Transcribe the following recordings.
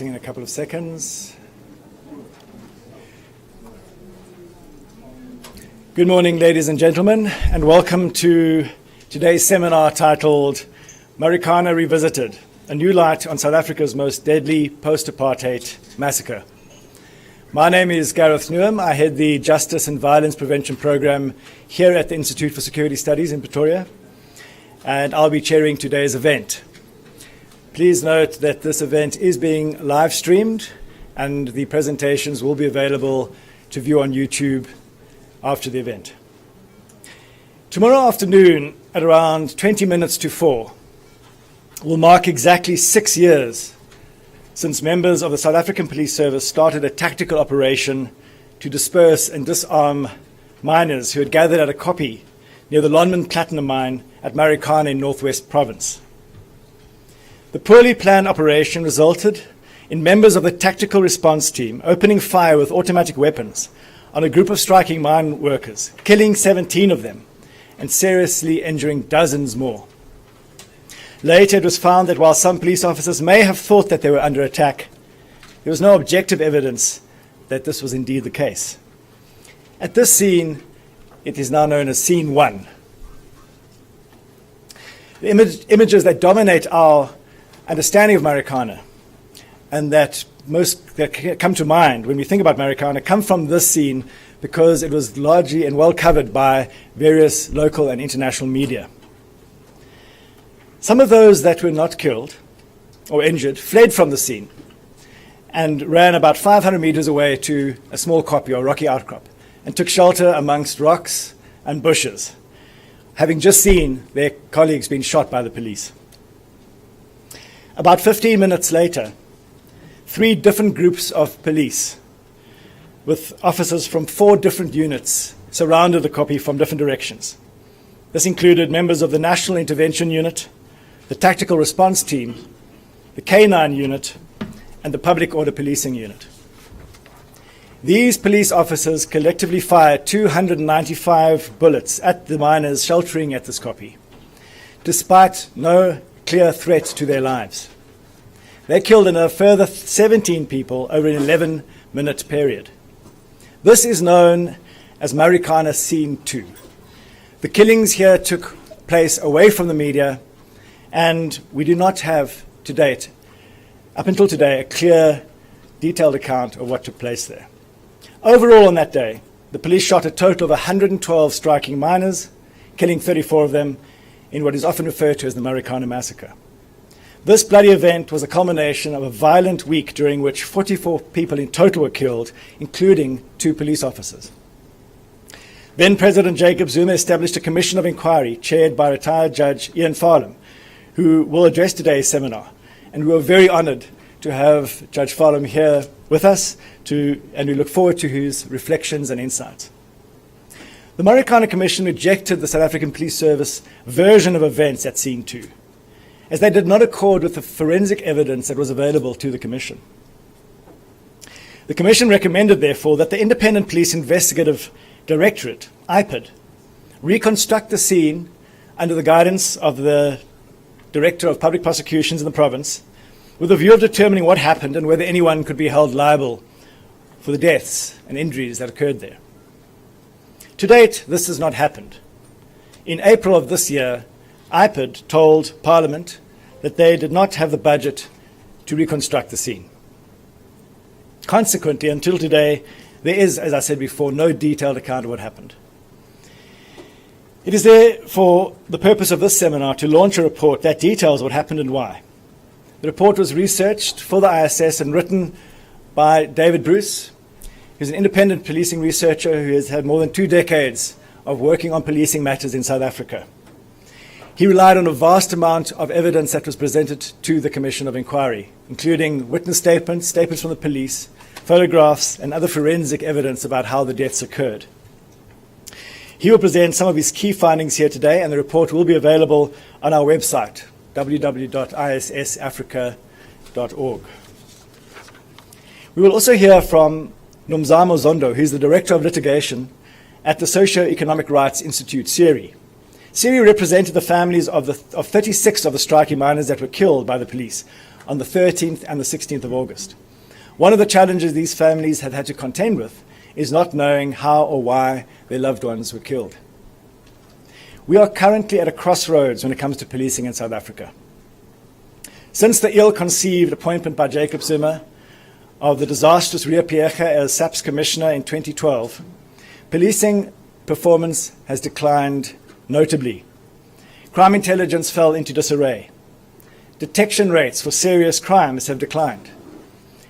Starting in a couple of seconds. Good morning, ladies and gentlemen, and welcome to today's seminar titled Marikana Revisited, a new light on South Africa's most deadly post-apartheid massacre. My name is Gareth Newham. I head the Justice and Violence Prevention Program here at the Institute for Security Studies in Pretoria, and I'll be chairing today's event. Please note that this event is being live streamed and the presentations will be available to view on YouTube after the event. Tomorrow afternoon at around 20 minutes to 4 will mark exactly 6 years since members of the South African Police Service started a tactical operation to disperse and disarm miners who had gathered at a koppie near the Lonmin Platinum Mine at Marikana in Northwest Province. The poorly planned operation resulted in members of the tactical response team opening fire with automatic weapons on a group of striking mine workers, killing 17 of them and seriously injuring dozens more. Later, it was found that while some police officers may have thought that they were under attack, there was no objective evidence that this was indeed the case. At this scene, it is now known as Scene 1. The images that dominate our understanding of Marikana and that come to mind when we think about Marikana come from this scene because it was largely and well covered by various local and international media. Some of those that were not killed or injured fled from the scene and ran about 500 meters away to a small koppie or rocky outcrop and took shelter amongst rocks and bushes, having just seen their colleagues being shot by the police. About 15 minutes later, 3 different groups of police with officers from 4 different units surrounded the koppie from different directions. This included members of the National Intervention Unit, the Tactical Response Team, the K9 Unit, and the Public Order Policing Unit. These police officers collectively fired 295 bullets at the miners sheltering at this koppie, despite no clear threat to their lives. They killed a further 17 people over an 11-minute period. This is known as Marikana Scene 2. The killings here took place away from the media, and we do not have to date, up until today, a clear, detailed account of what took place there. Overall on that day, the police shot a total of 112 striking miners, killing 34 of them in what is often referred to as the Marikana Massacre. This bloody event was a culmination of a violent week during which 44 people in total were killed, including 2 police officers. Then President Jacob Zuma established a commission of inquiry chaired by retired Judge Ian Farlam, who will address today's seminar. And we are very honored to have Judge Farlam here with us, and we look forward to his reflections and insights. The Marikana Commission rejected the South African Police Service version of events at Scene 2, as they did not accord with the forensic evidence that was available to the Commission. The Commission recommended, therefore, that the Independent Police Investigative Directorate, IPID, reconstruct the scene under the guidance of the Director of Public Prosecutions in the province, with a view of determining what happened and whether anyone could be held liable for the deaths and injuries that occurred there. To date, this has not happened. In April of this year, IPID told Parliament that they did not have the budget to reconstruct the scene. Consequently, until today, there is, as I said before, no detailed account of what happened. It is therefore the purpose of this seminar to launch a report that details what happened and why. The report was researched for the ISS and written by David Bruce, who's an independent policing researcher who has had more than 2 decades of working on policing matters in South Africa. He relied on a vast amount of evidence that was presented to the Commission of Inquiry, including witness statements, statements from the police, photographs, and other forensic evidence about how the deaths occurred. He will present some of his key findings here today, and the report will be available on our website, www.issafrica.org. We will also hear from Nomzamo Zondo, who's the Director of Litigation at the Socio-Economic Rights Institute, SERI. SERI represented the families of 36 of the striking miners that were killed by the police, on the 13th and the 16th of August. One of the challenges these families have had to contend with is not knowing how or why their loved ones were killed. We are currently at a crossroads when it comes to policing in South Africa. Since the ill-conceived appointment by Jacob Zuma of the disastrous Ria Piecha as SAPS Commissioner in 2012, policing performance has declined notably. Crime intelligence fell into disarray. Detection rates for serious crimes have declined.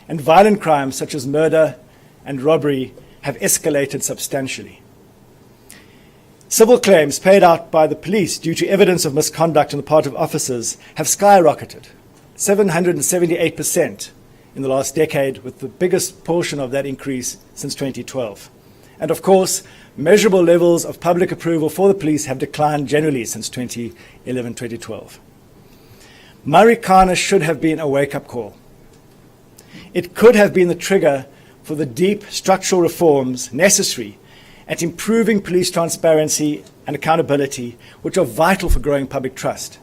And violent crimes such as murder and robbery have escalated substantially. Civil claims paid out by the police due to evidence of misconduct on the part of officers have skyrocketed, 778% in the last decade, with the biggest portion of that increase since 2012. And of course, measurable levels of public approval for the police have declined generally since 2011-2012. Marikana should have been a wake-up call. It could have been the trigger for the deep structural reforms necessary at improving police transparency and accountability, which are vital for growing public trust.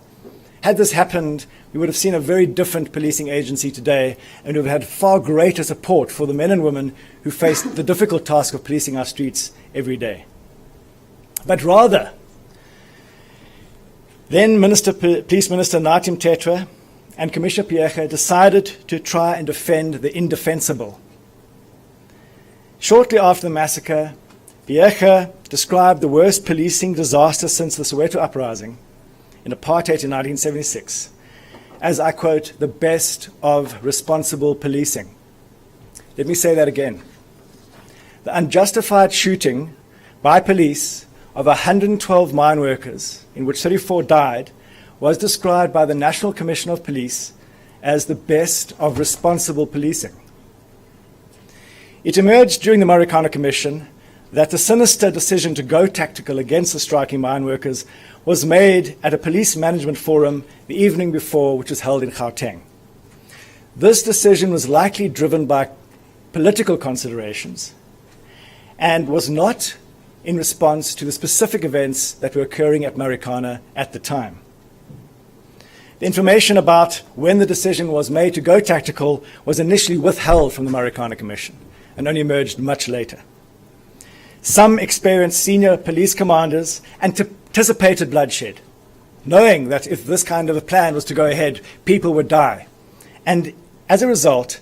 Had this happened, we would have seen a very different policing agency today and would have had far greater support for the men and women who face the difficult task of policing our streets every day. But rather, then Police Minister Nathi Mthethwa and Commissioner Piecha decided to try and defend the indefensible. Shortly after the massacre, Piecha described the worst policing disaster since the Soweto uprising in apartheid in 1976 as, I quote, the best of responsible policing. Let me say that again. The unjustified shooting by police of 112 mine workers, in which 34 died, was described by the National Commission of Police as the best of responsible policing. It emerged during the Marikana Commission that the sinister decision to go tactical against the striking mine workers was made at a police management forum the evening before, which was held in Gauteng. This decision was likely driven by political considerations and was not in response to the specific events that were occurring at Marikana at the time. The information about when the decision was made to go tactical was initially withheld from the Marikana Commission and only emerged much later. Some experienced senior police commanders anticipated bloodshed, knowing that if this kind of a plan was to go ahead, people would die, and as a result,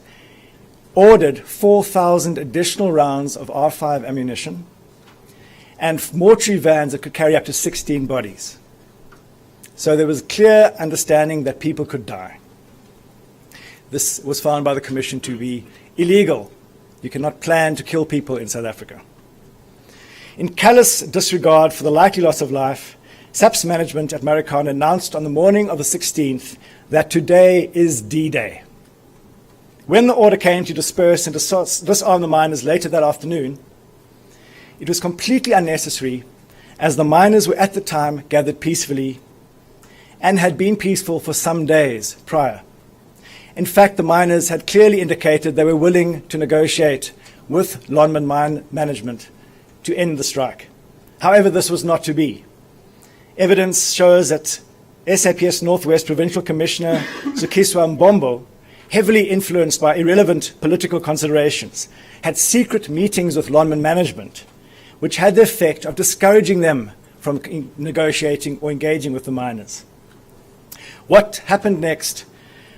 ordered 4,000 additional rounds of R5 ammunition and mortuary vans that could carry up to 16 bodies. So there was clear understanding that people could die. This was found by the Commission to be illegal. You cannot plan to kill people in South Africa. In callous disregard for the likely loss of life, SAPS management at Marikana announced on the morning of the 16th that today is D-Day. When the order came to disperse and disarm the miners later that afternoon, it was completely unnecessary, as the miners were at the time gathered peacefully and had been peaceful for some days prior. In fact, the miners had clearly indicated they were willing to negotiate with Lonmin Mine Management to end the strike. However, this was not to be. Evidence shows that SAPS Northwest Provincial Commissioner Zukiswa Mbombo, heavily influenced by irrelevant political considerations, had secret meetings with Lonmin Management, which had the effect of discouraging them from negotiating or engaging with the miners. What happened next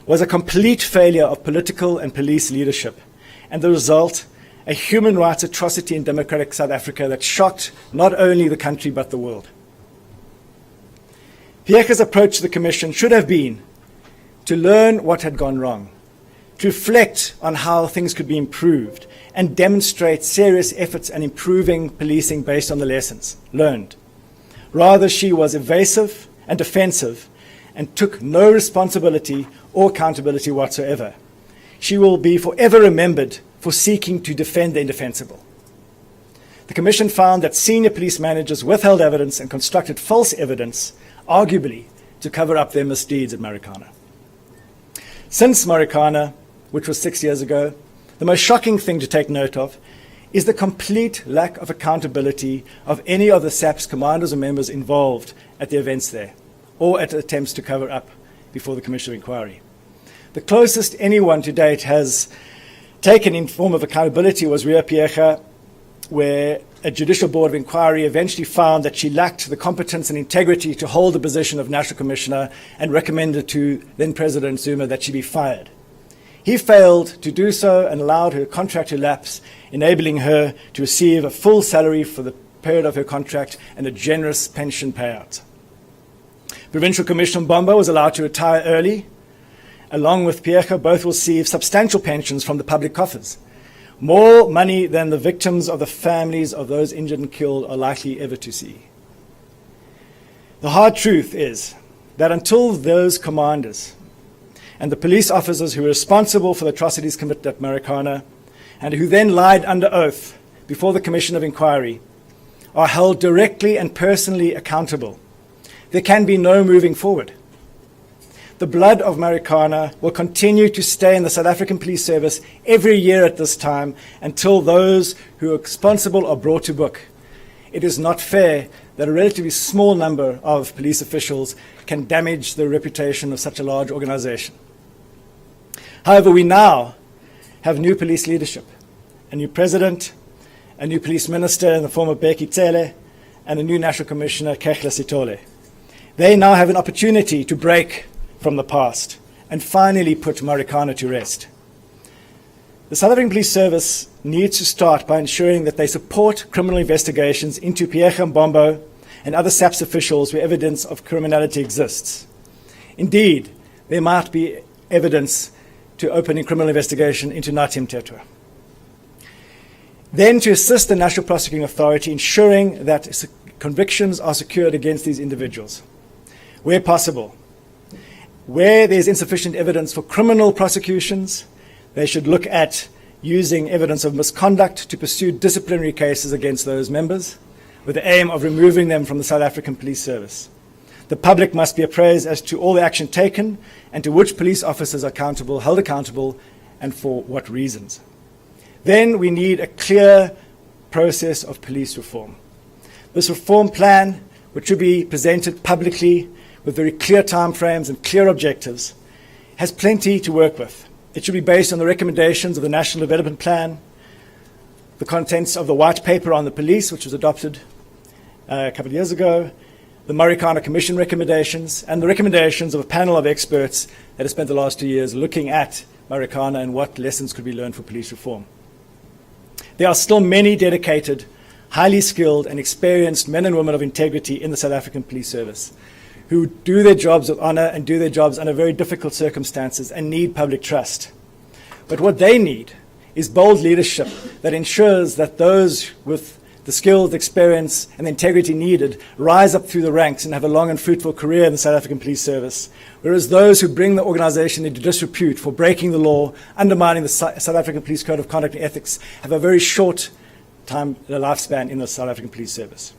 was a complete failure of political and police leadership, and the result, a human rights atrocity in democratic South Africa that shocked not only the country but the world. Piecha's approach to the Commission should have been to learn what had gone wrong, to reflect on how things could be improved, and demonstrate serious efforts in improving policing based on the lessons learned. Rather, she was evasive and defensive and took no responsibility or accountability whatsoever. She will be forever remembered for seeking to defend the indefensible. The Commission found that senior police managers withheld evidence and constructed false evidence, arguably to cover up their misdeeds at Marikana. Since Marikana, which was 6 years ago, the most shocking thing to take note of is the complete lack of accountability of any of the SAPS commanders or members involved at the events there, or at attempts to cover up before the Commission of Inquiry. The closest anyone to date has taken in form of accountability was Ria Piecha, where a judicial board of inquiry eventually found that she lacked the competence and integrity to hold the position of National Commissioner and recommended to then President Zuma that she be fired. He failed to do so and allowed her contract to lapse, enabling her to receive a full salary for the period of her contract and a generous pension payout. Provincial Commissioner Mbombo was allowed to retire early. Along with Piecha, both will receive substantial pensions from the public coffers, more money than the victims of the families of those injured and killed are likely ever to see. The hard truth is that until those commanders and the police officers who were responsible for the atrocities committed at Marikana and who then lied under oath before the Commission of Inquiry are held directly and personally accountable, there can be no moving forward. The blood of Marikana will continue to stay in the South African Police Service every year at this time until those who are responsible are brought to book. It is not fair that a relatively small number of police officials can damage the reputation of such a large organization. However, we now have new police leadership, a new president, a new police minister in the form of Bheki Cele, and a new National Commissioner, Kehla Sitole. They now have an opportunity to break from the past and finally put Marikana to rest. The South African Police Service needs to start by ensuring that they support criminal investigations into Piecha Mbombo and other SAPS officials where evidence of criminality exists. Indeed, there might be evidence to open a criminal investigation into Nathi Mthethwa. Then to assist the National Prosecuting Authority ensuring that convictions are secured against these individuals. Where possible, where there's insufficient evidence for criminal prosecutions, they should look at using evidence of misconduct to pursue disciplinary cases against those members with the aim of removing them from the South African Police Service. The public must be appraised as to all the action taken and to which police officers are accountable, held accountable, and for what reasons. Then we need a clear process of police reform. This reform plan, which should be presented publicly with very clear timeframes and clear objectives, has plenty to work with. It should be based on the recommendations of the National Development Plan, the contents of the White Paper on the Police, which was adopted a couple of years ago, the Marikana Commission recommendations, and the recommendations of a panel of experts that have spent the last 2 years looking at Marikana and what lessons could be learned for police reform. There are still many dedicated, highly skilled and experienced men and women of integrity in the South African Police Service who do their jobs with honor and do their jobs under very difficult circumstances and need public trust. But what they need is bold leadership that ensures that those with the skills, experience, and integrity needed rise up through the ranks and have a long and fruitful career in the South African Police Service, whereas those who bring the organization into disrepute for breaking the law, undermining the South African Police Code of Conduct and Ethics, have a very short lifespan in the South African Police Service.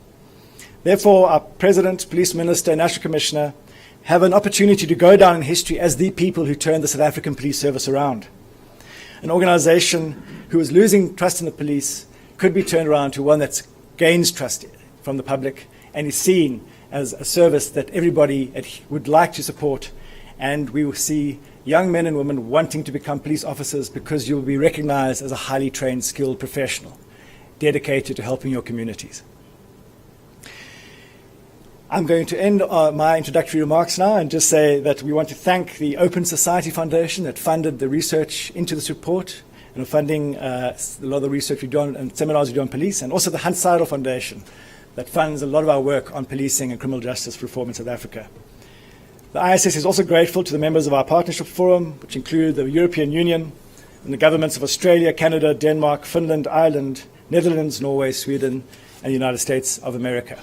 Therefore, our President, Police Minister, and National Commissioner have an opportunity to go down in history as the people who turned the South African Police Service around. An organization who is losing trust in the police could be turned around to one that gains trust from the public and is seen as a service that everybody would like to support. And we will see young men and women wanting to become police officers because you will be recognized as a highly trained, skilled professional dedicated to helping your communities. I'm going to end my introductory remarks now and just say that we want to thank the Open Society Foundation that funded the research into this report and funding a lot of the research we've done and seminars we do on police, and also the Hans Seidel Foundation that funds a lot of our work on policing and criminal justice reform in South Africa. The ISS is also grateful to the members of our partnership forum, which include the European Union and the governments of Australia, Canada, Denmark, Finland, Ireland, Netherlands, Norway, Sweden, and the United States of America.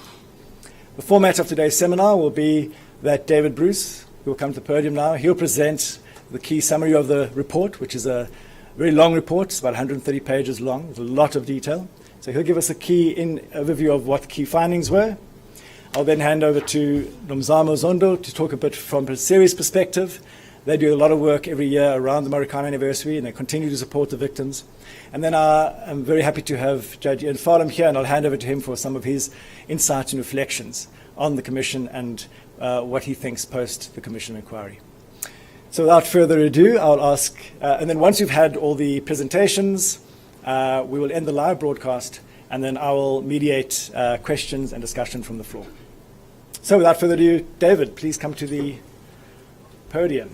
The format of today's seminar will be that David Bruce, who will come to the podium now, he'll present the key summary of the report, which is a very long report. It's about 130 pages long, with a lot of detail. So he'll give us a key overview of what the key findings were. I'll then hand over to Nomzamo Zondo to talk a bit from a serious perspective. They do a lot of work every year around the Marikana anniversary, and they continue to support the victims. And then I'm very happy to have Judge Ian Farlam here, and I'll hand over to him for some of his insights and reflections on the Commission and what he thinks post the Commission inquiry. So without further ado, I'll ask, and then once you've had all the presentations, we will end the live broadcast, and then I will mediate questions and discussion from the floor. So without further ado, David, please come to the podium.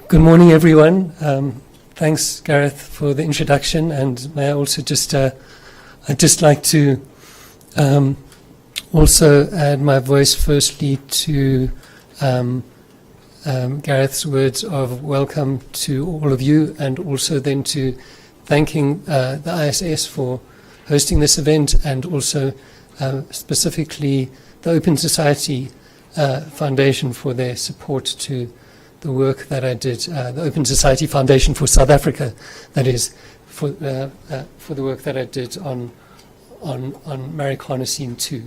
Good morning, everyone. Thanks, Gareth, for the introduction, and may I also I'd just like to also add my voice firstly to Gareth's words of welcome to all of you, and also then to thanking the ISS for hosting this event, and also specifically the Open Society Foundation for their support to the work that I did, the Open Society Foundation for South Africa, that is, for the work that I did on Marikana Scene 2.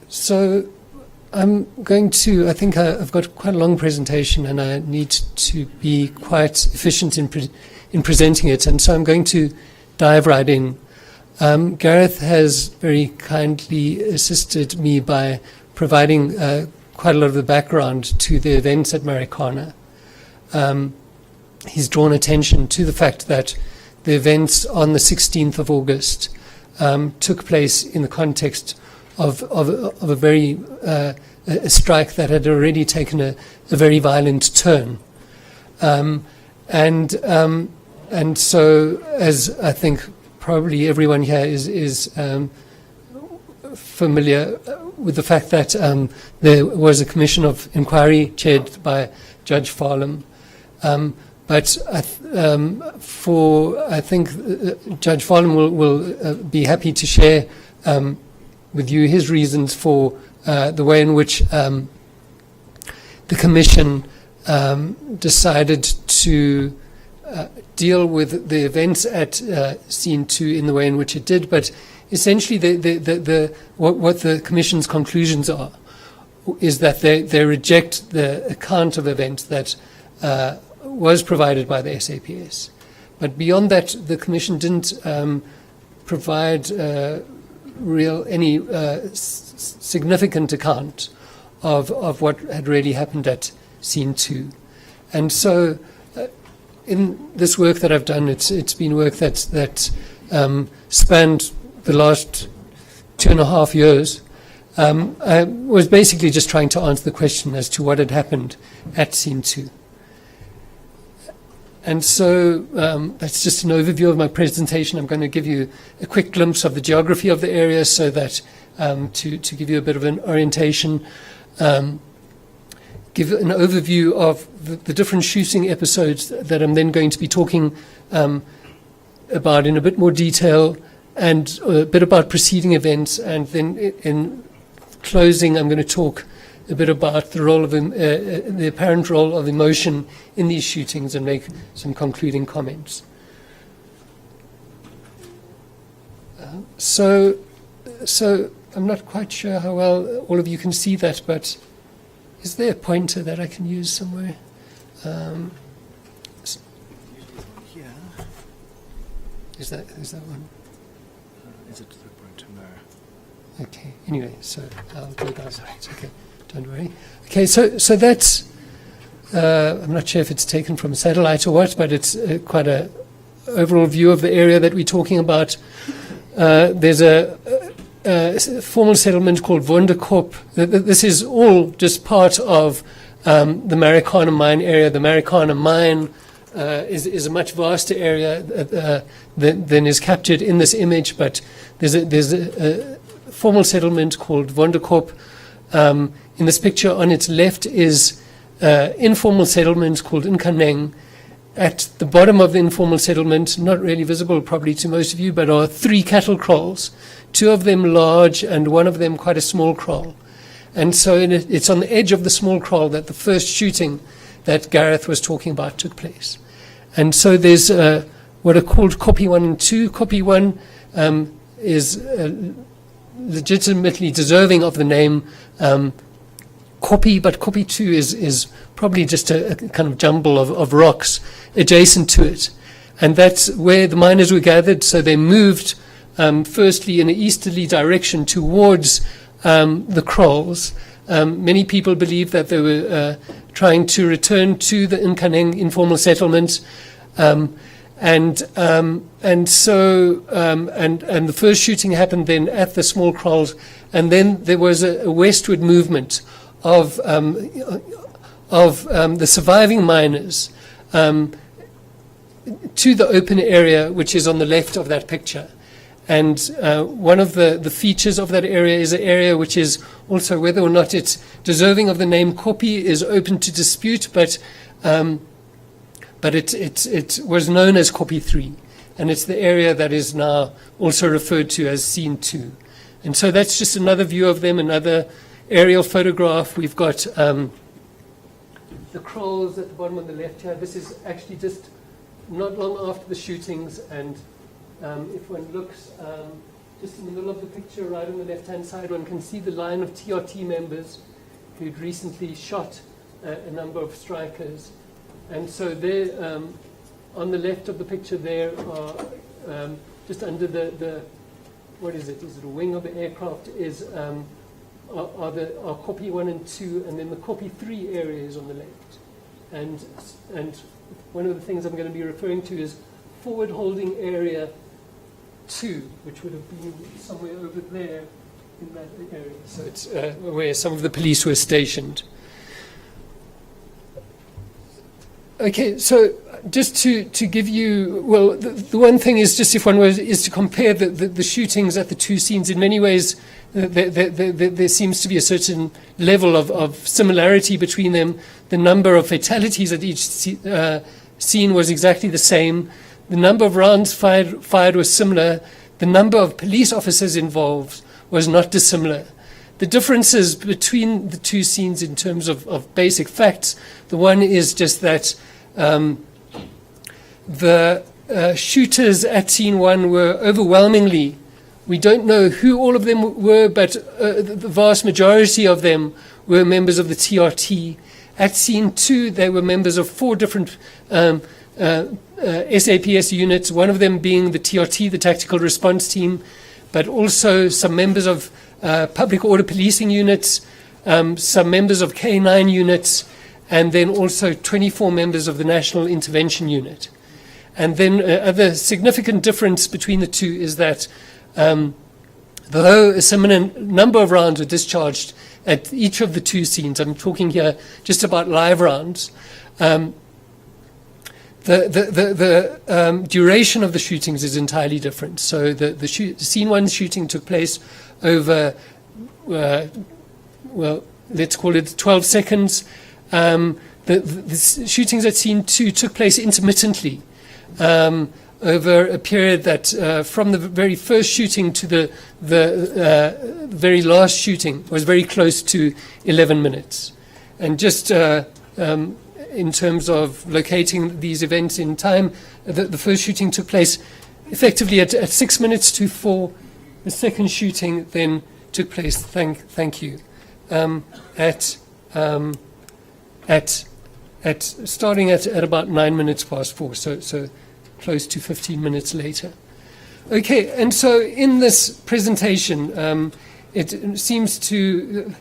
So I'm going to, I think I've got quite a long presentation and I need to be quite efficient in presenting it, and so I'm going to dive right in. Gareth has very kindly assisted me by providing quite a lot of the background to the events at Marikana. He's drawn attention to the fact that the events on the 16th of August took place in the context of a very a strike that had already taken a very violent turn. And so, as I think probably everyone here is familiar with the fact that there was a commission of inquiry chaired by Judge Farlam. But I think Judge Farlam will be happy to share with you his reasons for the way in which the commission decided to deal with the events at Scene 2 in the way in which it did, but essentially what the Commission's conclusions are is that they reject the account of events that was provided by the SAPS. But beyond that, the Commission didn't provide any significant account of what had really happened at Scene 2. And so in this work that I've done, it's been work that spanned the last 2.5 years. I was basically just trying to answer the question as to what had happened at Scene 2. And so that's just an overview of my presentation. I'm going to give you a quick glimpse of the geography of the area so that to give you a bit of an orientation. Give an overview of the different shooting episodes that I'm then going to be talking about in a bit more detail, and a bit about preceding events, and then in closing I'm going to talk a bit about the role of the apparent role of emotion in these shootings and make some concluding comments. So I'm not quite sure how well all of you can see that, but is there a pointer that I can use somewhere? Is that one? Is it the pointer? No. Okay. Anyway, so I'll do that. It's okay. Don't worry. Okay. So that's. I'm not sure if it's taken from a satellite or what, but it's quite a overall view of the area that we're talking about. There's a formal settlement called Wonderkop. This is all just part of the Marikana mine area. The Marikana mine is a much vaster area than is captured in this image, but there's a formal settlement called Wonderkop. In this picture on its left is informal settlement called Nkaneng. At the bottom of the informal settlement, not really visible probably to most of you, but are 3 cattle kraals, 2 of them large and 1 of them quite a small kraal. And so it's on the edge of the small kraal that the first shooting that Gareth was talking about took place. And so there's what are called copy 1 and 2. Copy 1 is legitimately deserving of the name copy, but copy 2 is probably just a kind of jumble of rocks adjacent to it. And that's where the miners were gathered. So they moved firstly in an easterly direction towards the kraals. Many people believe that they were trying to return to the Nkaneng informal settlement. And so the first shooting happened then at the small kraals, and then there was a westward movement of the surviving miners to the open area, which is on the left of that picture. And one of the features of that area is an area which is also, whether or not it's deserving of the name Kopi is open to dispute, but it was known as Kopi 3, and it's the area that is now also referred to as Scene 2. And so that's just another view of them, another aerial photograph. We've got the kraals at the bottom on the left here. This is actually just not long after the shootings, and if one looks just in the middle of the picture, right on the left-hand side, one can see the line of TRT members who'd recently shot a number of strikers. And so there, on the left of the picture there are just under the what is it? Is it a wing of the aircraft? Are copy 1 and 2, and then the copy 3 area is on the left. And one of the things I'm going to be referring to is forward holding area 2, which would have been somewhere over there in that area. So it's where some of the police were stationed. Okay, so just to give you, well, the one thing is just if one is to compare the shootings at the 2 scenes, in many ways there seems to be a certain level of similarity between them. The number of fatalities at each scene was exactly the same. The number of rounds fired was similar. The number of police officers involved was not dissimilar. The differences between the 2 scenes in terms of basic facts, the one is just that the shooters at scene 1 were overwhelmingly, we don't know who all of them were, but the vast majority of them were members of the TRT. At scene 2, they were members of 4 different SAPS units, one of them being the TRT, the Tactical Response Team, but also some members of public order policing units, some members of K9 units, and then also 24 members of the National Intervention Unit. And then other significant difference between the 2 is that though a similar number of rounds were discharged at each of the 2 scenes, I'm talking here just about live rounds, the duration of the shootings is entirely different. So the scene 1 shooting took place over, well, let's call it 12 seconds. The shootings at scene 2 took place intermittently over a period that from the very first shooting to the very last shooting was very close to 11 minutes. And just in terms of locating these events in time, the first shooting took place effectively at 6 minutes to 4. The second shooting then took place, thank you, starting at about 9 minutes past 4, so close to 15 minutes later. Okay, and so in this presentation, it seems to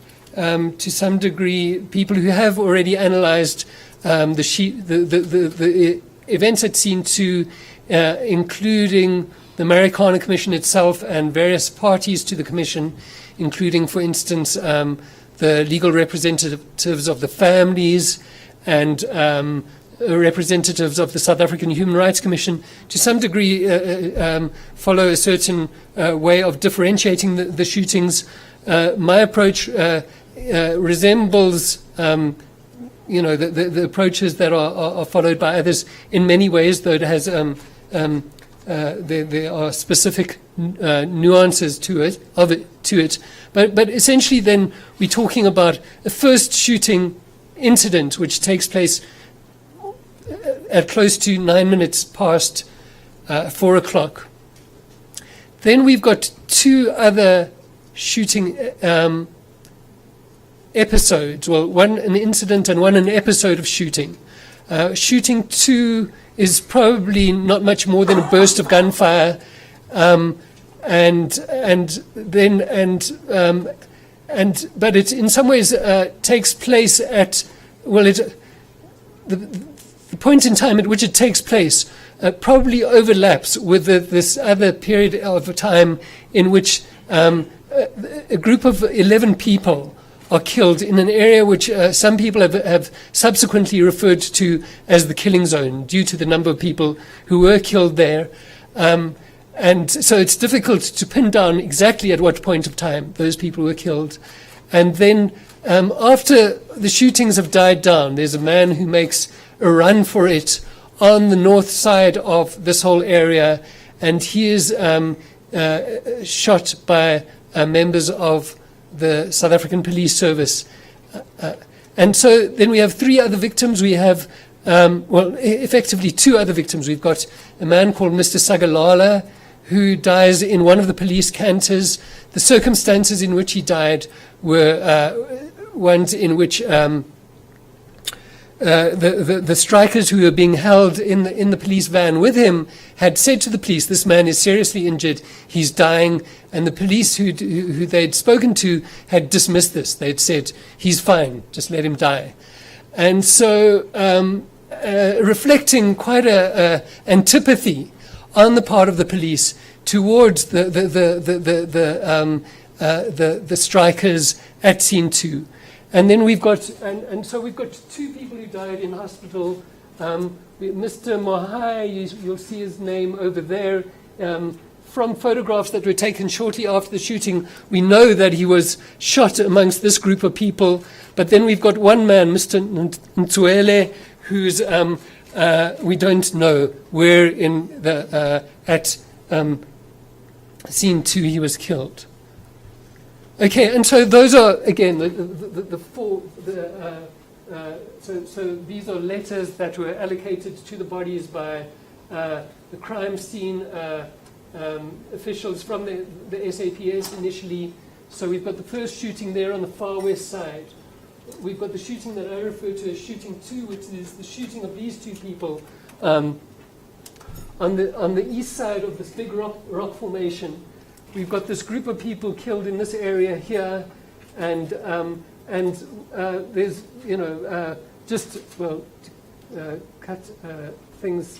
some degree, people who have already analysed the events at scene 2, including the Marikana Commission itself and various parties to the Commission, including, for instance, the legal representatives of the families and representatives of the South African Human Rights Commission, to some degree follow a certain way of differentiating the shootings. My approach resembles the approaches that are followed by others in many ways, though it has there are specific nuances to it. But essentially, then we're talking about a first shooting incident which takes place at close to 9 minutes past 4 o'clock. Then we've got two other shooting episodes. Well, one an incident and one an episode of shooting. Shooting 2 is probably not much more than a burst of gunfire, but it in some ways takes place at the point in time at which it takes place probably overlaps with this other period of time in which a group of 11 people are killed in an area which some people have subsequently referred to as the killing zone due to the number of people who were killed there. And so it's difficult to pin down exactly at what point of time those people were killed. And then after the shootings have died down, there's a man who makes a run for it on the north side of this whole area, and he is shot by members of the South African Police Service. And so then we have 3 other victims. We have, effectively 2 other victims. We've got a man called Mr. Sagalala, who dies in one of the police cantors. The circumstances in which he died were ones in which the strikers who were being held in the police van with him had said to the police, "This man is seriously injured, he's dying," and the police who they'd spoken to had dismissed this. They'd said, "He's fine, just let him die." And so reflecting quite a antipathy on the part of the police towards the strikers at scene 2. And then we've got, and so we've got 2 people who died in hospital. Mr. Mohai, you'll see his name over there. From photographs that were taken shortly after the shooting, we know that he was shot amongst this group of people. But then we've got one man, Mr. Ntsuele, who's we don't know where in the at scene 2 he was killed. Okay, and so those are again the 4. So these are letters that were allocated to the bodies by the crime scene officials from the SAPS initially. So we've got the first shooting there on the far west side. We've got the shooting that I refer to as shooting 2, which is the shooting of these 2 people on the east side of this big rock formation. We've got this group of people killed in this area here, and there's cut things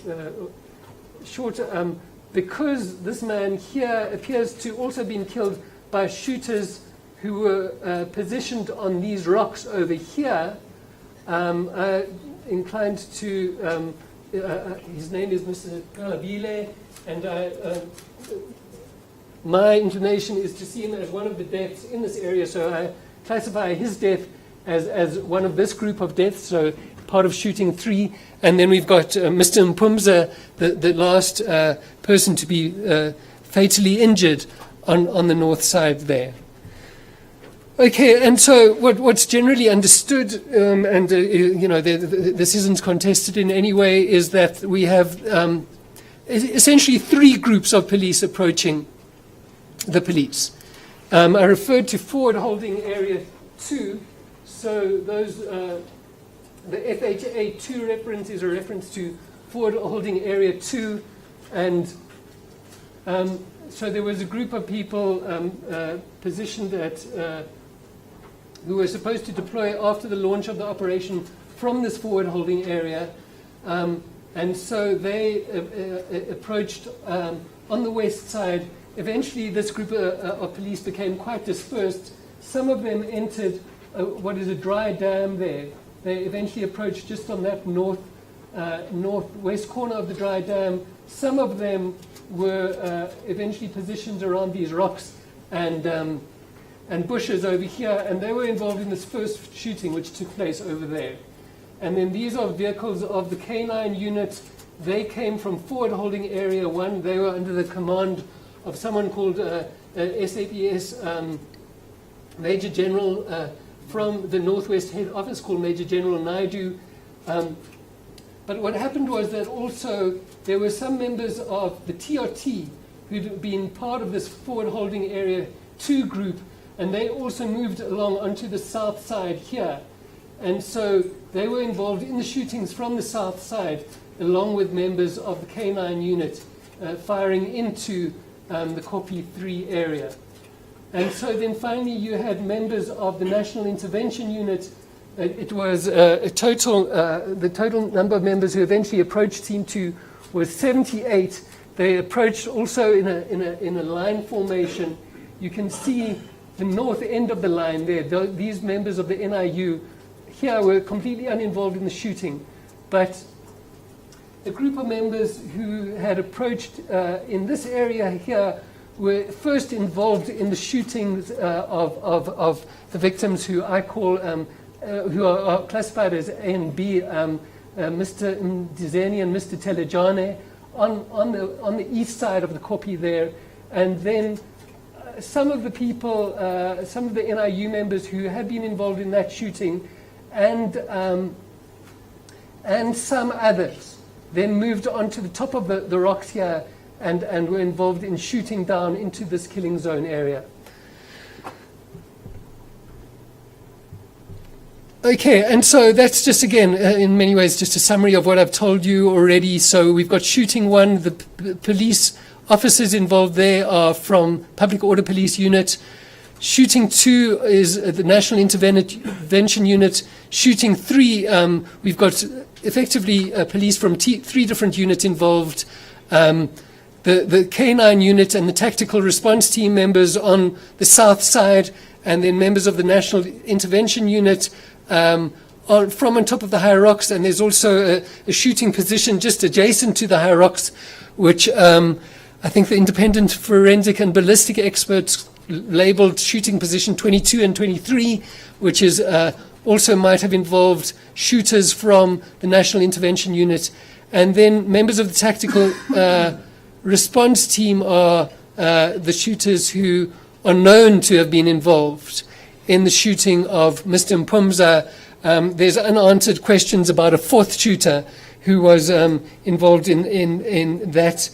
short because this man here appears to also have been killed by shooters who were positioned on these rocks over here. Inclined to his name is Mr. Kalabile, and my inclination is to see him as one of the deaths in this area, so I classify his death as one of this group of deaths, so part of shooting 3. And then we've got Mr. Mpumza, the last person to be fatally injured on the north side there. Okay, and so what's generally understood, this isn't contested in any way, is that we have essentially 3 groups of police approaching the police. I referred to forward holding area 2, so those the FHA 2 reference is a reference to forward holding area 2, and so there was a group of people positioned at who were supposed to deploy after the launch of the operation from this forward holding area, and so they approached on the west side. Eventually, this group of police became quite dispersed. Some of them entered what is a dry dam there. They eventually approached just on that north northwest corner of the dry dam. Some of them were eventually positioned around these rocks and bushes over here, and they were involved in this first shooting which took place over there. And then these are vehicles of the K9 unit. They came from Forward Holding Area 1. They were under the command of someone called SAPS Major General from the Northwest Head Office called Major General Naidu. But what happened was that also there were some members of the TRT who'd been part of this Forward Holding Area 2 group, and they also moved along onto the south side here. And so they were involved in the shootings from the south side, along with members of the K9 unit firing into the Kopi 3 area. And so then finally you had members of the National Intervention Unit. It was the total number of members who eventually approached Team 2 was 78. They approached also in a line formation. You can see the north end of the line there. These members of the NIU here were completely uninvolved in the shooting. But a group of members who had approached in this area here were first involved in the shootings of the victims who I call, who are classified as A and B, Mr. Mdizeni and Mr. Telejane on the east side of the Kopi there. And then some of the people, some of the NIU members who had been involved in that shooting and some others then moved on to the top of the rocks here and were involved in shooting down into this killing zone area. Okay, and so that's just, again, in many ways, just a summary of what I've told you already. So we've got shooting 1. The police officers involved there are from Public Order Police Unit. Shooting 2 is the National Intervention Unit. Shooting 3, we've got effectively police from 3 different units involved. The K9 unit and the Tactical Response Team members on the south side, and then members of the National Intervention Unit from on top of the high rocks. And there's also a shooting position just adjacent to the high rocks, which I think the independent forensic and ballistic experts labeled shooting position 22 and 23, which is also might have involved shooters from the National Intervention Unit. And then members of the Tactical Response Team are the shooters who are known to have been involved in the shooting of Mr. Mpumza. There's unanswered questions about a 4th shooter who was involved in that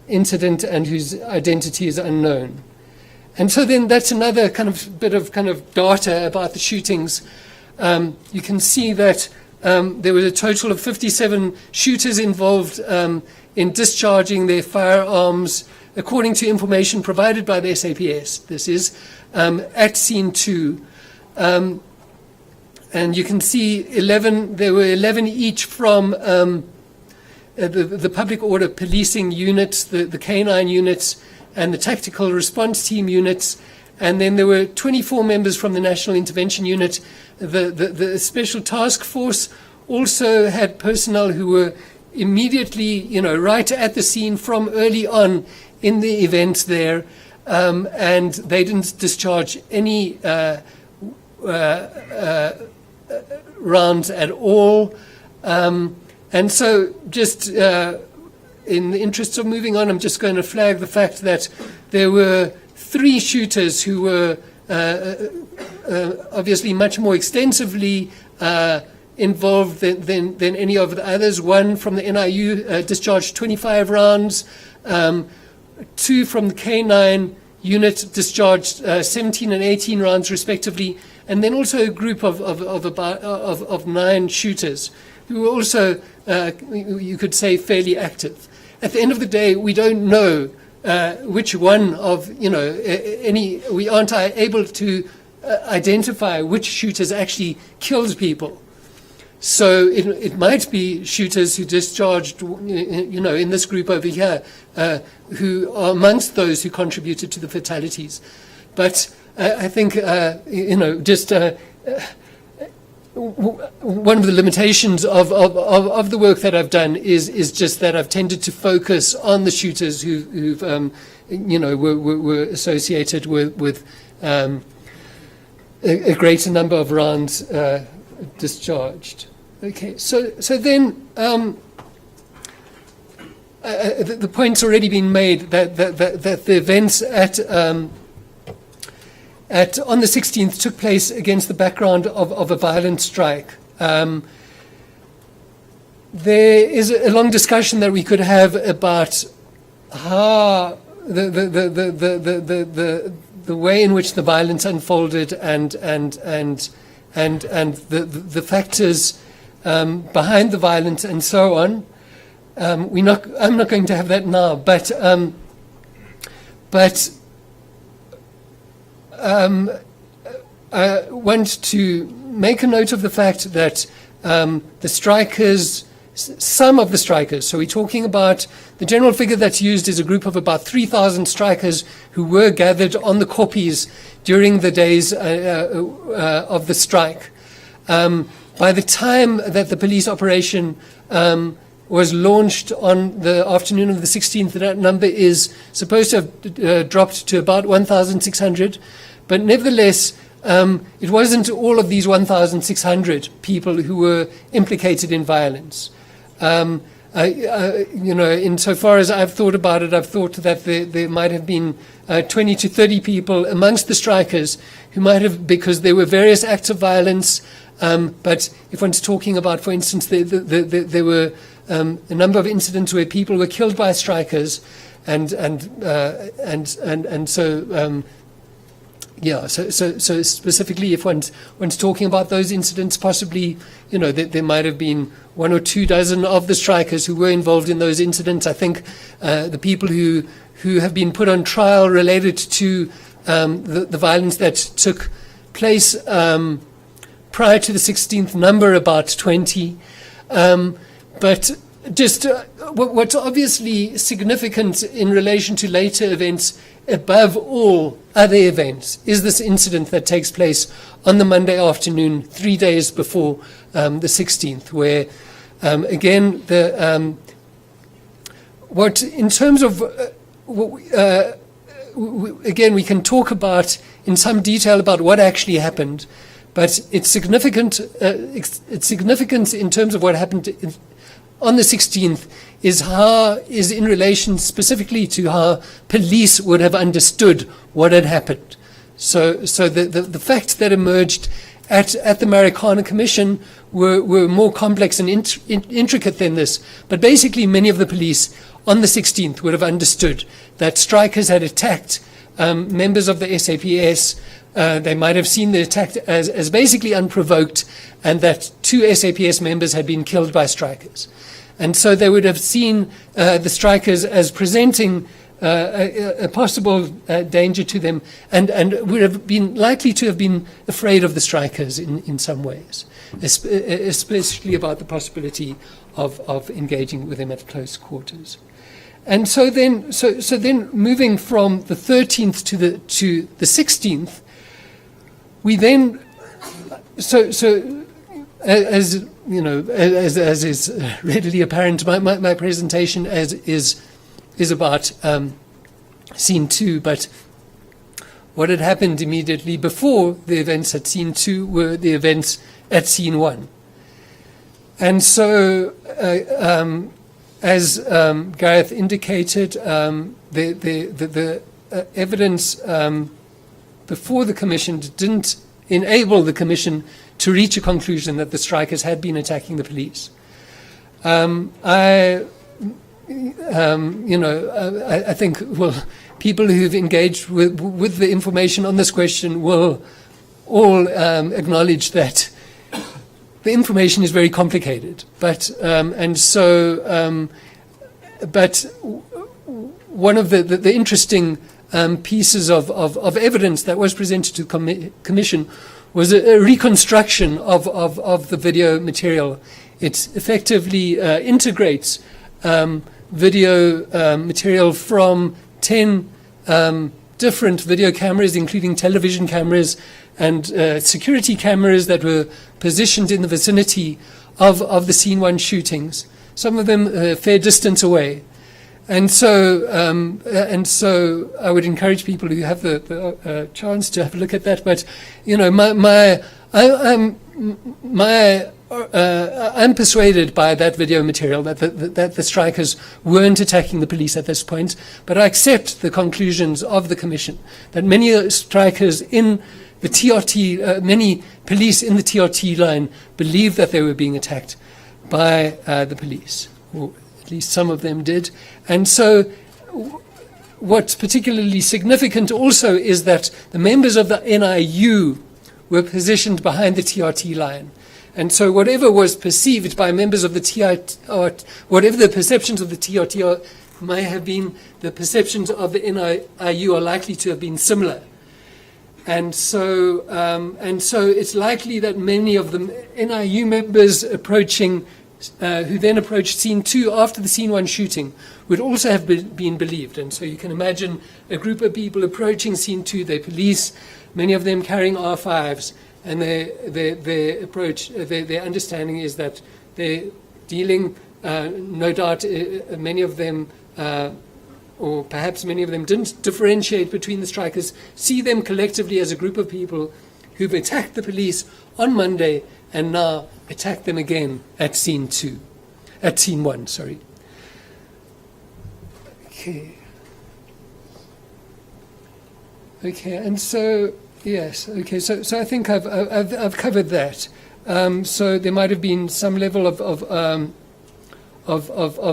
incident and whose identity is unknown. And so then that's another bit of data about the shootings. You can see that there was a total of 57 shooters involved in discharging their firearms, according to information provided by the SAPS. This is at scene 2. And you can see there were 11 each from the Public Order Policing units, the K9 units, and the Tactical Response Team units. And then there were 24 members from the National Intervention Unit. The Special Task Force also had personnel who were immediately, right at the scene from early on in the event there, and they didn't discharge any rounds at all. And so just in the interest of moving on, I'm just going to flag the fact that there were 3 shooters who were obviously much more extensively involved than any of the others. 1 from the NIU discharged 25 rounds. 2 from the K9 unit discharged 17 and 18 rounds respectively. And then also a group of 9 shooters who were also, you could say, fairly active. At the end of the day, we don't know which one of, we aren't able to identify which shooters actually killed people. So it might be shooters who discharged, in this group over here, who are amongst those who contributed to the fatalities. But I think, one of the limitations of the work that I've done is just that I've tended to focus on the shooters who've were associated with a greater number of rounds discharged. Okay, so then the point's already been made that the events on the 16th took place against the background of a violent strike. There is a long discussion that we could have about how the way in which the violence unfolded and the factors behind the violence and so on. I'm not going to have that now, but I want to make a note of the fact that the strikers, some of the strikers, so we're talking about the general figure that's used is a group of about 3,000 strikers who were gathered on the koppies during the days of the strike. By the time that the police operation was launched on the afternoon of the 16th, that number is supposed to have dropped to about 1,600. But nevertheless, it wasn't all of these 1,600 people who were implicated in violence. Insofar as I've thought about it, I've thought that there might have been 20 to 30 people amongst the strikers who might have, because there were various acts of violence. But if one's talking about, for instance, there were a number of incidents where people were killed by strikers, so specifically, if one's talking about those incidents, possibly, there might have been 1 or 2 dozen of the strikers who were involved in those incidents. I think the people who have been put on trial related to the violence that took place prior to the 16th number about 20. But just what's obviously significant in relation to later events, above all other events, is this incident that takes place on the Monday afternoon, 3 days before the 16th, where, again, what in terms of, again, we can talk about in some detail about what actually happened, but its significance in terms of what happened on the 16th is in relation specifically to how police would have understood what had happened. So the facts that emerged at the Marikana Commission were more complex and intricate than this. But basically, many of the police on the 16th would have understood that strikers had attacked members of the SAPS. They might have seen the attack as basically unprovoked, and that 2 SAPS members had been killed by strikers. And so they would have seen the strikers as presenting a possible danger to them, and would have been likely to have been afraid of the strikers in some ways, especially about the possibility of engaging with them at close quarters. And so then moving from the 13th to the 16th, we then as is readily apparent, my presentation is about scene 2, but what had happened immediately before the events at scene 2 were the events at scene 1. And so, as Gareth indicated, the evidence before the Commission didn't enable the Commission to reach a conclusion that the strikers had been attacking the police. I think, people who've engaged with the information on this question will all acknowledge that the information is very complicated. But one of the interesting pieces of evidence that was presented to the Commission was a reconstruction of the video material. It effectively integrates video material from 10 different video cameras, including television cameras and security cameras that were positioned in the vicinity of the Scene 1 shootings, some of them a fair distance away. And so I would encourage people who have the chance to have a look at that. But, I'm persuaded by that video material that the strikers weren't attacking the police at this point, but I accept the conclusions of the Commission that many strikers in the TRT, many police in the TRT line believed that they were being attacked by the police, or at least some of them did. And so what's particularly significant also is that the members of the NIU were positioned behind the TRT line. And so whatever was perceived by members of the TRT, or whatever the perceptions of the TRT may have been, the perceptions of the NIU are likely to have been similar. And so it's likely that many of the NIU members who then approached Scene 2 after the Scene 1 shooting would also have been believed. And so you can imagine a group of people approaching Scene 2, they're police, many of them carrying R5s, and their approach, their understanding is that they're dealing, no doubt many of them, or perhaps many of them didn't differentiate between the strikers, see them collectively as a group of people who've attacked the police on Monday and now attack them again at Scene 1, sorry. Okay, and so, yes, okay, so I think I've covered that. So there might have been some level of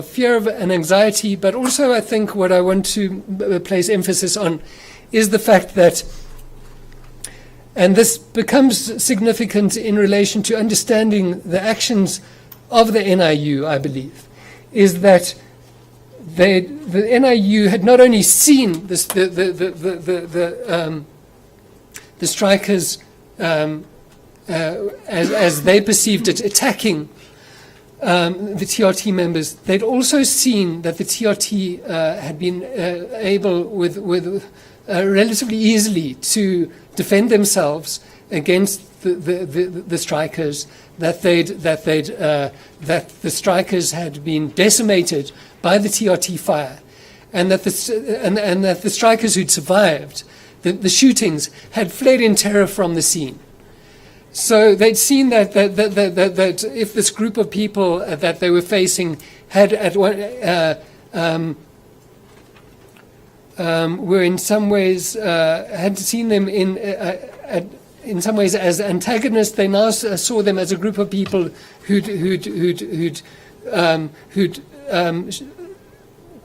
fear and anxiety, but also I think what I want to place emphasis on is the fact that, and this becomes significant in relation to understanding the actions of the NIU, I believe, is that the NIU had not only seen the strikers as they perceived it attacking the TRT members, they'd also seen that the TRT had been able with relatively easily to defend themselves against the strikers, that the strikers had been decimated by the TRT fire, and that the strikers who'd survived the shootings had fled in terror from the scene. So they'd seen that if this group of people that they were facing had were in some ways had seen them in some ways as antagonists, they now saw them as a group of people who'd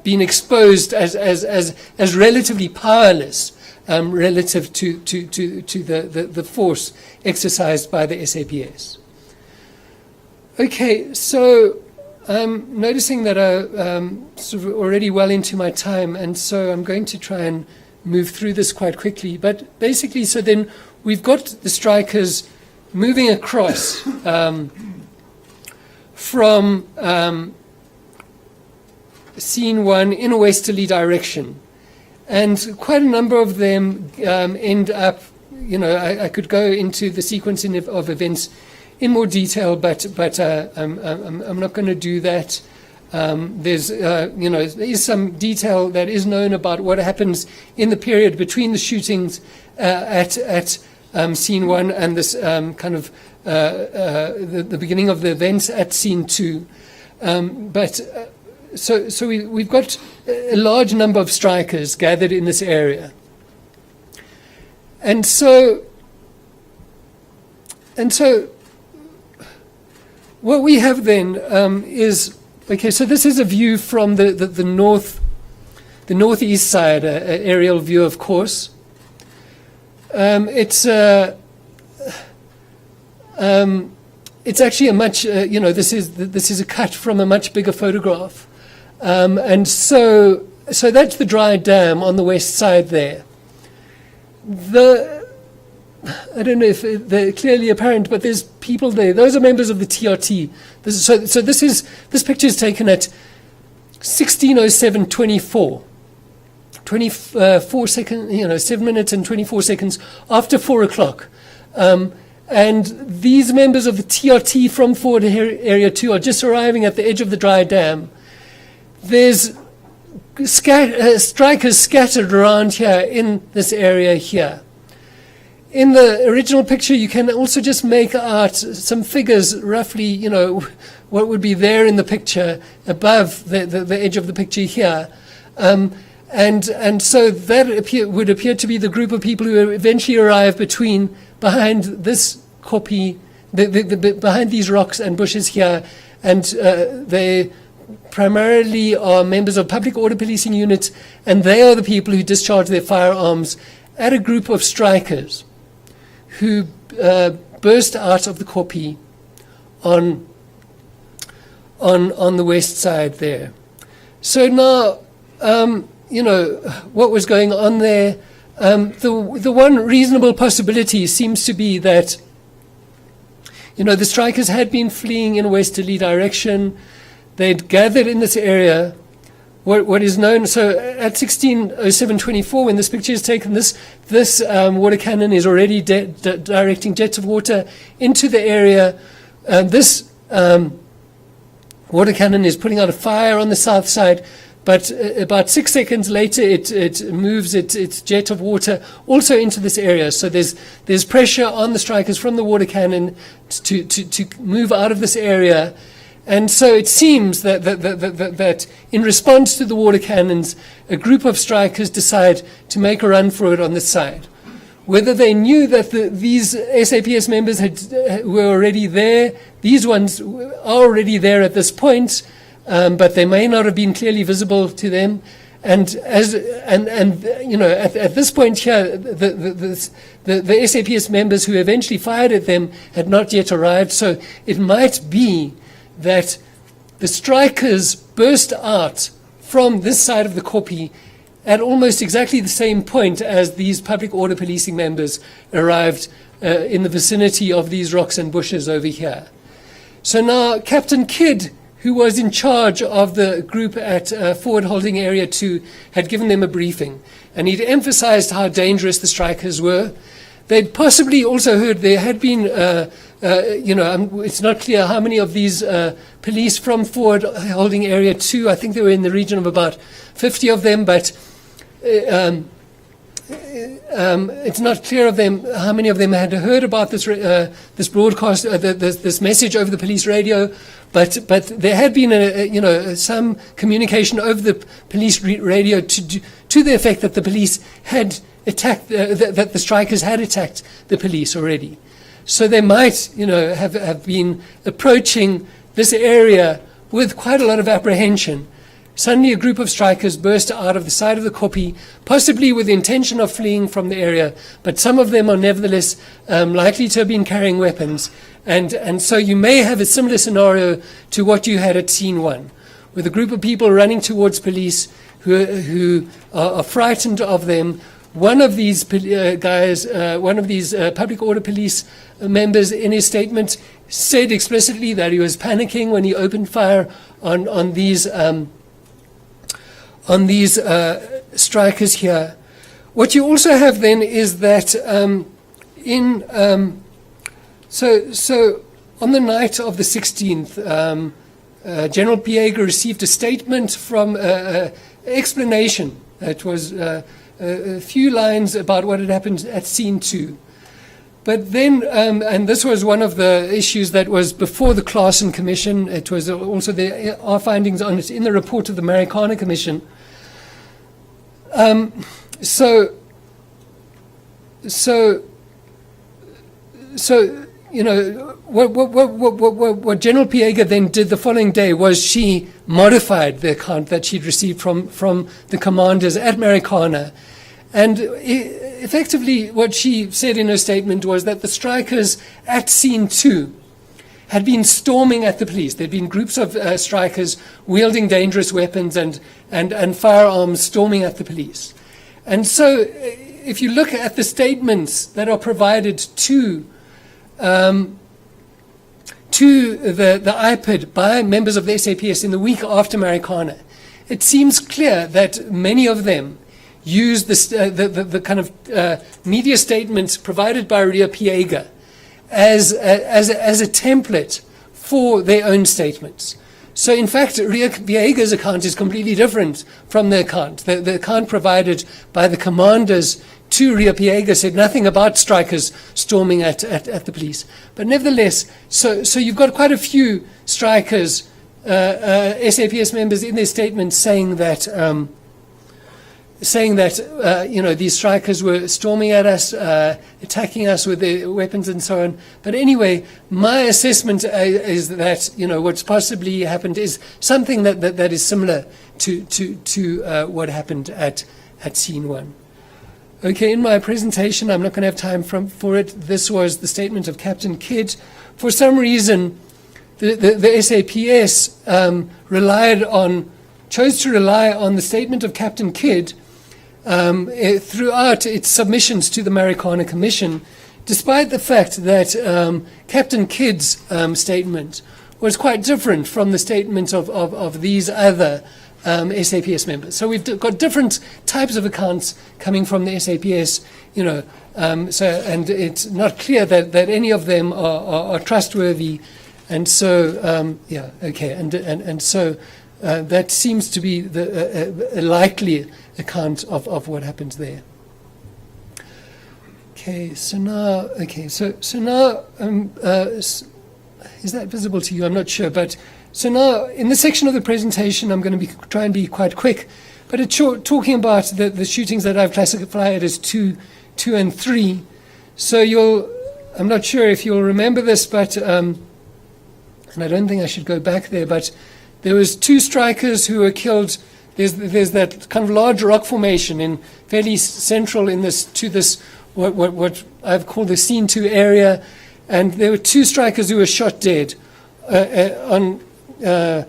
been exposed as relatively powerless relative to the force exercised by the SAPS. Okay, so I'm noticing that I'm sort of already well into my time, and so I'm going to try and move through this quite quickly. But basically, so then we've got the strikers moving across from Scene 1 in a westerly direction. And quite a number of them end up, I could go into the sequencing of events in more detail, but I'm not going to do that. There is some detail that is known about what happens in the period between the shootings at Scene 1 and this the beginning of the events at Scene 2. So we've got a large number of strikers gathered in this area. And so what we have then is, okay, so this is a view from the northeast side, an aerial view, of course. It's actually a much, this is a cut from a much bigger photograph. And so that's the dry dam on the west side there. I don't know if they're clearly apparent, but there's people there. Those are members of the TRT. This picture is taken at 16:07:24 24 seconds, 7 minutes and 24 seconds after 4 o'clock. And these members of the TRT from Forward Area 2 are just arriving at the edge of the dry dam. There's strikers scattered around here in this area here. In the original picture, you can also just make out some figures, roughly, what would be there in the picture above the edge of the picture here. And so that would appear to be the group of people who eventually arrive behind this copy, behind these rocks and bushes here, and they primarily are members of public order policing units, and they are the people who discharge their firearms at a group of strikers who burst out of the copy on the west side there. So now, what was going on there? The one reasonable possibility seems to be that, the strikers had been fleeing in a westerly direction. They'd gathered in this area. What is known, so at 16:07:24, when this picture is taken, this water cannon is already directing jets of water into the area. This water cannon is putting out a fire on the south side, but about 6 seconds later, it moves its jet of water also into this area. So there's pressure on the strikers from the water cannon to move out of this area. And so it seems that in response to the water cannons, a group of strikers decide to make a run for it on this side. Whether they knew that these SAPS members were already there, these ones are already there at this point, but they may not have been clearly visible to them. And at this point here, the SAPS members who eventually fired at them had not yet arrived. So it might be that the strikers burst out from this side of the kopje at almost exactly the same point as these public order policing members arrived in the vicinity of these rocks and bushes over here. So now Captain Kidd, who was in charge of the group at Forward Holding Area 2, had given them a briefing, and he'd emphasized how dangerous the strikers were. They'd possibly also heard there had been it's not clear how many of these police from Forward Holding Area 2, I think they were in the region of about 50 of them, but it's not clear of them how many of them had heard about this broadcast, this message over the police radio, but there had been some communication over the police radio to the effect that the police had attacked, that the strikers had attacked the police already. So they might, have been approaching this area with quite a lot of apprehension. Suddenly a group of strikers burst out of the side of the kopje, possibly with the intention of fleeing from the area, but some of them are nevertheless likely to have been carrying weapons. And so you may have a similar scenario to what you had at scene 1, with a group of people running towards police who are frightened of them. One of these public order police members in his statement said explicitly that he was panicking when he opened fire on these strikers here. What you also have then is that so on the night of the 16th, General Piega received a statement from explanation. It was a few lines about what had happened at scene 2. But then, and this was one of the issues that was before the Clarkson Commission. It was also there are findings on it in the report of the Marikana Commission. What General Piega then did the following day was she modified the account that she'd received from the commanders at Marikana. And effectively what she said in her statement was that the strikers at scene 2 had been storming at the police. There'd been groups of strikers wielding dangerous weapons and firearms storming at the police. And so if you look at the statements that are provided to the IPID by members of the SAPS in the week after Marikana, it seems clear that many of them use the kind of media statements provided by Ria Piega as a template for their own statements. So in fact, Ria Piega's account is completely different from the account. The account provided by the commanders to Ria Piega said nothing about strikers storming at the police. But nevertheless, so you've got quite a few strikers, SAPS members in their statements saying that these strikers were storming at us, attacking us with their weapons and so on. But anyway, my assessment is that what's possibly happened is something that is similar to what happened at Scene 1. Okay, in my presentation, I'm not going to have time for it. This was the statement of Captain Kidd. For some reason, the SAPS chose to rely on the statement of Captain Kidd throughout its submissions to the Marikana Commission, despite the fact that Captain Kidd's statement was quite different from the statement of these other SAPS members. So we've got different types of accounts coming from the SAPS, and it's not clear that any of them are trustworthy. And so, and so that seems to be a likely account of what happens there. So now, is that visible to you? I'm not sure, but so now in this section of the presentation, I'm going to try and be quite quick, but it's talking about the shootings that I've classified as 2 and 3. So I'm not sure if you'll remember this, but and I don't think I should go back there, but there was 2 strikers who were killed. There's that kind of large rock formation in fairly central to this what I've called the Scene 2 area, and there were 2 strikers who were shot dead on the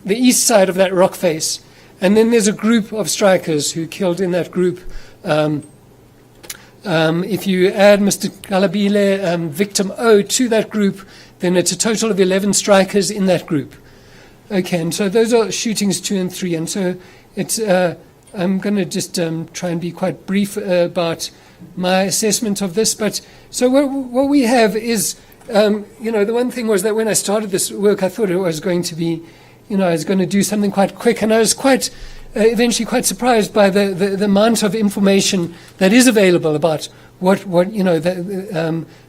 east side of that rock face, and then there's a group of strikers who killed in that group. If you add Mr. Galabile, victim O, to that group, then it's a total of 11 strikers in that group. Okay, and so those are shootings 2 and 3, and so it's. I'm going to just try and be quite brief about my assessment of this. But so what we have is, the one thing was that when I started this work, I thought it was going to be, I was going to do something quite quick, and I was quite eventually quite surprised by the amount of information that is available about what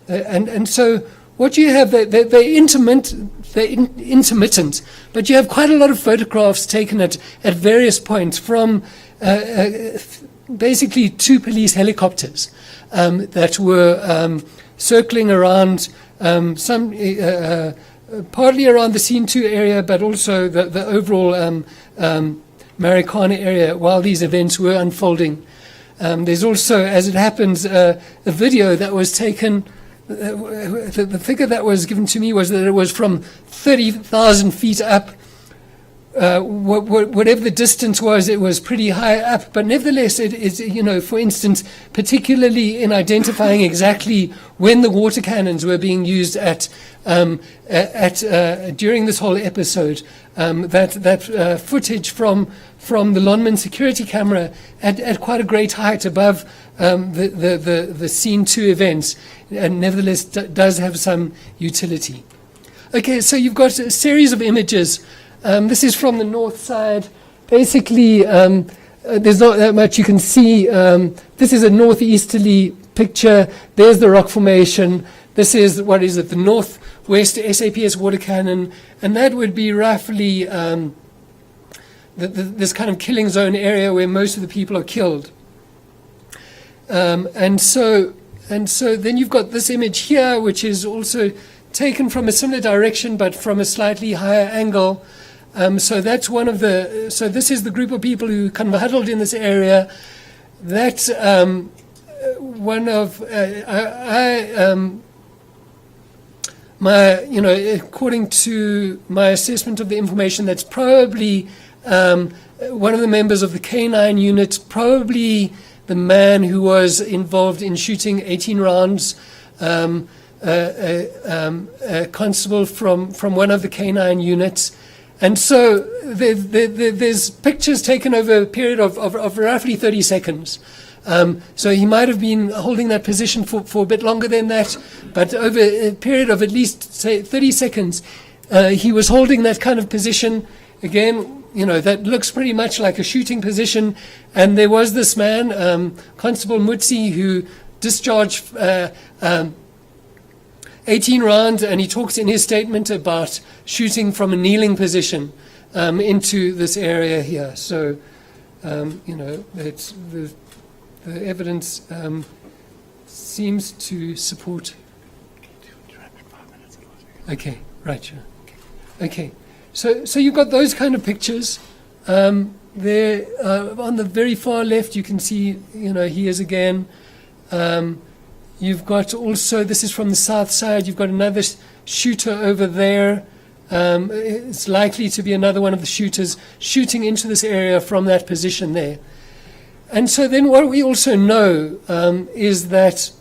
and so. What you have, they're intermittent, but you have quite a lot of photographs taken at various points from basically 2 police helicopters that were circling around, some partly around the Scene 2 area, but also the overall Marikana area while these events were unfolding. There's also, as it happens, a video that was taken. The figure that was given to me was that it was from 30,000 feet up. Whatever the distance was, it was pretty high up. But nevertheless, it is, for instance, particularly in identifying exactly when the water cannons were being used during this whole episode. That footage from the Lonman security camera at quite a great height above the Scene 2 events, and nevertheless does have some utility. Okay, so you've got a series of images. This is from the north side. Basically, there's not that much you can see. This is a northeasterly picture. There's the rock formation. This is, the northwest SAPS water cannon, and that would be roughly this kind of killing zone area where most of the people are killed. And so then you've got this image here, which is also taken from a similar direction, but from a slightly higher angle. So that's so this is the group of people who kind of huddled in this area. That's according to my assessment of the information, that's probably one of the members of the K9 unit, probably the man who was involved in shooting 18 rounds, a constable from one of the K9 units, And so there's pictures taken over a period of roughly 30 seconds. So he might have been holding that position for a bit longer than that, but over a period of at least, say, 30 seconds, he was holding that kind of position. Again, that looks pretty much like a shooting position. And there was this man, Constable Mutsi, who discharged 18 rounds, and he talks in his statement about shooting from a kneeling position into this area here. So, it's the evidence seems to support. Okay, right, sure. Okay, so you've got those kind of pictures. There on the very far left, you can see, he is again. You've got also, this is from the south side, you've got another shooter over there. It's likely to be another one of the shooters shooting into this area from that position there. And so then what we also know is that,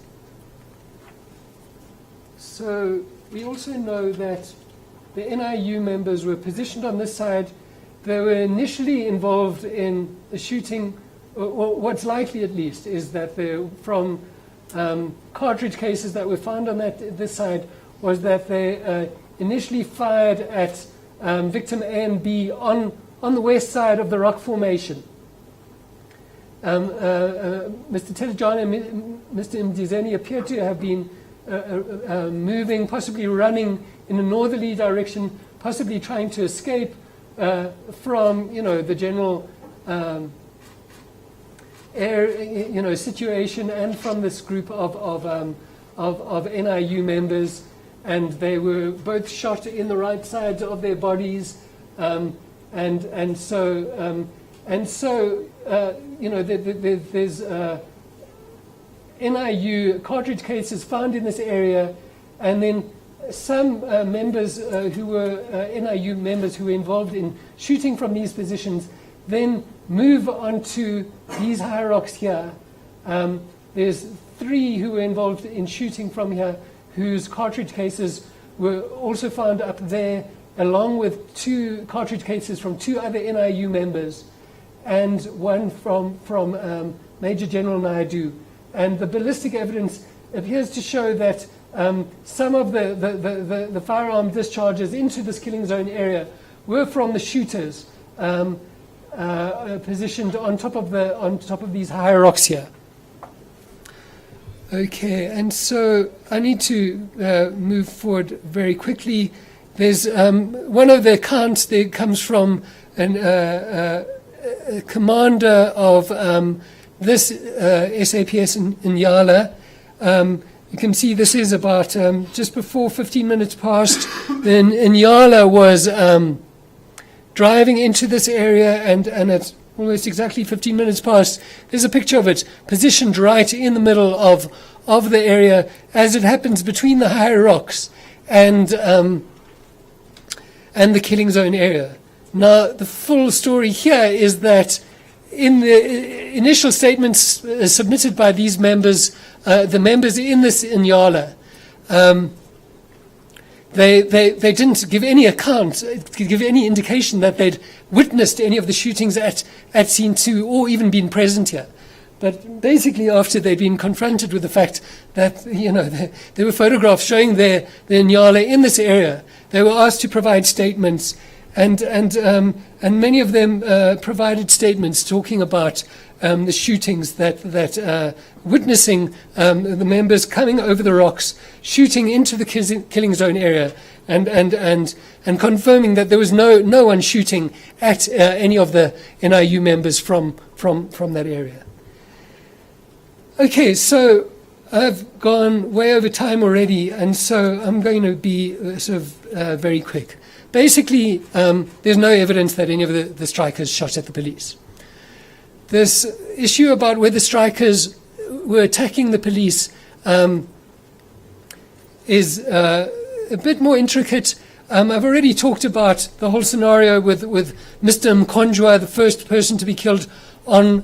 the NIU members were positioned on this side. They were initially involved in the shooting, or what's likely at least, is that they're from cartridge cases that were found on this side, was that they initially fired at victim A and B on the west side of the rock formation. Mr. Telejani and Mr. Mdizeni appear to have been moving, possibly running in a northerly direction, possibly trying to escape from, the general air, situation, and from this group of NIU members, and they were both shot in the right sides of their bodies, and so there's NIU cartridge cases found in this area, and then some members who were NIU members who were involved in shooting from these positions then move onto these high rocks here. There's 3 who were involved in shooting from here, whose cartridge cases were also found up there, along with 2 cartridge cases from 2 other NIU members, and one from Major General Naidu. And the ballistic evidence appears to show that some of the firearm discharges into this killing zone area were from the shooters positioned on top of these high rocks here. Okay, and so I need to move forward very quickly. There's one of the accounts that comes from a commander of this SAPS in Yala. You can see this is about just before 15 minutes past. Then Inyala was driving into this area, and at almost exactly 15 minutes past, there's a picture of it positioned right in the middle of the area, as it happens between the higher rocks and the killing zone area. Now, the full story here is that in the initial statements submitted by these members, the members in this Inyala, they didn't give any account, give any indication that they'd witnessed any of the shootings at scene 2 or even been present here. But basically, after they'd been confronted with the fact that there were photographs showing the Inyala in this area, they were asked to provide statements, and many of them provided statements talking about the shootings, that witnessing the members coming over the rocks, shooting into the killing zone area, and confirming that there was no one shooting at any of the NIU members from that area. Okay, so I've gone way over time already, and so I'm going to be very quick. Basically, there's no evidence that any of the strikers shot at the police. This issue about whether strikers were attacking the police is a bit more intricate. I've already talked about the whole scenario with Mr. Mkonjwa, the first person to be killed on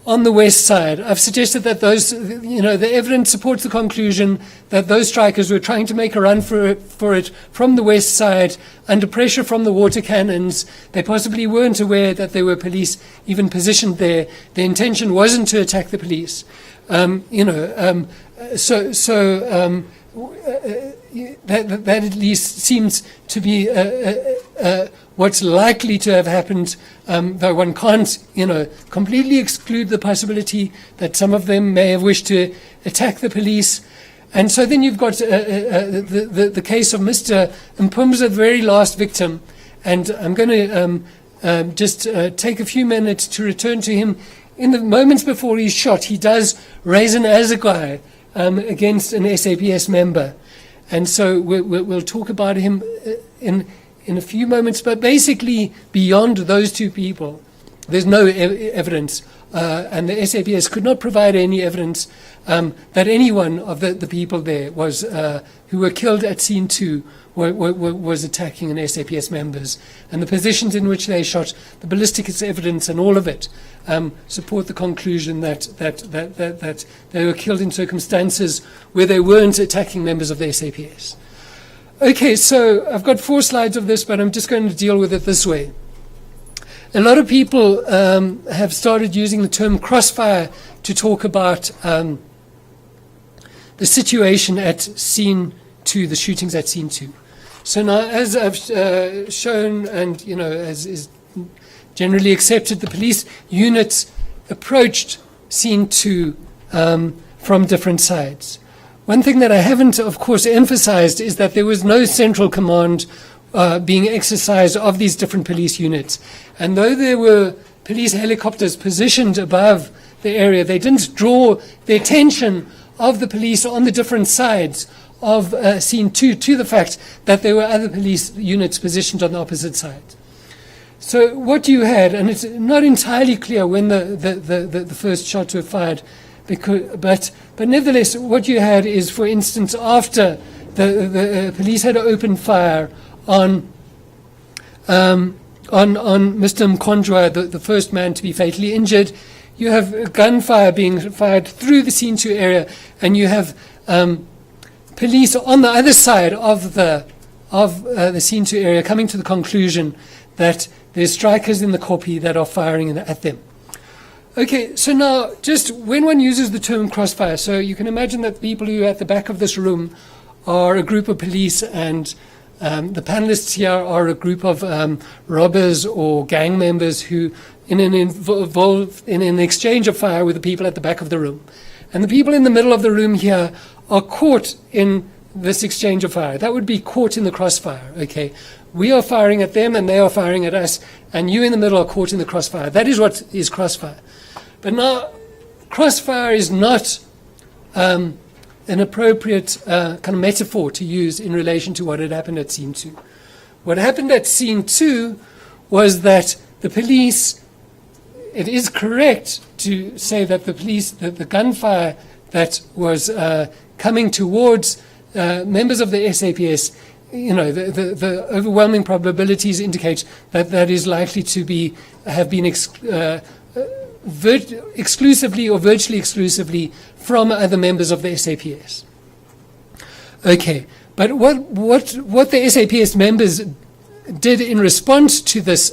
on the west side. I've suggested that those, the evidence supports the conclusion that those strikers were trying to make a run for it from the west side under pressure from the water cannons. They possibly weren't aware that there were police even positioned there. The intention wasn't to attack the police. That at least seems to be what's likely to have happened, though one can't, completely exclude the possibility that some of them may have wished to attack the police. And so then you've got the case of Mr. Mpumza, the very last victim. And I'm going to just take a few minutes to return to him. In the moments before he's shot, he does raise an assegai against an SAPS member. And so we'll talk about him in a few moments. But basically, beyond those two people, there's no evidence. And the SAPS could not provide any evidence that any one of the people there was who were killed at scene 2 was attacking an SAPS members. And the positions in which they shot, the ballistics evidence and all of it support the conclusion that they were killed in circumstances where they weren't attacking members of the SAPS. Okay, so I've got 4 slides of this, but I'm just going to deal with it this way. A lot of people have started using the term crossfire to talk about the situation at scene 2, the shootings at scene 2. So now, as I've shown, and as is generally accepted, the police units approached scene 2 from different sides. One thing that I haven't, of course, emphasized is that there was no central command being exercised of these different police units. And though there were police helicopters positioned above the area, they didn't draw the attention of the police on the different sides of scene 2 to the fact that there were other police units positioned on the opposite side. So what you had, and it's not entirely clear when the first shots were fired, but nevertheless, what you had is, for instance, after the police had opened fire on Mr. Mkonjwa, the first man to be fatally injured, you have gunfire being fired through the scene 2 area, and you have police on the other side of the scene 2 area coming to the conclusion that there's strikers in the kopje that are firing at them. Okay, so now, just when one uses the term crossfire, so you can imagine that people who are at the back of this room are a group of police, and the panelists here are a group of robbers or gang members who involved in an exchange of fire with the people at the back of the room. And the people in the middle of the room here are caught in this exchange of fire. That would be caught in the crossfire, okay? We are firing at them and they are firing at us, and you in the middle are caught in the crossfire. That is what is crossfire. But now, crossfire is not an appropriate kind of metaphor to use in relation to what had happened at scene 2. What happened at scene 2 was that the police, it is correct to say that the gunfire that was coming towards members of the SAPS, the overwhelming probabilities indicate that that is likely to have been exclusively or virtually exclusively from other members of the SAPS. Okay, but what the SAPS members did in response to this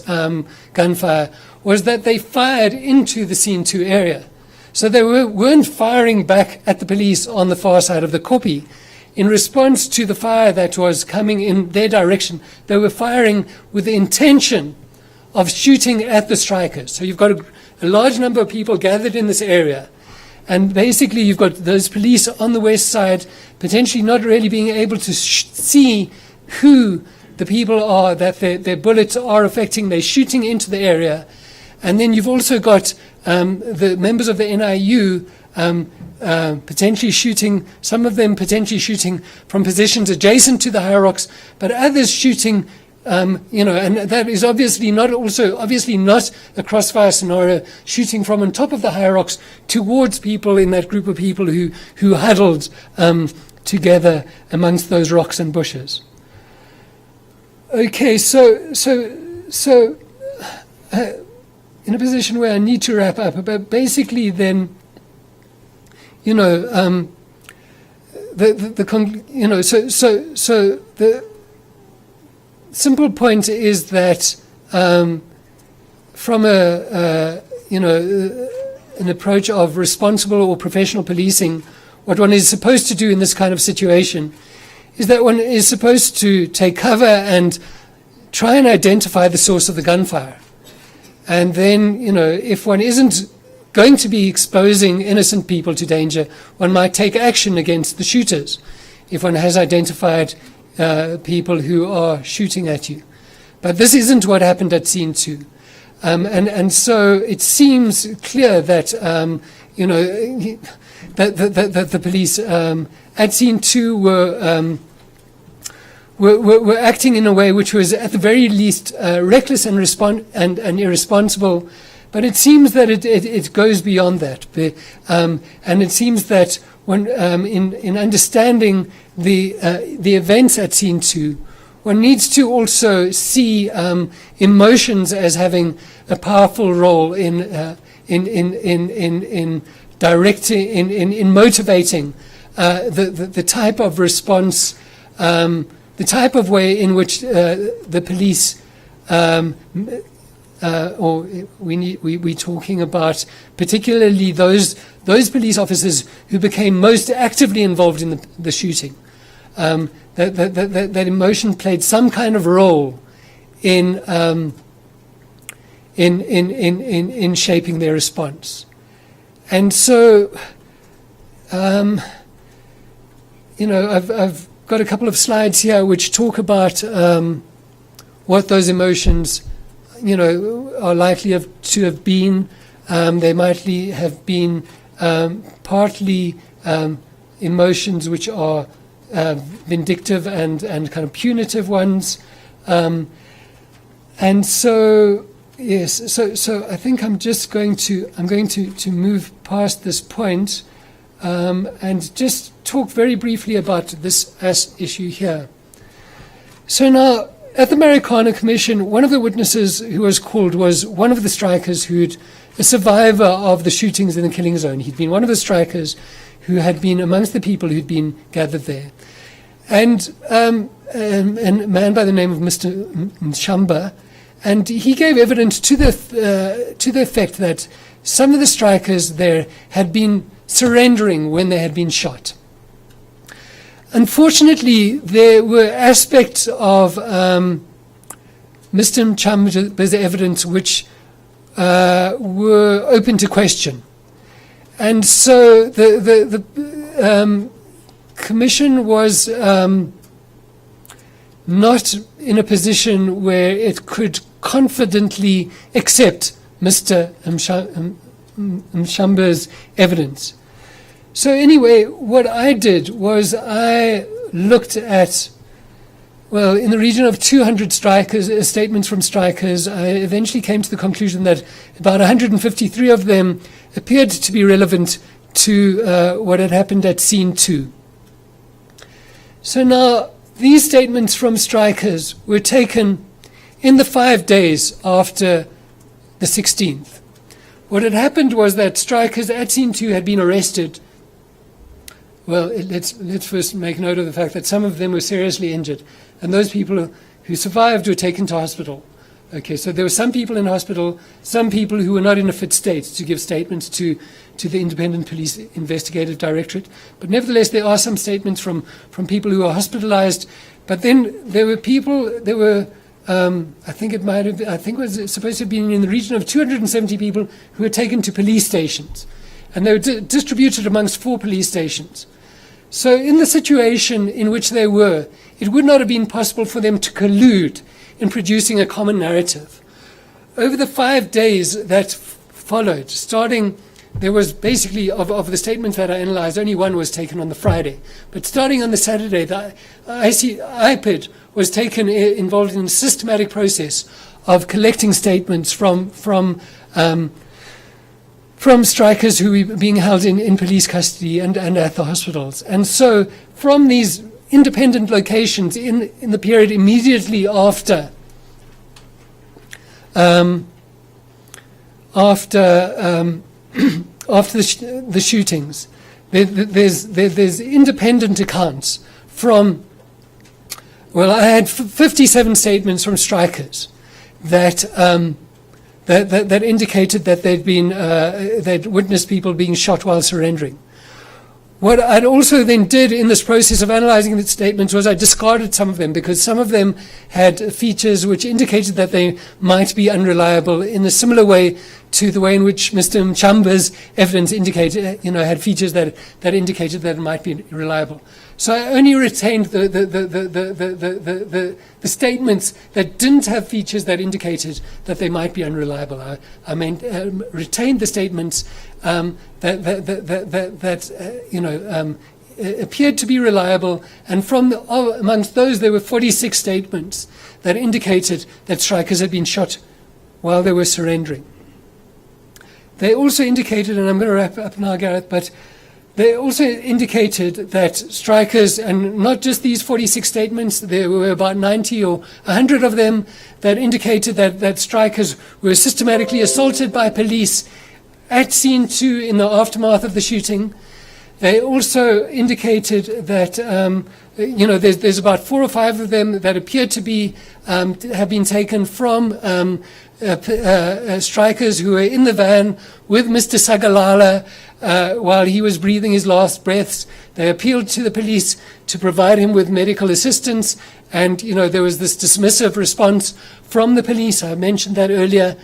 gunfire was that they fired into the scene 2 area. So they weren't firing back at the police on the far side of the kopje. In response to the fire that was coming in their direction, they were firing with the intention of shooting at the strikers. So you've got a large number of people gathered in this area, and basically you've got those police on the west side potentially not really being able to see who the people are that their bullets are affecting. They're shooting into the area. And then you've also got the members of the NIU potentially shooting, some of them potentially shooting from positions adjacent to the high rocks, but others shooting, and that is obviously not a crossfire scenario, shooting from on top of the high rocks towards people in that group of people who huddled together amongst those rocks and bushes. Okay, so in a position where I need to wrap up. But basically, then, so the simple point is that from an approach of responsible or professional policing, what one is supposed to do in this kind of situation is that one is supposed to take cover and try and identify the source of the gunfire. And then, if one isn't going to be exposing innocent people to danger, one might take action against the shooters if one has identified people who are shooting at you. But this isn't what happened at scene 2. And so it seems clear that, that the police at scene 2 were acting in a way which was at the very least reckless and irresponsible. But it seems that it goes beyond that. And it seems that when in understanding the events at scene 2, one needs to also see emotions as having a powerful role in directing, in motivating the type of response, the type of way in which the police, or we're talking about particularly those police officers who became most actively involved in the shooting. That emotion played some kind of role in shaping their response. And so, I've got a couple of slides here which talk about what those emotions, are likely to have been. They might have been partly emotions which are vindictive and kind of punitive ones. And so, yes, so I think I'm going to move past this point and just talk very briefly about this issue here. So now, at the Marikana Commission, one of the witnesses who was called was one of the strikers a survivor of the shootings in the killing zone. He'd been one of the strikers who had been amongst the people who'd been gathered there. And a man by the name of Mr. Mshamba, and he gave evidence to the effect that some of the strikers there had been surrendering when they had been shot. Unfortunately, there were aspects of Mr. Mshamba's evidence which were open to question. And so the Commission was not in a position where it could confidently accept Mr. Mshamba's evidence. So anyway, what I did was I looked at, in the region of 200 strikers, statements from strikers. I eventually came to the conclusion that about 153 of them appeared to be relevant to what had happened at scene 2. So now, these statements from strikers were taken in the 5 days after the 16th. What had happened was that strikers at scene 2 had been arrested. Well, let's first make note of the fact that some of them were seriously injured, and those people who survived were taken to hospital. Okay, so there were some people in hospital, some people who were not in a fit state to give statements to the Independent Police Investigative Directorate. But nevertheless, there are some statements from people who are hospitalized. But then there were I think it was supposed to have been in the region of 270 people who were taken to police stations. And they were distributed amongst 4 police stations. So in the situation in which they were, it would not have been possible for them to collude in producing a common narrative. Over the 5 days that followed, there was basically, of the statements that I analyzed, only one was taken on the Friday. But starting on the Saturday, the IPID was involved in a systematic process of collecting statements from strikers who were being held in police custody and at the hospitals. And so from these independent locations in the period immediately after after after the shootings. There's independent accounts from. Well, I had 57 statements from strikers that that indicated that they'd witnessed people being shot while surrendering. What I'd also then did in this process of analysing the statements was I discarded some of them because some of them had features which indicated that they might be unreliable in a similar way to the way in which Mr. Mchamba's evidence indicated, had features that indicated that it might be reliable. So I only retained the statements that didn't have features that indicated that they might be unreliable. I retained the statements that appeared to be reliable, and amongst those there were 46 statements that indicated that strikers had been shot while they were surrendering. They also indicated, and I'm going to wrap up now, Gareth, but they also indicated that strikers, and not just these 46 statements, there were about 90 or 100 of them that indicated that strikers were systematically assaulted by police at scene 2 in the aftermath of the shooting. They also indicated that, there's about 4 or 5 of them that appear to be, have been taken from strikers who were in the van with Mr. Sagalala while he was breathing his last breaths. They appealed to the police to provide him with medical assistance, and there was this dismissive response from the police. I mentioned that earlier.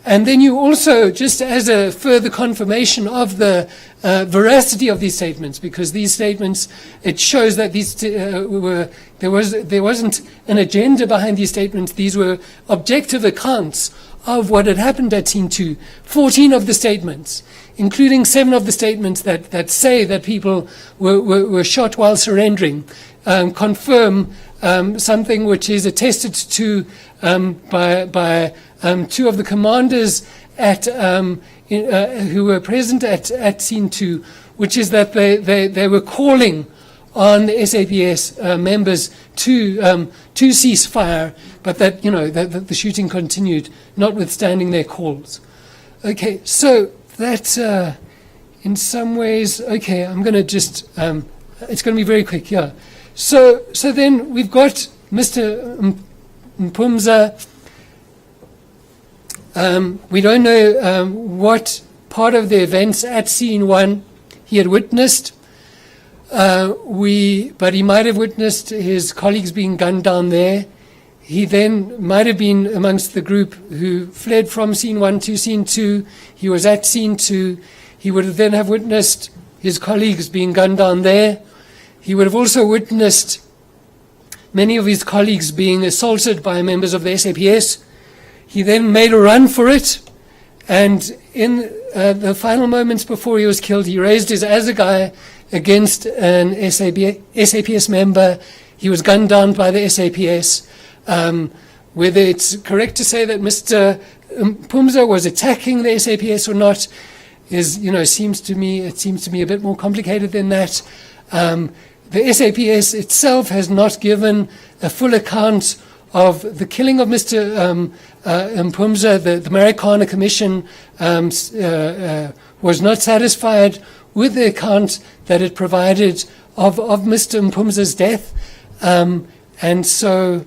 And then you also, just as a further confirmation of the veracity of these statements, because these statements, it shows that these there wasn't an agenda behind these statements. These were objective accounts of what had happened at scene 2. 14 of the statements, including 7 of the statements that say that people were shot while surrendering, confirm something which is attested to by 2 of the commanders who were present at scene 2, which is that they were calling on the SAPS members to cease fire, but that that the shooting continued, notwithstanding their calls. Okay, so that's in some ways okay. I'm going to just it's going to be very quick. Yeah. So then we've got Mr. Mpumza. We don't know what part of the events at scene 1 he had witnessed. But he might have witnessed his colleagues being gunned down there. He then might have been amongst the group who fled from scene 1 to scene 2. He was at scene 2. He would then have witnessed his colleagues being gunned down there. He would have also witnessed many of his colleagues being assaulted by members of the SAPS. He then made a run for it, and in the final moments before he was killed, he raised his assegai against an SAPS member. He was gunned down by the SAPS. Whether it's correct to say that Mr. Mpumza was attacking the SAPS or not seems to me a bit more complicated than that. The SAPS itself has not given a full account of the killing of Mr. Mpumza. The Marikana Commission was not satisfied with the account that it provided of Mr. Mpumza's death. And so,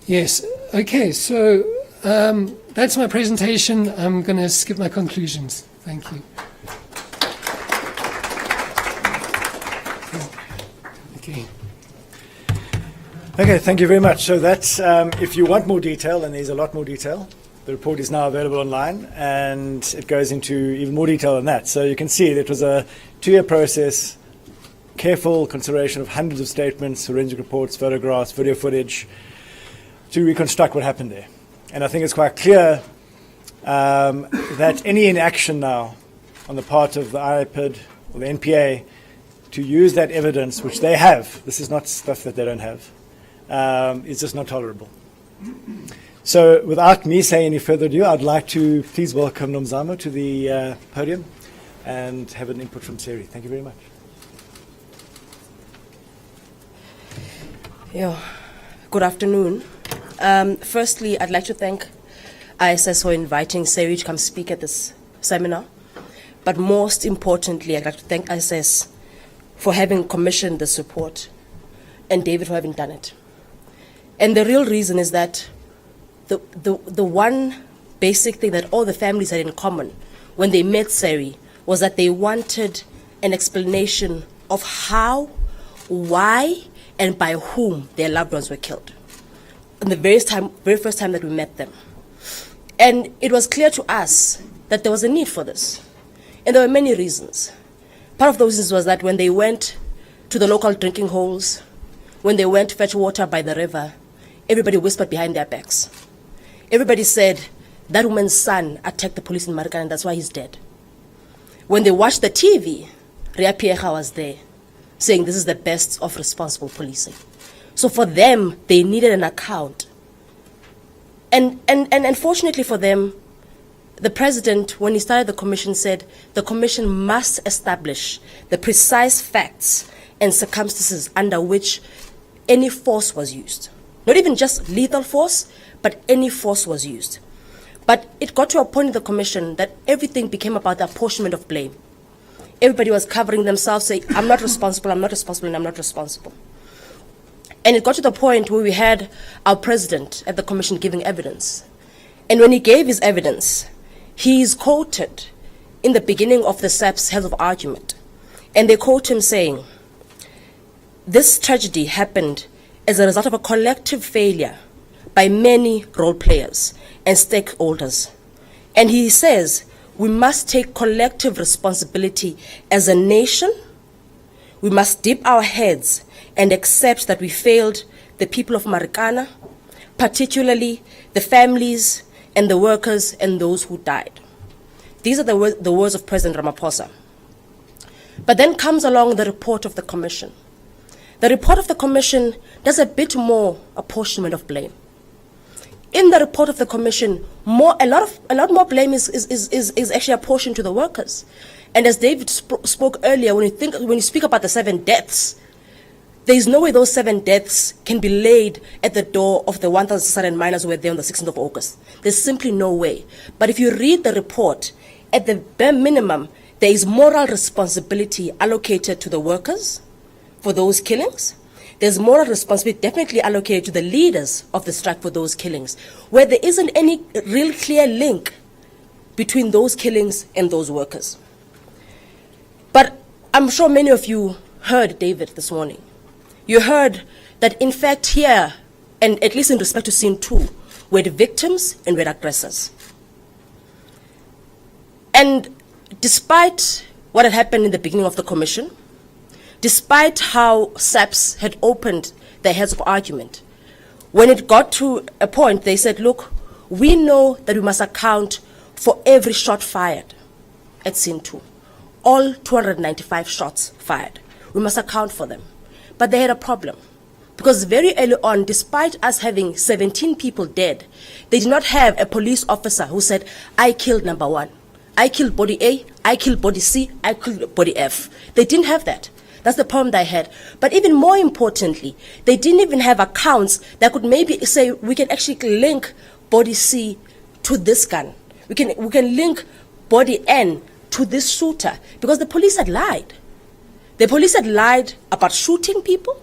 yes, okay, so that's my presentation. I'm going to skip my conclusions. Thank you. Okay. Okay, thank you very much. So that's, if you want more detail, and there's a lot more detail, the report is now available online, and it goes into even more detail than that. So you can see it was a 2-year process, careful consideration of hundreds of statements, forensic reports, photographs, video footage, to reconstruct what happened there. And I think it's quite clear that any inaction now on the part of the IPID or the NPA to use that evidence, which they have, this is not stuff that they don't have, is just not tolerable. So without me saying any further ado, I'd like to please welcome Nomzamo to the podium and have an input from Seri. Thank you very much. Yeah. Good afternoon. Firstly, I'd like to thank ISS for inviting Sari to come speak at this seminar. But most importantly, I'd like to thank ISS for having commissioned this report and David for having done it. And the real reason is that the one basic thing that all the families had in common when they met Sari was that they wanted an explanation of how, why, and by whom their loved ones were killed. And the very first time that we met them. And it was clear to us that there was a need for this. And there were many reasons. Part of those reasons was that when they went to the local drinking holes, when they went to fetch water by the river, everybody whispered behind their backs. Everybody said, that woman's son attacked the police in Marikana and that's why he's dead. When they watched the TV, Ria Piecha was there, saying this is the best of responsible policing. So for them, they needed an account. And unfortunately for them, the president, when he started the commission, said the commission must establish the precise facts and circumstances under which any force was used. Not even just lethal force, but any force was used. But it got to a point in the commission that everything became about the apportionment of blame. Everybody was covering themselves, saying, I'm not responsible, I'm not responsible, and I'm not responsible. And it got to the point where we had our president at the commission giving evidence. And when he gave his evidence, he is quoted in the beginning of the SAP's heads of argument. And they quote him saying, this tragedy happened as a result of a collective failure by many role players and stakeholders. And he says, we must take collective responsibility as a nation. We must dip our heads and accept that we failed the people of Marikana, particularly the families and the workers and those who died. These are the words of President Ramaphosa. But then comes along the report of the commission. The report of the commission does a bit more apportionment of blame. In the report of the commission, a lot more blame is actually apportioned to the workers. And as David spoke earlier, when you speak about the 7 deaths, there is no way those 7 deaths can be laid at the door of the 1,600 miners who were there on the 16th of August. There's simply no way. But if you read the report, at the bare minimum, there is moral responsibility allocated to the workers for those killings. There's moral responsibility definitely allocated to the leaders of the strike for those killings, where there isn't any real clear link between those killings and those workers. But I'm sure many of you heard David this morning. You heard that in fact here, and at least in respect to scene 2, were the victims and were aggressors. And despite what had happened in the beginning of the commission, despite how SAPS had opened their heads of argument, when it got to a point, they said, look, we know that we must account for every shot fired at scene 2. All 295 shots fired. We must account for them. But they had a problem. Because very early on, despite us having 17 people dead, they did not have a police officer who said, I killed number 1. I killed body A, I killed body C, I killed body F. They didn't have that. That's the problem they had. But even more importantly, they didn't even have accounts that could maybe say, we can actually link body C to this gun. We can link body N to this shooter, because the police had lied. The police had lied about shooting people.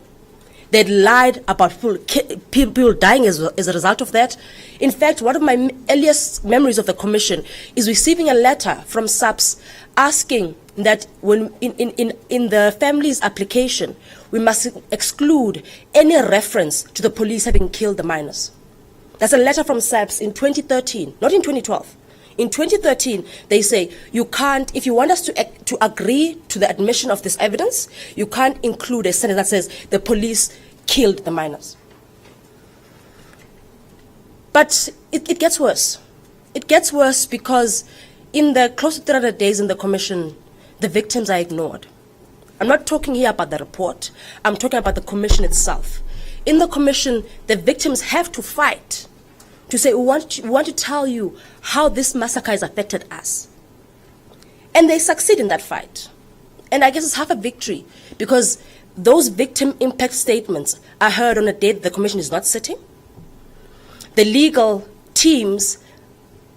They'd lied about people dying as a result of that. In fact, one of my earliest memories of the commission is receiving a letter from SAPS asking that when in the family's application, we must exclude any reference to the police having killed the miners. That's a letter from SAPS in 2013, not in 2012. In 2013, they say, you can't, if you want us to agree to the admission of this evidence, you can't include a sentence that says the police killed the miners. But it gets worse. It gets worse because in the close to 300 days in the commission, the victims are ignored. I'm not talking here about the report. I'm talking about the commission itself. In the commission, the victims have to fight to say, we want to tell you how this massacre has affected us. And they succeed in that fight. And I guess it's half a victory, because those victim impact statements are heard on a day that the commission is not sitting. The legal teams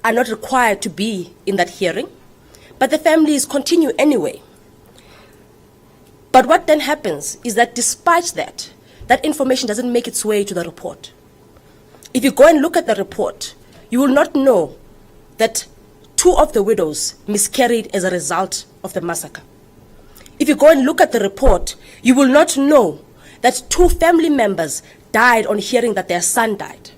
are not required to be in that hearing, but the families continue anyway. But what then happens is that despite that, that information doesn't make its way to the report. If you go and look at the report, you will not know that 2 of the widows miscarried as a result of the massacre. If you go and look at the report, you will not know that 2 family members died on hearing that their son died.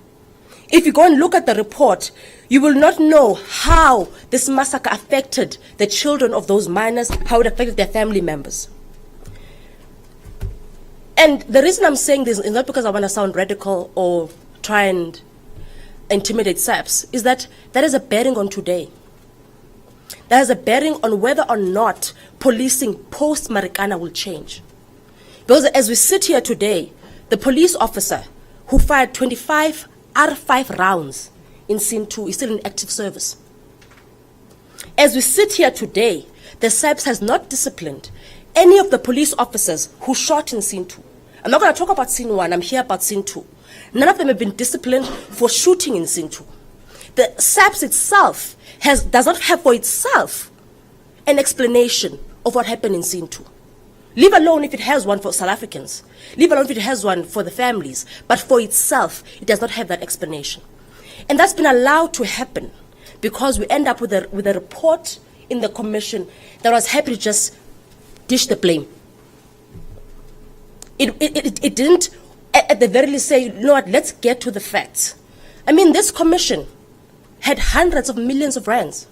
If you go and look at the report, you will not know how this massacre affected the children of those minors, how it affected their family members. And the reason I'm saying this is not because I want to sound radical or try and intimidate SAPS, is that is a bearing on today. That has a bearing on whether or not policing post-Marikana will change. Because as we sit here today, the police officer who fired 25 R5 rounds in Scene 2 is still in active service. As we sit here today, the SAPS has not disciplined any of the police officers who shot in Scene 2. I'm not going to talk about Scene 1, I'm here about Scene 2. None of them have been disciplined for shooting in Scene 2. The SAPS itself does not have for itself an explanation of what happened in Scene 2. Leave alone if it has one for South Africans. Leave alone if it has one for the families. But for itself, it does not have that explanation. And that's been allowed to happen because we end up with a report in the commission that was happy to just dish the blame. It didn't, at the very least, say, you know what, let's get to the facts. I mean, this commission had hundreds of millions of rands.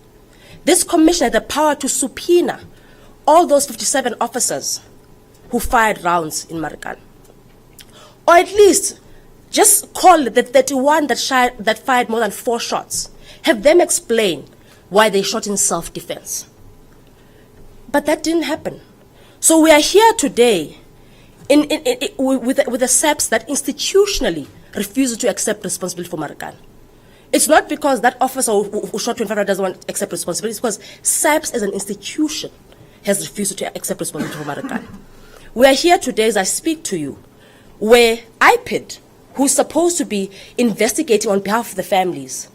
This commission had the power to subpoena all those 57 officers who fired rounds in Marikana. Or at least just call the 31 that fired more than 4 shots. Have them explain why they shot in self-defense. But that didn't happen. So we are here today with a SAPS that institutionally refuses to accept responsibility for Marikana. It's not because that officer who shot 25 doesn't want to accept responsibility. It's because SAPS as an institution has refused to accept responsibility for Marikana. We are here today, as I speak to you, where IPID, who's supposed to be investigating on behalf of the families,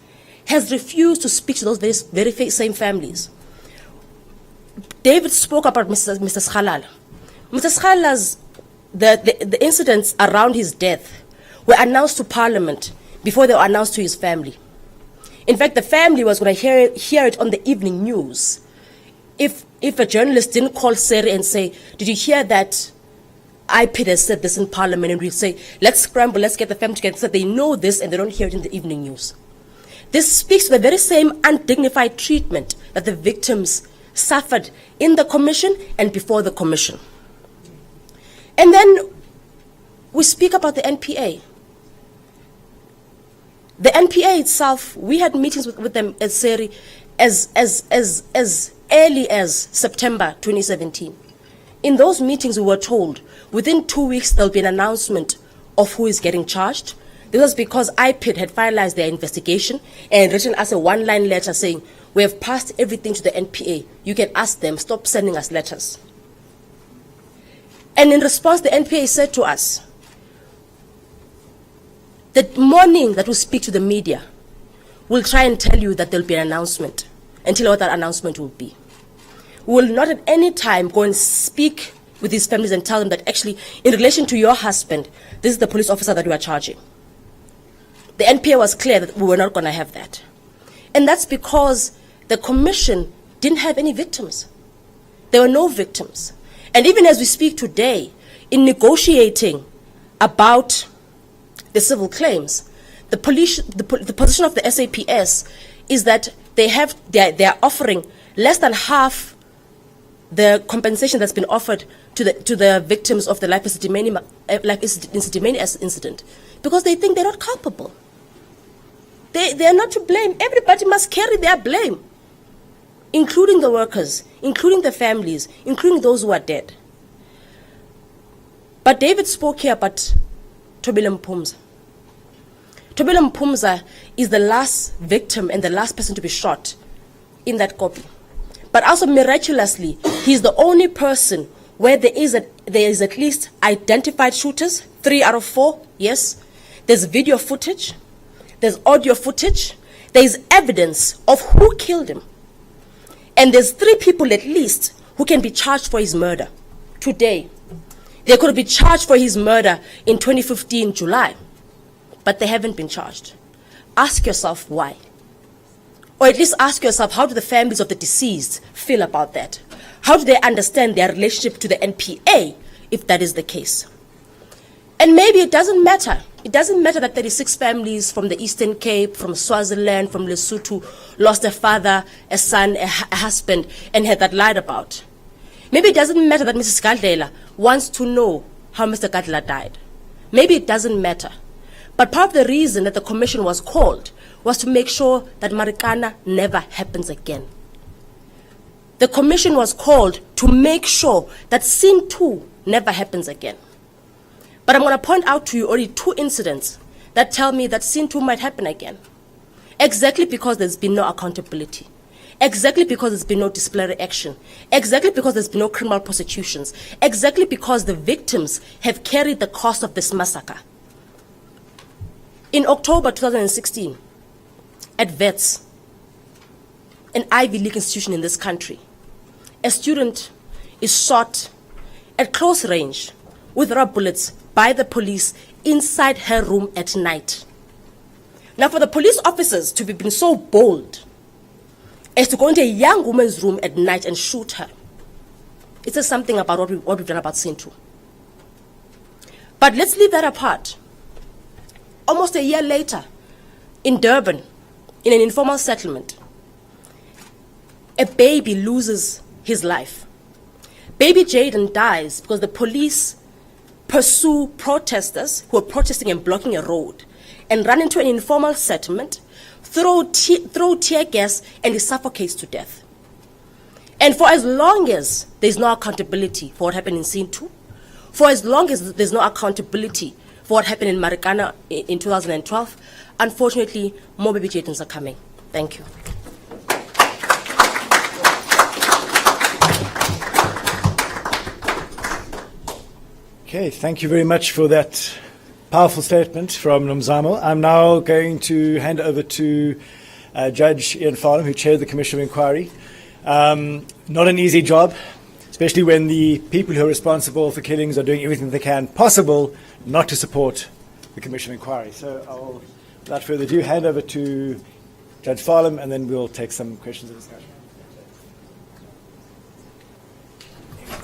has refused to speak to those very same families. David spoke about Mr. Schalala. Mr. Schalala's, the incidents around his death were announced to Parliament before they were announced to his family. In fact, the family was going to hear it on the evening news. If a journalist didn't call Seri and say, did you hear that IPID has said this in Parliament, and we say, let's scramble, let's get the family together, so they know this and they don't hear it in the evening news. This speaks to the very same undignified treatment that the victims suffered in the commission and before the commission. And then we speak about the NPA. The NPA itself, we had meetings with them as Seri as early as September 2017. In those meetings, we were told within 2 weeks there'll be an announcement of who is getting charged. This was because IPID had finalized their investigation and written us a one-line letter saying, we have passed everything to the NPA. You can ask them, stop sending us letters. And in response, the NPA said to us, the morning that we speak to the media, we'll try and tell you that there'll be an announcement, and tell you what that announcement will be. We will not at any time go and speak with these families and tell them that actually, in relation to your husband, this is the police officer that we are charging. The NPA was clear that we were not going to have that. And that's because the commission didn't have any victims. There were no victims. And even as we speak today, in negotiating about the civil claims, the position of the SAPS is that they are offering less than half the compensation that's been offered to the victims of the Life Incident incident, because they think they're not culpable. They are not to blame. Everybody must carry their blame, including the workers, including the families, including those who are dead. But David spoke here about Thobile Mpumza. Thobile Mpumza is the last victim and the last person to be shot in that copy. But also miraculously, he's the only person where there is at least identified shooters, 3 out of 4, yes. There's video footage, there's audio footage, there's evidence of who killed him. And there's 3 people at least who can be charged for his murder today. They could be charged for his murder in 2015, July, but they haven't been charged. Ask yourself why. Or at least ask yourself, how do the families of the deceased feel about that? How do they understand their relationship to the NPA if that is the case? And maybe it doesn't matter. It doesn't matter that 36 families from the Eastern Cape, from Swaziland, from Lesotho, lost a father, a son, a husband, and had that lied about. Maybe it doesn't matter that Mrs. Gadlela wants to know how Mr. Gadlela died. Maybe it doesn't matter. But part of the reason that the commission was called was to make sure that Marikana never happens again. The commission was called to make sure that scene 2 never happens again. But I'm going to point out to you only 2 incidents that tell me that scene 2 might happen again. Exactly because there's been no accountability. Exactly because there's been no disciplinary action. Exactly because there's been no criminal prosecutions. Exactly because the victims have carried the cost of this massacre. In October 2016, at VETS, an Ivy League institution in this country, a student is shot at close range with rubber bullets by the police inside her room at night. Now, for the police officers to be been so bold as to go into a young woman's room at night and shoot her, it says something about what we've done about scene 2. But let's leave that apart. Almost a year later, in Durban, in an informal settlement, a baby loses his life. Baby Jaden dies because the police pursue protesters who are protesting and blocking a road and run into an informal settlement, throw tear gas, and he suffocates to death. And for as long as there's no accountability for what happened in scene 2, for as long as there's no accountability for what happened in Marikana in 2012, unfortunately, more baby Jadens are coming. Thank you. Okay, thank you very much for that powerful statement from Nomzamo. I'm now going to hand over to Judge Ian Farlam, who chaired the Commission of Inquiry. Not an easy job, especially when the people who are responsible for killings are doing everything they can possible not to support the Commission of Inquiry. So I'll, without further ado, hand over to Judge Farlam, and then we'll take some questions and discussion.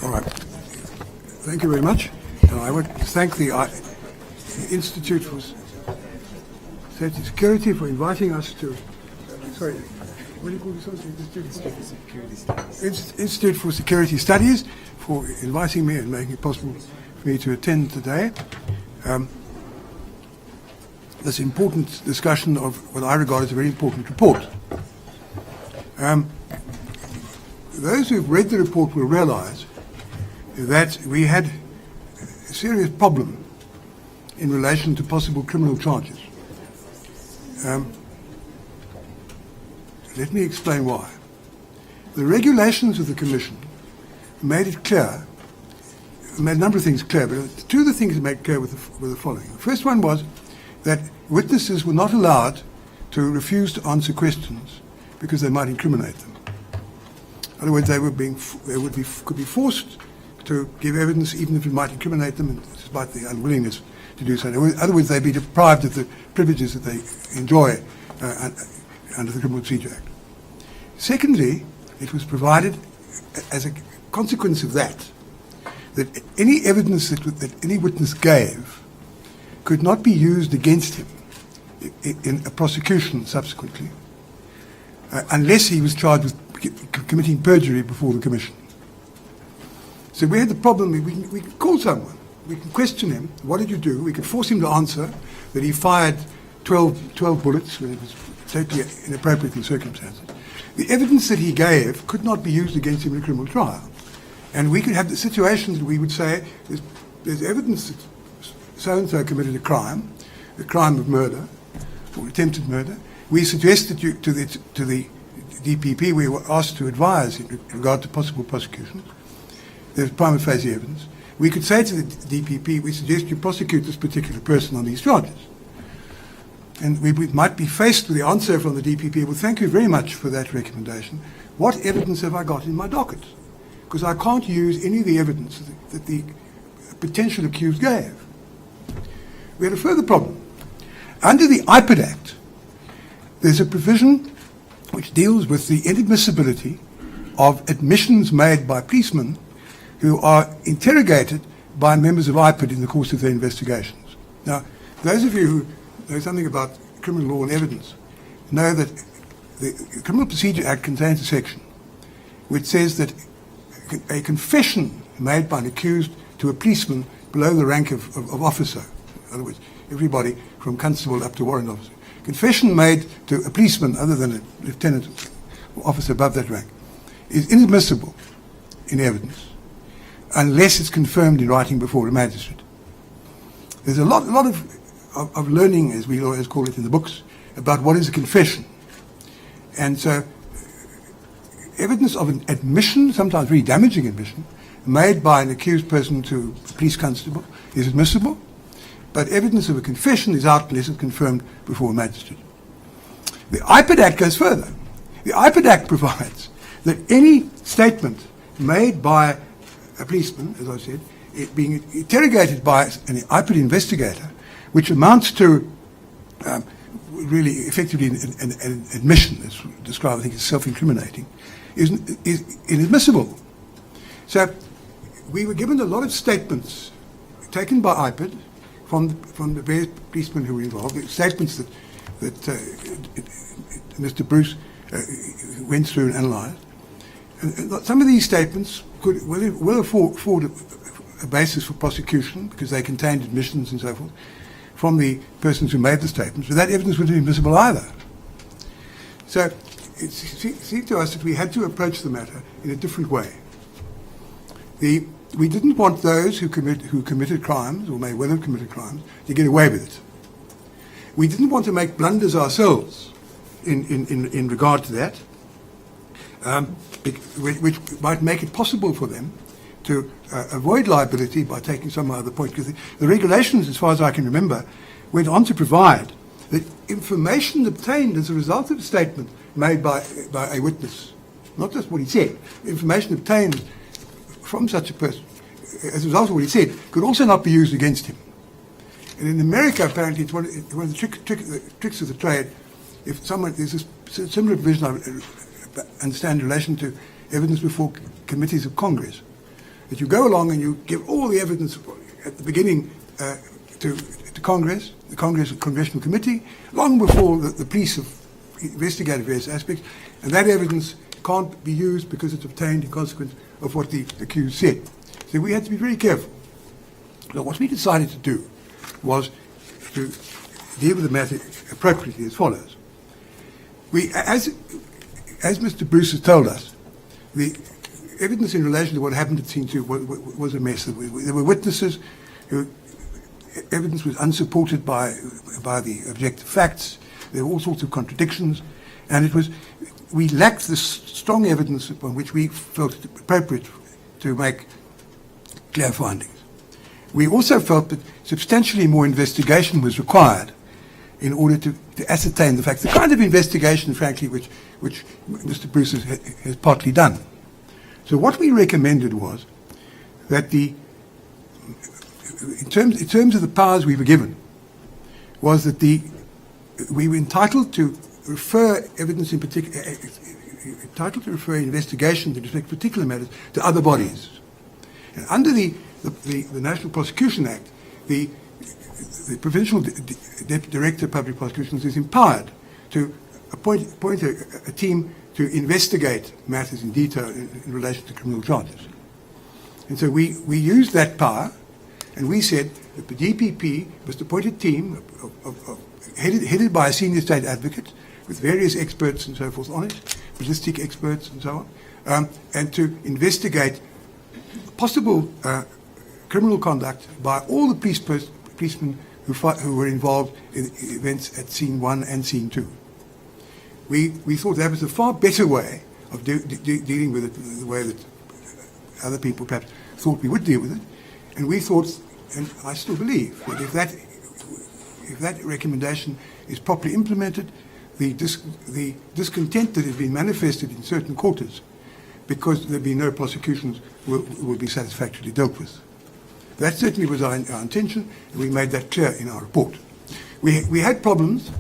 All right. Thank you very much. And I would thank the Institute for Safety and Security for inviting us to, sorry, what do you call this? Institute for Security Studies for inviting me and making it possible for me to attend today. This important discussion of what I regard as a very important report. Those who've read the report will realize that we had a serious problem in relation to possible criminal charges. Let me explain why. The regulations of the Commission made it clear, made a number of things clear, but 2 of the things that made it clear were the following. The first one was that witnesses were not allowed to refuse to answer questions because they might incriminate them. In other words, could be forced to give evidence even if it might incriminate them, despite the unwillingness to do so. In other words, they'd be deprived of the privileges that they enjoy under the Criminal Procedure Act. Secondly, it was provided as a consequence of that any evidence that any witness gave could not be used against him in a prosecution subsequently, unless he was charged with committing perjury before the Commission. So we had the problem, we can call someone, we can question him, what did you do? We could force him to answer that he fired 12 bullets when it was totally inappropriate in the circumstances. The evidence that he gave could not be used against him in a criminal trial. And we could have the situations that we would say, there's evidence that so-and-so committed a crime of murder, or attempted murder. We suggested to the DPP, we were asked to advise in regard to possible prosecution. There's prima facie evidence. We could say to the DPP, we suggest you prosecute this particular person on these charges. and we might be faced with the answer from the DPP, well, thank you very much for that recommendation. What evidence have I got in my docket? Because I can't use any of the evidence that the potential accused gave. We had a further problem. Under the IPID Act, there's a provision which deals with the inadmissibility of admissions made by policemen who are interrogated by members of IPID in the course of their investigations. Now, those of you who know something about criminal law and evidence know that the Criminal Procedure Act contains a section which says that a confession made by an accused to a policeman below the rank of officer, in other words, everybody from constable up to warrant officer, confession made to a policeman other than a lieutenant or officer above that rank is inadmissible in evidence unless it's confirmed in writing before a magistrate. There's a lot of learning, as we lawyers call it in the books, about what is a confession. And so evidence of an admission, sometimes very damaging admission, made by an accused person to a police constable is admissible, but evidence of a confession is out unless it's confirmed before a magistrate. The IPID Act goes further. The IPID Act provides that any statement made by a policeman, as I said, it being interrogated by an IPID investigator, which amounts to really effectively an admission, that's described, I think, as self-incriminating, is inadmissible. So we were given a lot of statements taken by IPID from the various policemen who were involved, statements that Mr. Bruce went through and analysed. And some of these statements could well afford a basis for prosecution because they contained admissions and so forth from the persons who made the statements, but that evidence wouldn't be admissible either. So it seemed to us that we had to approach the matter in a different way. We didn't want those who committed crimes, or may well have committed crimes, to get away with it. We didn't want to make blunders ourselves in regard to that, which might make it possible for them to avoid liability by taking some other point. Because the regulations, as far as I can remember, went on to provide that information obtained as a result of a statement made by a witness, not just what he said, information obtained from such a person as a result of what he said could also not be used against him. And in America, apparently, it's one of the tricks of the trade. If someone, there's a similar provision I understand in relation to evidence before committees of Congress, that you go along and you give all the evidence at the beginning to Congress, the Congressional Committee, long before the police have investigated various aspects, and that evidence can't be used because it's obtained in consequence of what the accused said. So we had to be very careful. Now, what we decided to do was to deal with the matter appropriately as follows. As Mr. Bruce has told us, the evidence in relation to what happened at scene 2 was a mess. There were witnesses who evidence was unsupported by the objective facts. There were all sorts of contradictions, and we lacked the strong evidence upon which we felt it appropriate to make clear findings. We also felt that substantially more investigation was required in order to ascertain the facts, the kind of investigation, frankly, which Mr. Bruce has partly done. So what we recommended was that in terms of the powers we were given, was that we were entitled to refer evidence in particular, entitled to refer investigations in respect to particular matters to other bodies. And under the National Prosecution Act, the Provincial Director of Public Prosecutions is empowered to appoint a team to investigate matters in detail in relation to criminal charges. And so we used that power, and we said that the DPP must appoint a team headed by a senior state advocate with various experts and so forth on it, ballistic experts and so on, and to investigate possible criminal conduct by all the policemen who were involved in events at scene 1 and scene 2. We thought that was a far better way of dealing with it, the way that other people perhaps thought we would deal with it. And we thought, and I still believe, that if that recommendation is properly implemented, the discontent that has been manifested in certain quarters because there be no prosecutions will be satisfactorily dealt with. That certainly was our intention, and we made that clear in our report. We had problems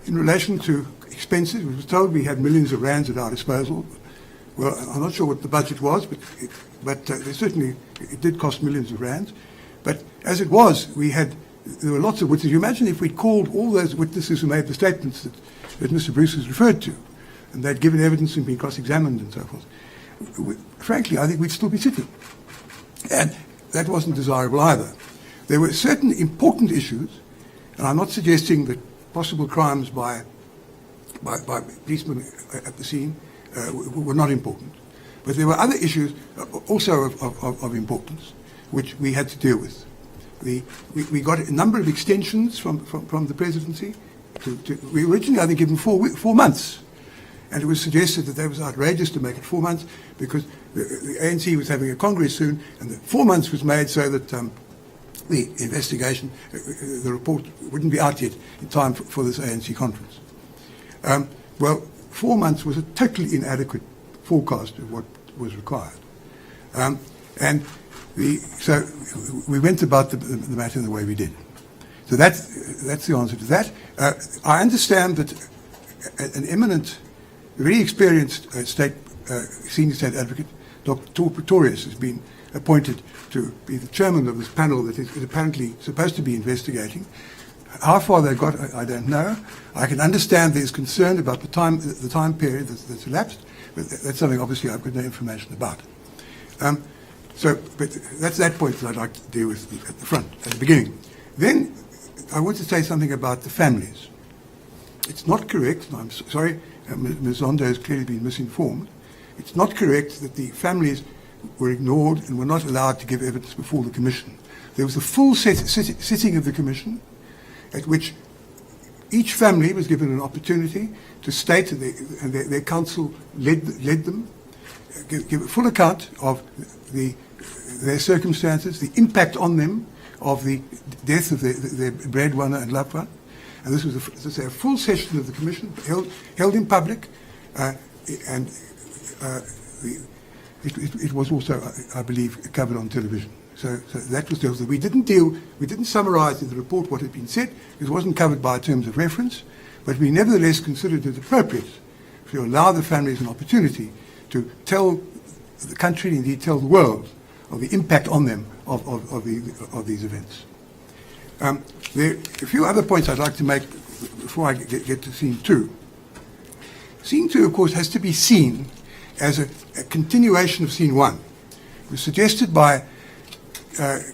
in relation to expenses. We were told we had millions of rands at our disposal. Well, I'm not sure what the budget was, but certainly it did cost millions of rands. But as it was, there were lots of witnesses. You imagine if we'd called all those witnesses who made the statements that Mr. Bruce has referred to, and they'd given evidence and been cross-examined and so forth. Frankly, I think we'd still be sitting. And that wasn't desirable either. There were certain important issues, and I'm not suggesting that possible crimes by policemen at the scene were not important. But there were other issues also of importance, which we had to deal with. We got a number of extensions from the presidency. We originally, I think, given 4 months. And it was suggested that was outrageous to make it 4 months because the ANC was having a Congress soon, and the 4 months was made so that the investigation, the report wouldn't be out yet in time for this ANC conference. Well, 4 months was a totally inadequate forecast of what was required. So we went about the matter in the way we did. So that's the answer to that. I understand that an eminent, very experienced senior state advocate, Dr. Pretorius, has been appointed to be the chairman of this panel that is apparently supposed to be investigating. How far they got, I don't know. I can understand there's concern about the time period that's elapsed, but that's something obviously I've got no information about. But that's that point that I'd like to deal with at the front, at the beginning. Then I want to say something about the families. It's not correct, and I'm sorry, Ms. Zondo has clearly been misinformed. It's not correct that the families were ignored and were not allowed to give evidence before the Commission. There was a full sitting of the Commission at which each family was given an opportunity to state, and their counsel led them, give a full account of their circumstances, the impact on them of the death of their breadwinner and loved one. And this was a full session of the Commission, held in public, and it was also, I believe, covered on television. So that was dealt with. We didn't summarise in the report what had been said. It wasn't covered by terms of reference, but we nevertheless considered it appropriate to allow the families an opportunity to tell the country, indeed tell the world, of the impact on them of these events. There are a few other points I'd like to make before I get to scene 2. Scene 2, of course, has to be seen as a continuation of scene 1. It was suggested by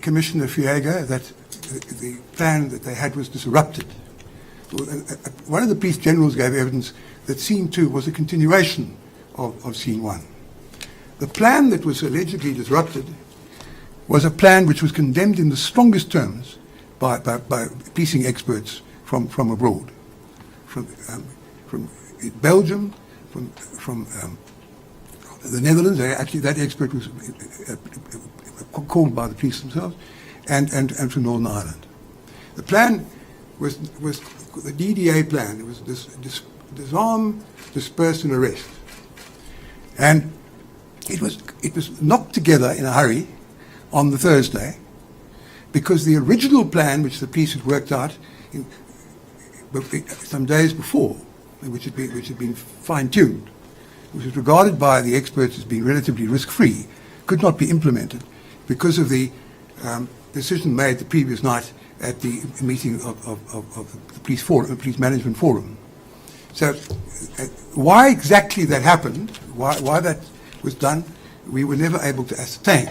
Commissioner Fiega that the plan that they had was disrupted. One of the police generals gave evidence that scene 2 was a continuation of scene 1. The plan that was allegedly disrupted was a plan which was condemned in the strongest terms by policing experts from abroad, from Belgium, from the Netherlands. Actually, that expert was called by the police themselves, and from Northern Ireland. The plan was the DDA plan. It was disarm, disperse, and arrest, and it was knocked together in a hurry on the Thursday, because the original plan, which the police had worked out some days before, which had been fine-tuned, which was regarded by the experts as being relatively risk-free, could not be implemented because of the decision made the previous night at the meeting of the police management forum. So, why exactly that happened, why that was done, we were never able to ascertain.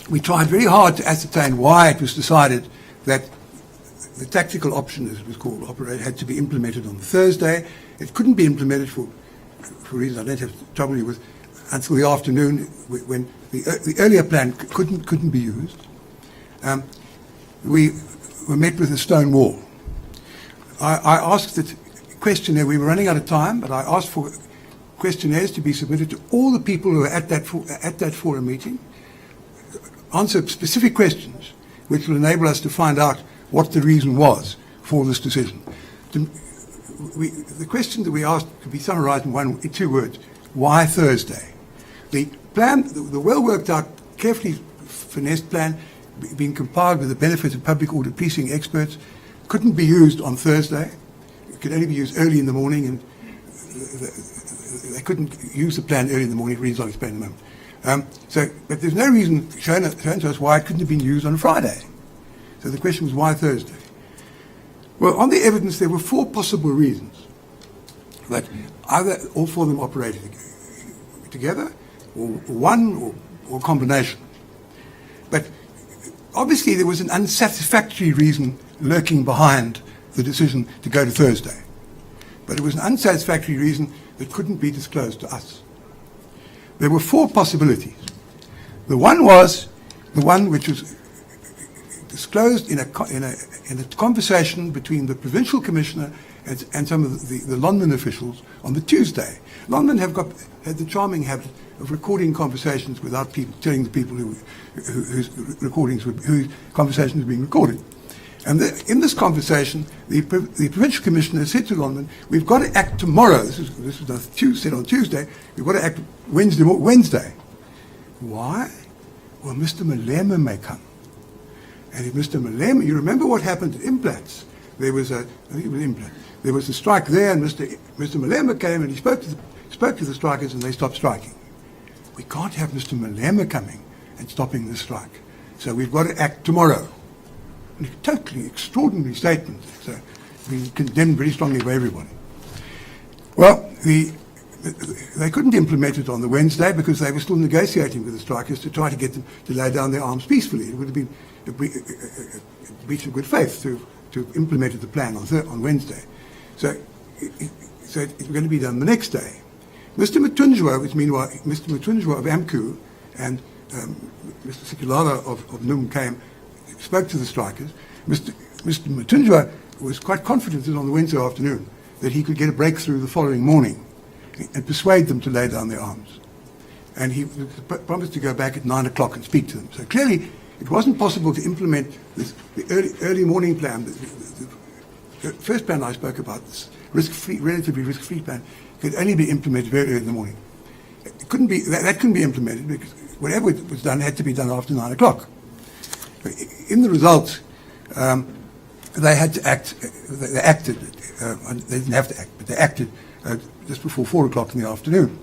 We tried very hard to ascertain why it was decided that the tactical option, as it was called, had to be implemented on the Thursday. It couldn't be implemented for reasons I don't have trouble with until the afternoon, when the earlier plan couldn't be used. We were met with a stone wall. I asked the questionnaire. We were running out of time, but I asked for questionnaires to be submitted to all the people who were at that forum meeting. Answer specific questions which will enable us to find out what the reason was for this decision. The question that we asked could be summarised in two words: why Thursday? The plan, the well worked out, carefully finessed plan, being compiled with the benefit of public order policing experts, couldn't be used on Thursday. It could only be used early in the morning, and they couldn't use the plan early in the morning for reasons I'll explain in a moment. But there's no reason shown to us why it couldn't have been used on Friday. So the question was, why Thursday? Well, on the evidence, there were four possible reasons that either all four of them operated together, or one, or a combination. But obviously there was an unsatisfactory reason lurking behind the decision to go to Thursday. But it was an unsatisfactory reason that couldn't be disclosed to us. There were four possibilities. The one was the one which was disclosed in a conversation between the provincial commissioner and some of the London officials on the Tuesday. London had the charming habit of recording conversations without people telling the people whose conversations were being recorded. And in this conversation, the provincial commissioner said to London, "We've got to act tomorrow." This was said on Tuesday. "We've got to act Wednesday." Why? Well, Mr. Malema may come. And if Mr. Malema, you remember what happened at Implats? There was I think it was Implats. There was a strike there, and Mr. Malema came and he spoke to the strikers, and they stopped striking. We can't have Mr. Malema coming and stopping the strike. So we've got to act tomorrow. And a totally extraordinary statement. So we condemned very strongly by everybody. Well, they couldn't implement it on the Wednesday because they were still negotiating with the strikers to try to get them to lay down their arms peacefully. It would have been a breach of good faith to implement the plan on Wednesday. So it's going to be done the next day. Mr. Matunjwa, Mr. Matunjwa of AMCU and Mr. Sikulala of NUM came, spoke to the strikers. Mr. Matunjwa was quite confident that on the Wednesday afternoon that he could get a breakthrough the following morning and persuade them to lay down their arms. And he promised to go back at 9 o'clock and speak to them. So clearly, it wasn't possible to implement the early morning plan. The first plan I spoke about, this relatively risk-free plan, could only be implemented very early in the morning. It couldn't be that couldn't be implemented because whatever was done had to be done after 9 o'clock. In the result, they had to act. They acted. They didn't have to act, but they acted just before 4 o'clock in the afternoon.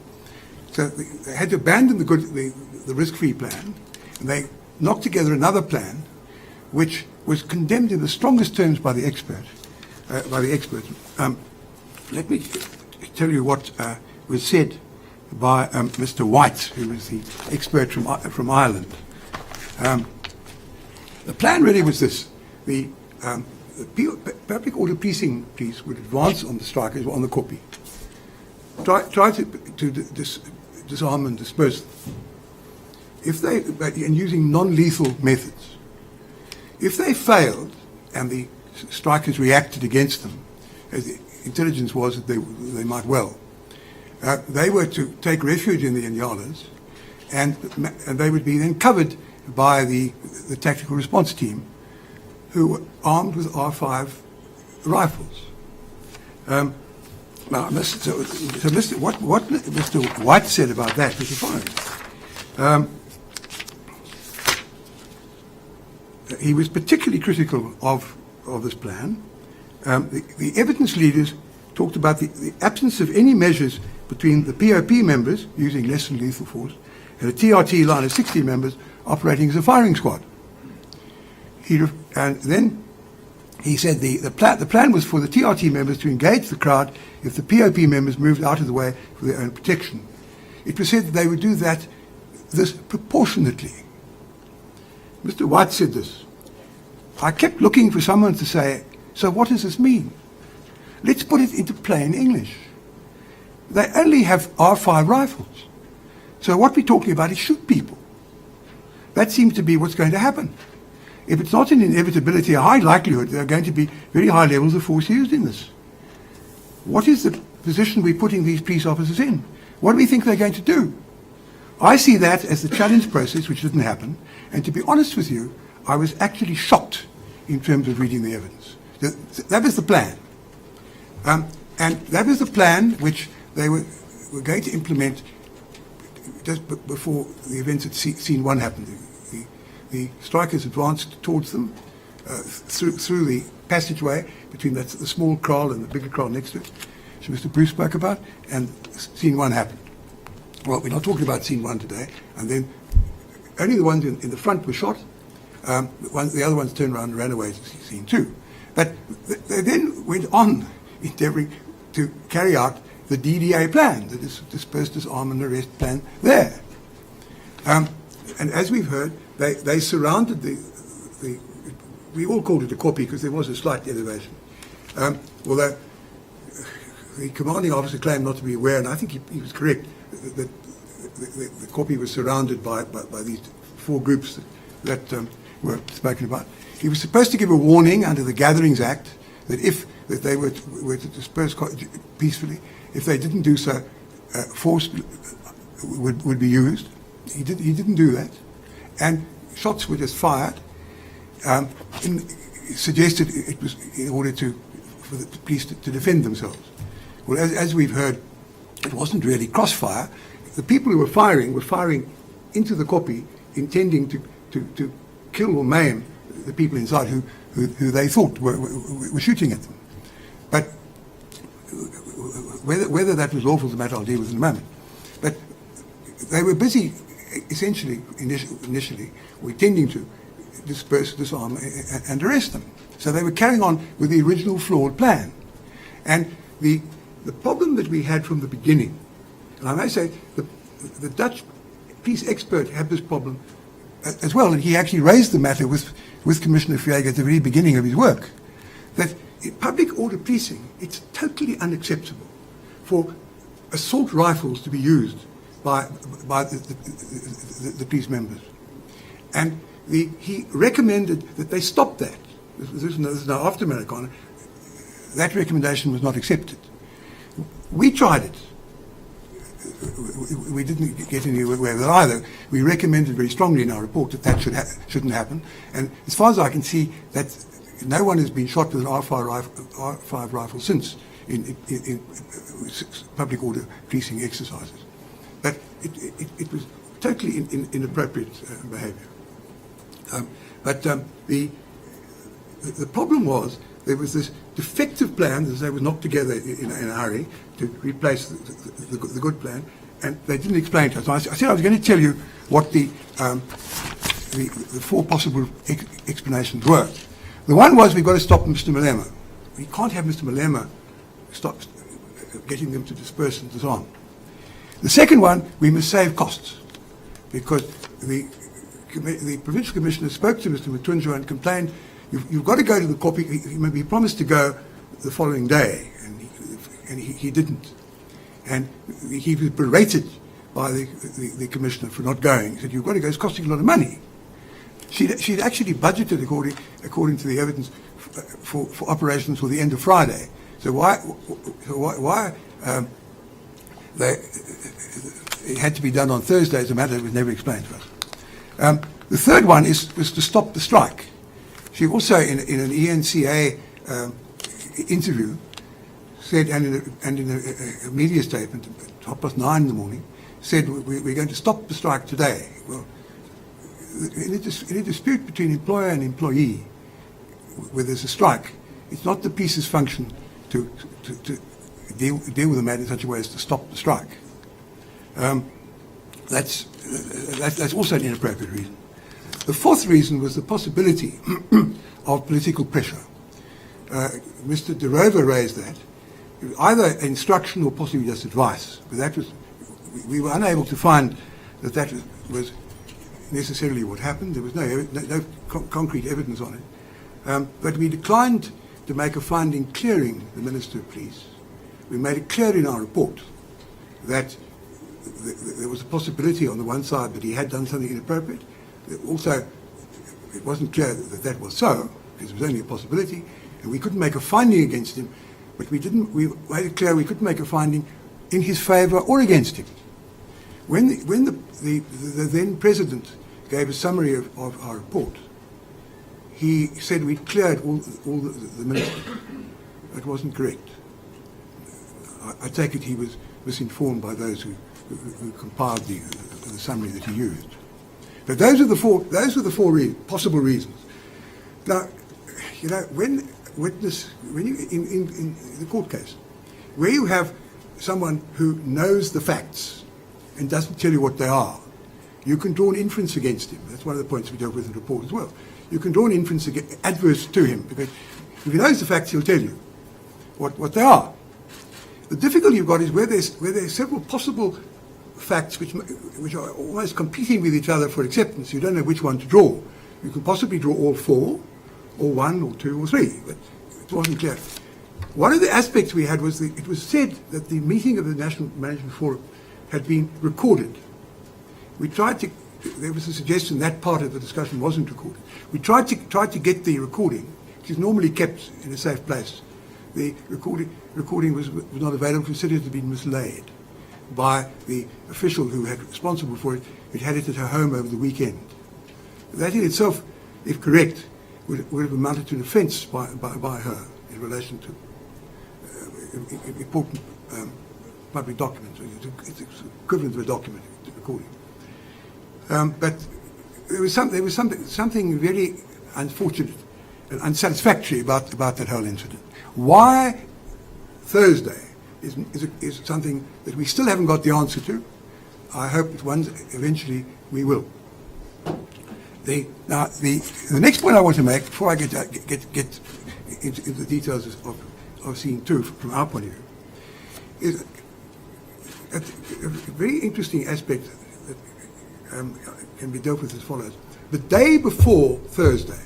So they had to abandon the risk-free plan, and they knocked together another plan, which was condemned in the strongest terms by the experts. Let me tell you what was said by Mr. White, who was the expert from Ireland. The plan really was this: the public order policing police would advance on the strikers on the Kopi, try to disarm and disperse them. And using non-lethal methods. If they failed and the strikers reacted against them, as the intelligence was that they might well, they were to take refuge in the Inyalas, and they would be then covered by the tactical response team, who were armed with R5 rifles. Now, what Mr. White said about that was the following. He was particularly critical of this plan. The evidence leaders talked about the absence of any measures between the POP members using less than lethal force and a TRT line of 60 members operating as a firing squad. And then he said the plan was for the TRT members to engage the crowd if the POP members moved out of the way for their own protection. It was said that they would do this proportionately. Mr. White said this. I kept looking for someone to say, so what does this mean? Let's put it into plain English. They only have R5 rifles. So what we're talking about is shoot people. That seems to be what's going to happen. If it's not an inevitability, a high likelihood there are going to be very high levels of force used in this. What is the position we're putting these police officers in? What do we think they're going to do? I see that as the challenge process, which didn't happen. And to be honest with you, I was actually shocked in terms of reading the evidence. That was the plan. And that was the plan which they were going to implement just before the events at Scene 1 happened. The strikers advanced towards them through the passageway between the small kraal and the bigger kraal next to it, which Mr. Bruce spoke about, and Scene 1 happened. Well, we're not talking about Scene 1 today, and then only the ones in the front were shot. The other ones turned around and ran away to Scene 2. But they then went on endeavouring to carry out the DDA plan, the Disperse, Disarm and Arrest plan there. And as we've heard, they surrounded the we all called it a kopje because there was a slight elevation. Although the commanding officer claimed not to be aware, and I think he was correct, that the kopje was surrounded by these four groups that were spoken about. He was supposed to give a warning under the Gatherings Act that they were to disperse peacefully. If they didn't do so, force would be used. He didn't do that, and shots were just fired. Suggested it was in order for the police to defend themselves. Well, as we've heard, it wasn't really crossfire. The people who were firing into the kopje, intending to kill or maim the people inside who they thought were shooting at them. But whether that was lawful is a matter I'll deal with in a moment. But they were busy, essentially, initially, or intending to disperse, disarm, and arrest them. So they were carrying on with the original flawed plan. And the problem that we had from the beginning, and I may say the Dutch peace expert had this problem as well, and he actually raised the matter with Commissioner Vrede at the very beginning of his work, that in public order policing, it's totally unacceptable for assault rifles to be used by the police members. And he recommended that they stop that. This is now after Marikana. That recommendation was not accepted. We tried it. We didn't get anywhere with it either. We recommended very strongly in our report that shouldn't happen. And as far as I can see, that no one has been shot with an R5 rifle since in public order policing exercises. But it was totally inappropriate behaviour. But the problem was there was this defective plan that they were knocked together in a hurry to replace the good plan, and they didn't explain to us. I said I was going to tell you what the four possible explanations were. The one was we've got to stop Mr. Malema. We can't have Mr. Malema stop getting them to disperse and disarm. The second one, we must save costs, because the provincial commissioner spoke to Mr. Matunjwa and complained, you've got to go to the kopje. He promised to go the following day, and he didn't. And he was berated by the commissioner for not going. He said, you've got to go, it's costing a lot of money. She'd actually budgeted, according to the evidence, for operations for the end of Friday. So why it had to be done on Thursday is a matter that was never explained to us. The third one was to stop the strike. She also, in an ENCA interview, said, and in a media statement at 9:30 in the morning, said, we're going to stop the strike today. Well, in a dispute between employer and employee, where there's a strike, it's not the police's function to deal with the matter in such a way as to stop the strike. That's also an inappropriate reason. The fourth reason was the possibility of political pressure. Mr. De Rover raised that, either instruction or possibly just advice. But we were unable to find that was necessarily what happened. There was no concrete evidence on it. But we declined to make a finding clearing the Minister of Police. We made it clear in our report that there was a possibility on the one side that he had done something inappropriate. Also, it wasn't clear that was so, because it was only a possibility, and we couldn't make a finding against him, but we made it clear we couldn't make a finding in his favour or against him. When the then President gave a summary of our report, he said we'd cleared all the ministry. That wasn't correct. I take it he was misinformed by those who compiled the summary that he used. But those are the four possible reasons. Now, you know, when you in the court case, where you have someone who knows the facts and doesn't tell you what they are, you can draw an inference against him. That's one of the points we dealt with in the report as well. You can draw an inference adverse to him, because if he knows the facts, he'll tell you what they are. The difficulty you've got is where there's several possible facts which are almost competing with each other for acceptance. You don't know which one to draw. You can possibly draw all four, or one, or two, or three, but it wasn't clear. One of the aspects we had was it was said that the meeting of the National Management Forum had been recorded. There was a suggestion that part of the discussion wasn't recorded. We tried to get the recording, which is normally kept in a safe place. The recording was not available, considered to have been mislaid by the official who had responsible for it, who had it at her home over the weekend. That in itself, if correct, would have amounted to an offence by her in relation to important public documents. It's equivalent to a document, recording. But there was something very unfortunate and unsatisfactory about that whole incident. Why Thursday is something that we still haven't got the answer to. I hope that eventually we will. The next point I want to make, before I get into the details of scene 2 from our point of view, is a very interesting aspect that can be dealt with as follows. The day before Thursday,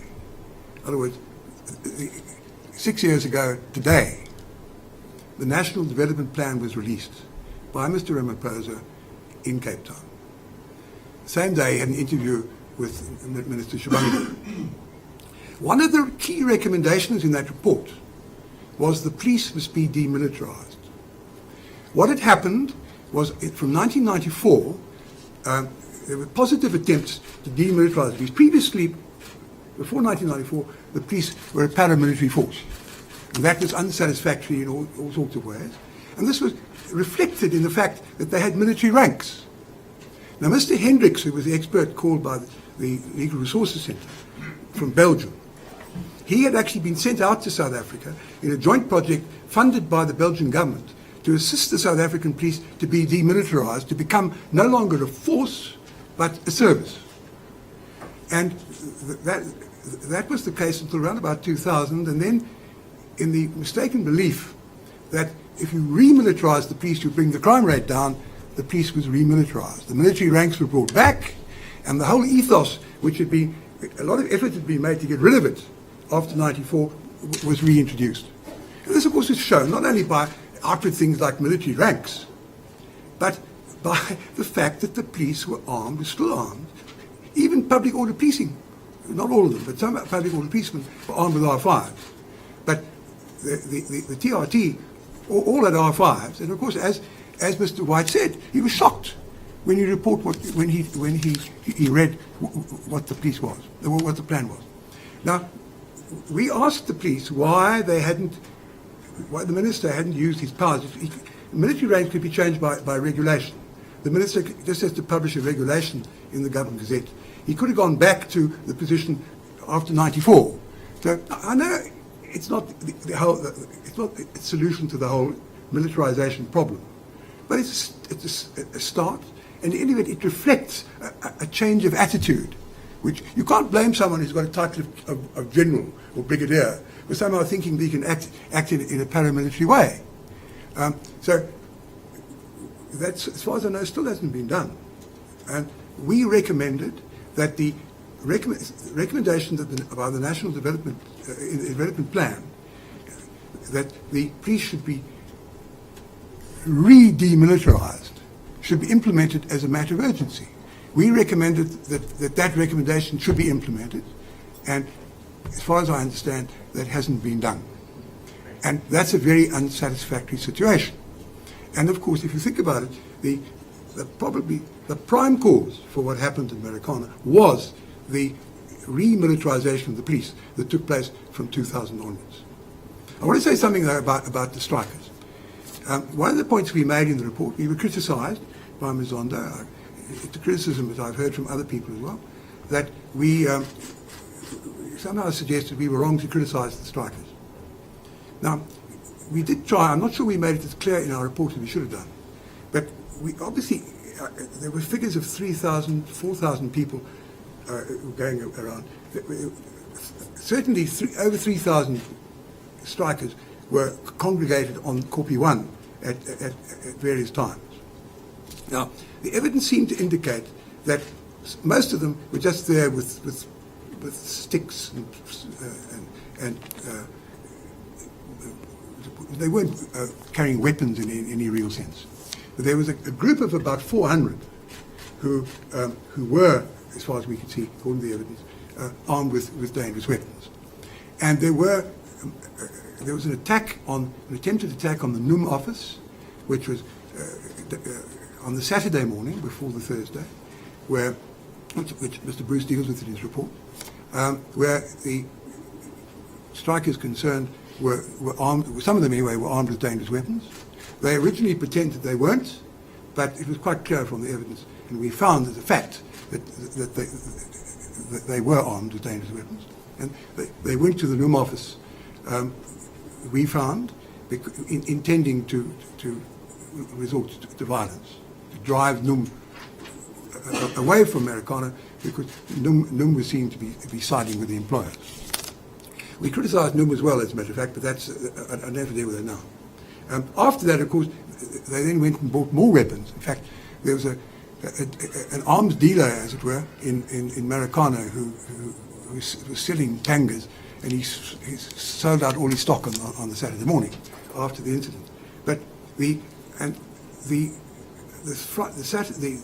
in other words, 6 years ago today, the National Development Plan was released by Mr. Ramaphosa in Cape Town. The same day, he had an interview with Minister Shibanda. One of the key recommendations in that report was the police must be demilitarized. What had happened was, from 1994, there were positive attempts to demilitarize the police. Previously, before 1994, the police were a paramilitary force. And that was unsatisfactory in all sorts of ways. And this was reflected in the fact that they had military ranks. Now, Mr. Hendricks, who was the expert called by the Legal Resources Centre from Belgium, he had actually been sent out to South Africa in a joint project funded by the Belgian government to assist the South African police to be demilitarized, to become no longer a force, but a service. And that was the case until around about 2000, and then in the mistaken belief that if you remilitarize the police, you bring the crime rate down, the police was remilitarized. The military ranks were brought back, and the whole ethos, which had been, a lot of effort had been made to get rid of it after 94, was reintroduced. And this, of course, is shown not only by outward things like military ranks, but by the fact that the police were armed, were still armed. Even public order policing, not all of them, but some public order policemen were armed with R5s. But the TRT all had R5s, and of course, as Mr. White said, he was shocked when he when he read what the police was, what the plan was. Now, we asked the police why the minister hadn't used his powers. Military ranks could be changed by regulation. The minister just has to publish a regulation in the Government Gazette. He could have gone back to the position after 94. So I know it's not it's not a solution to the whole militarization problem, but it's a start. And in any event, it reflects a change of attitude, which you can't blame someone who's got a title of general or brigadier for somehow thinking that he can act in a paramilitary way. So that's, as far as I know, still hasn't been done. And we recommended that the recommendations about the National Development Plan, that the police should be re-demilitarized, should be implemented as a matter of urgency. We recommended that recommendation should be implemented, and as far as I understand, that hasn't been done. And that's a very unsatisfactory situation. And of course, if you think about it, probably the prime cause for what happened in Marikana was the remilitarization of the police that took place from 2000 onwards. I want to say something, though, about the strikers. One of the points we made in the report, we were criticised by Ms. Zondo, it's a criticism that I've heard from other people as well, that we somehow suggested we were wrong to criticise the strikers. Now, we did try, I'm not sure we made it as clear in our report as we should have done, but we obviously, there were figures of 3,000, 4,000 people going around. Certainly over 3,000 strikers were congregated on Kopi 1 at various times. Now, the evidence seemed to indicate that most of them were just there with sticks and they weren't carrying weapons in any real sense. But there was a group of about 400 who were, as far as we could see, according to the evidence, armed with dangerous weapons. And there was an attempted attack on the NUM office, which was on the Saturday morning before the Thursday, which Mr. Bruce deals with in his report, where the strikers concerned were armed, some of them anyway, were armed with dangerous weapons. They originally pretended they weren't, but it was quite clear from the evidence, and we found as a fact that they were armed with dangerous weapons. And they went to the NUM office, we found, intending to resort to violence, to drive NUM away from Marikana, because NUM was seen to be siding with the employers. We criticised NUM as well, as a matter of fact, but that's I don't have to deal with that now. After that, of course, they then went and bought more weapons. In fact, there was an arms dealer, as it were, in Marikana who was selling pangas, and he sold out all his stock on the Saturday morning after the incident. But the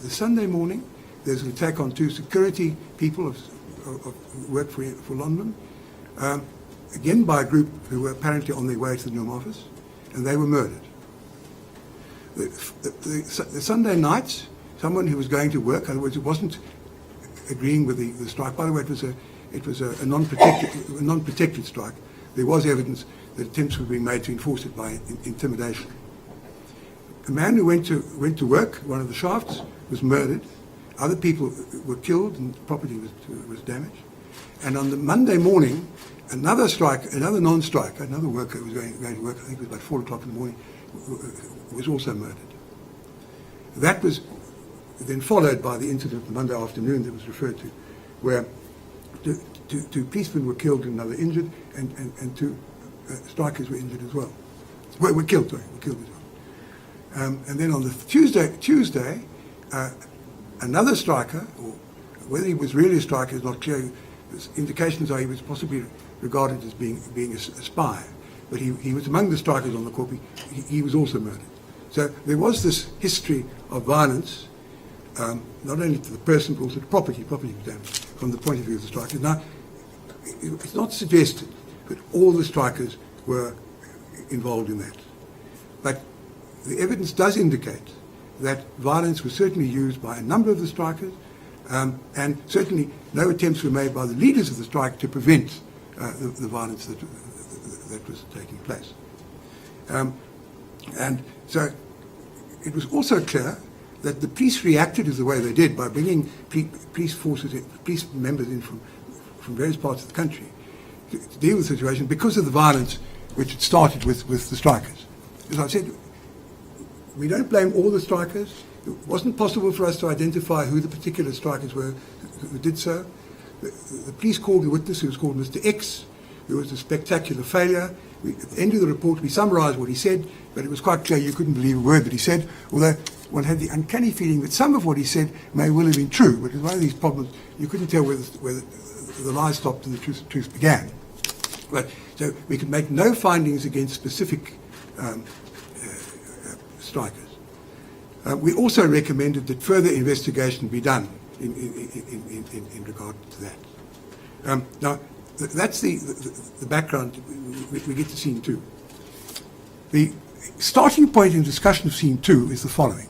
Sunday morning, there's an attack on two security people who work for London, again by a group who were apparently on their way to the NUM office, and they were murdered. The Sunday night, someone who was going to work, in other words, it wasn't agreeing with the strike. By the way, it was a non-protected strike. There was evidence that attempts were being made to enforce it by intimidation. A man who went to work, one of the shafts, was murdered. Other people were killed and property was damaged. And on the Monday morning, another non-striker, another worker who was going to work, I think it was about 4 o'clock in the morning, was also murdered. That was then followed by the incident on Monday afternoon that was referred to, where two policemen were killed and another injured, and two strikers were injured as well. Were killed as well. And then on the Tuesday, another striker, or whether he was really a striker is not clear. Indications are he was possibly regarded as being a spy, but he was among the strikers on the Kopi. He was also murdered. So there was this history of violence, not only to the person but also to property. Property was damaged from the point of view of the strikers. Now, it's not suggested that all the strikers were involved in that, but the evidence does indicate that violence was certainly used by a number of the strikers, and certainly no attempts were made by the leaders of the strike to prevent the violence that was taking place. And so it was also clear that the police reacted as the way they did by bringing police members in from various parts of the country to deal with the situation because of the violence which had started with the strikers. As I said, we don't blame all the strikers. It wasn't possible for us to identify who the particular strikers were who did so. The police called the witness, who was called Mr. X, who was a spectacular failure. At the end of the report, we summarised what he said, but it was quite clear you couldn't believe a word that he said, although one had the uncanny feeling that some of what he said may well have been true, but it was one of these problems, you couldn't tell whether the lie stopped and the truth began. But so we could make no findings against specific strikers. We also recommended that further investigation be done in regard to that. Now, that's the background. We get to scene 2. The starting point in discussion of scene 2 is the following.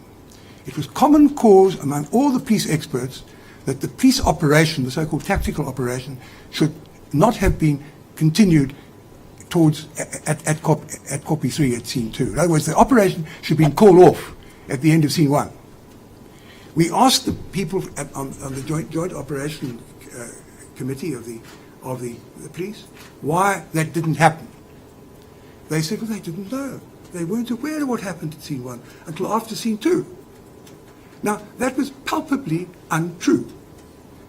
It was common cause among all the police experts that the police operation, the so-called tactical operation, should not have been continued towards at copy 3 at scene 2. In other words, the operation should have been called off at the end of scene 1. We asked the people on the joint operation committee of the police why that didn't happen. They said, well, they didn't know. They weren't aware of what happened at scene 1 until after scene 2. Now, that was palpably untrue.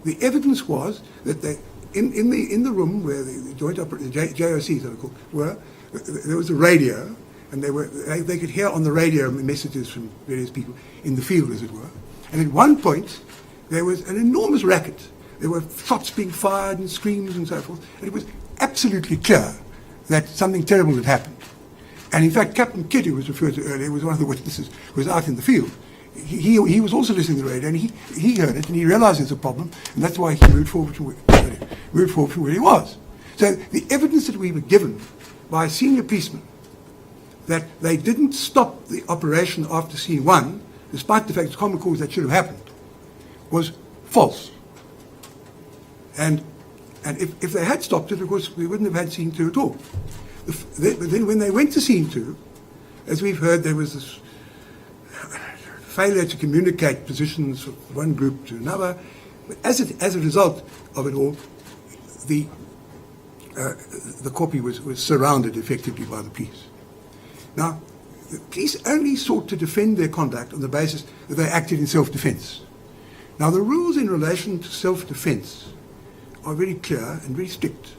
The evidence was that they, in the room where the joint the JOCs were, there was a radio, and they could hear on the radio messages from various people in the field, as it were. And at one point, there was an enormous racket. There were shots being fired and screams and so forth. And it was absolutely clear that something terrible had happened. And in fact, Captain Kidd, who was referred to earlier, was one of the witnesses who was out in the field. He was also listening to the radio, and he heard it, and he realized there's a problem, and that's why he moved forward from where he was. So the evidence that we were given by a senior policeman that they didn't stop the operation after scene 1, despite the fact it's common cause that should have happened, was false. And if they had stopped it, of course, we wouldn't have had scene 2 at all. But then when they went to scene 2, as we've heard, there was this failure to communicate positions from one group to another. But as a result of it all, the copy was surrounded effectively by the police. Now, the police only sought to defend their conduct on the basis that they acted in self-defense. Now, the rules in relation to self-defense are very clear and very strict.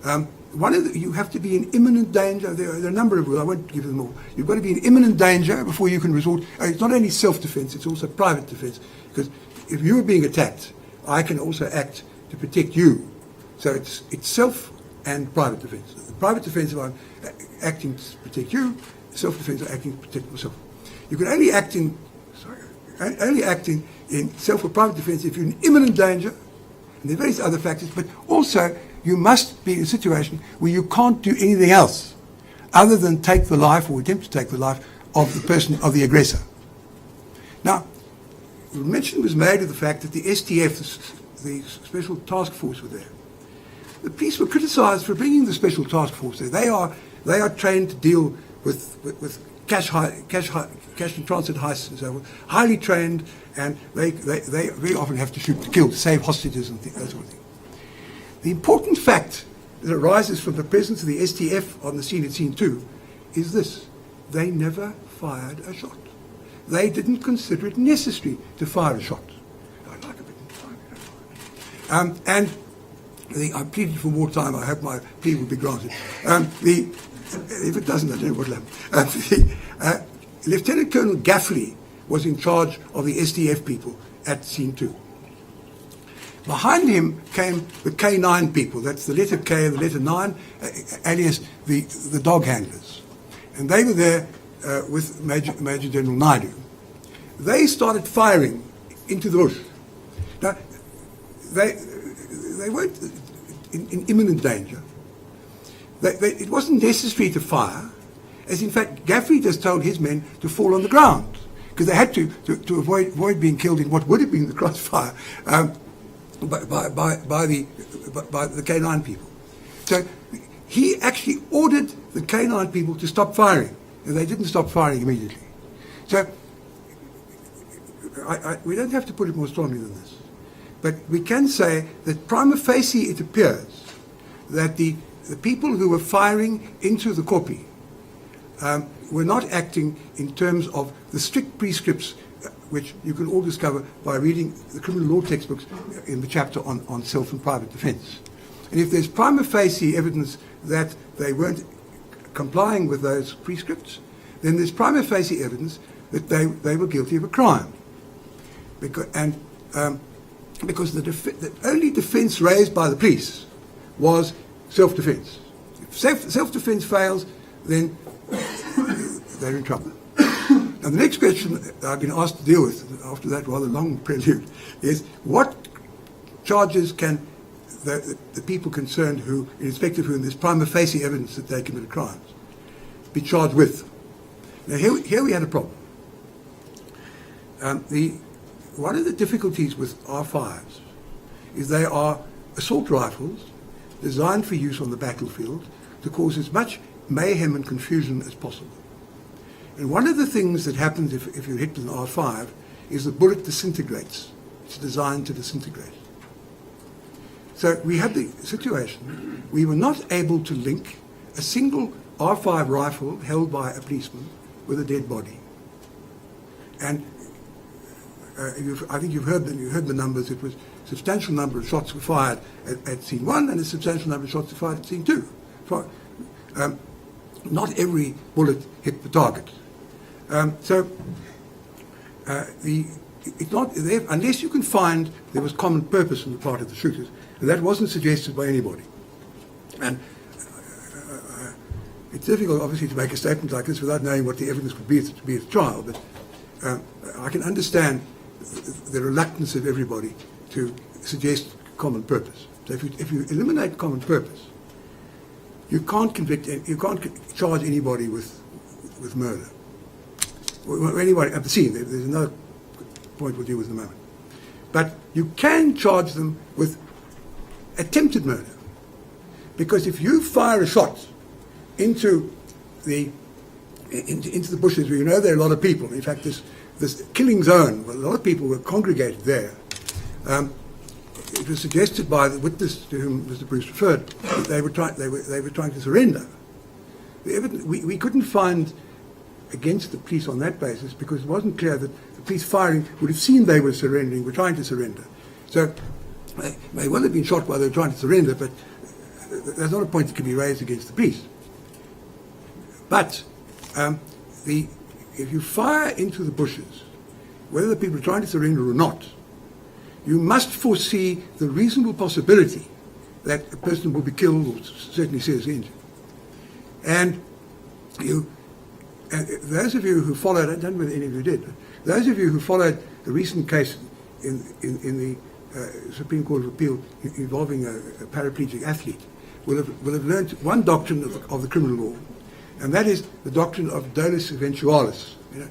You have to be in imminent danger. There are a number of rules. I won't give them all. You've got to be in imminent danger before you can resort. It's not only self-defense, it's also private defense. Because if you are being attacked, I can also act to protect you. So it's self and private defense. The private defense, if I'm acting to protect you, self-defense, I'm acting to protect myself. You can only act in self or private defense if you're in imminent danger, and there are various other factors, but also you must be in a situation where you can't do anything else other than take the life or attempt to take the life of the person, of the aggressor. Now, mention was made of the fact that the STF, the Special Task Force, were there. The police were criticised for bringing the Special Task Force there. They are trained to deal with cash and transit heists and so forth, highly trained, and they very often have to shoot to kill, to save hostages and that sort of thing. The important fact that arises from the presence of the STF on the scene at scene 2 is this: they never fired a shot. They didn't consider it necessary to fire a shot. I'd like a bit of time. And I pleaded for more time. I hope my plea will be granted. If it doesn't, I don't know what will happen. Lieutenant Colonel Gaffley was in charge of the STF people at scene 2. Behind him came the K9 people. That's the letter K and the letter 9, alias the dog handlers. And they were there with Major General Naidu. They started firing into the bush. Now, they weren't in imminent danger. It wasn't necessary to fire, as in fact Gaffrey just told his men to fall on the ground, because they had to avoid being killed in what would have been the crossfire by the K9 people. So he actually ordered the K9 people to stop firing, and they didn't stop firing immediately. So we don't have to put it more strongly than this, but we can say that prima facie it appears that the people who were firing into the Kopi were not acting in terms of the strict prescripts which you can all discover by reading the criminal law textbooks in the chapter on self and private defense. And if there's prima facie evidence that they weren't complying with those prescripts, then there's prima facie evidence that they were guilty of a crime. Because the only defense raised by the police was self-defense. If self-defense fails, then they're in trouble. Now, the next question that I've been asked to deal with, after that rather long prelude, is what charges can the people concerned in respect of whom there's prima facie evidence that they committed crimes be charged with? Now, here we had a problem. one of the difficulties with R5s is they are assault rifles designed for use on the battlefield to cause as much mayhem and confusion as possible. And one of the things that happens if you hit an R5 is the bullet disintegrates. It's designed to disintegrate. So we had the situation, we were not able to link a single R5 rifle held by a policeman with a dead body. And I think you've heard the numbers. It was a substantial number of shots were fired at scene 1 and a substantial number of shots were fired at scene 2. Not every bullet hit the target. It's not there, unless you can find there was common purpose on the part of the shooters, and that wasn't suggested by anybody. And it's difficult, obviously, to make a statement like this without knowing what the evidence would be at the trial, but I can understand the reluctance of everybody to suggest common purpose. So if you eliminate common purpose, you can't convict, you can't charge anybody with murder. Or anybody at the scene. There's another point we'll deal with in a moment. But you can charge them with attempted murder, because if you fire a shot into the bushes where you know there are a lot of people. In fact, this killing zone, where a lot of people were congregated there. It was suggested by the witness to whom Mr. Bruce referred that they were trying to surrender. The evidence, we couldn't find against the police on that basis because it wasn't clear that the police firing would have seen they were surrendering, were trying to surrender. So they may well have been shot while they were trying to surrender, but there's not a point that can be raised against the police. But if you fire into the bushes, whether the people are trying to surrender or not, you must foresee the reasonable possibility that a person will be killed or certainly seriously injured. And those of you who followed, I don't know whether any of you did, but those of you who followed the recent case in the Supreme Court of Appeal involving a paraplegic athlete will have learned one doctrine of the criminal law, and that is the doctrine of dolus eventualis. You know,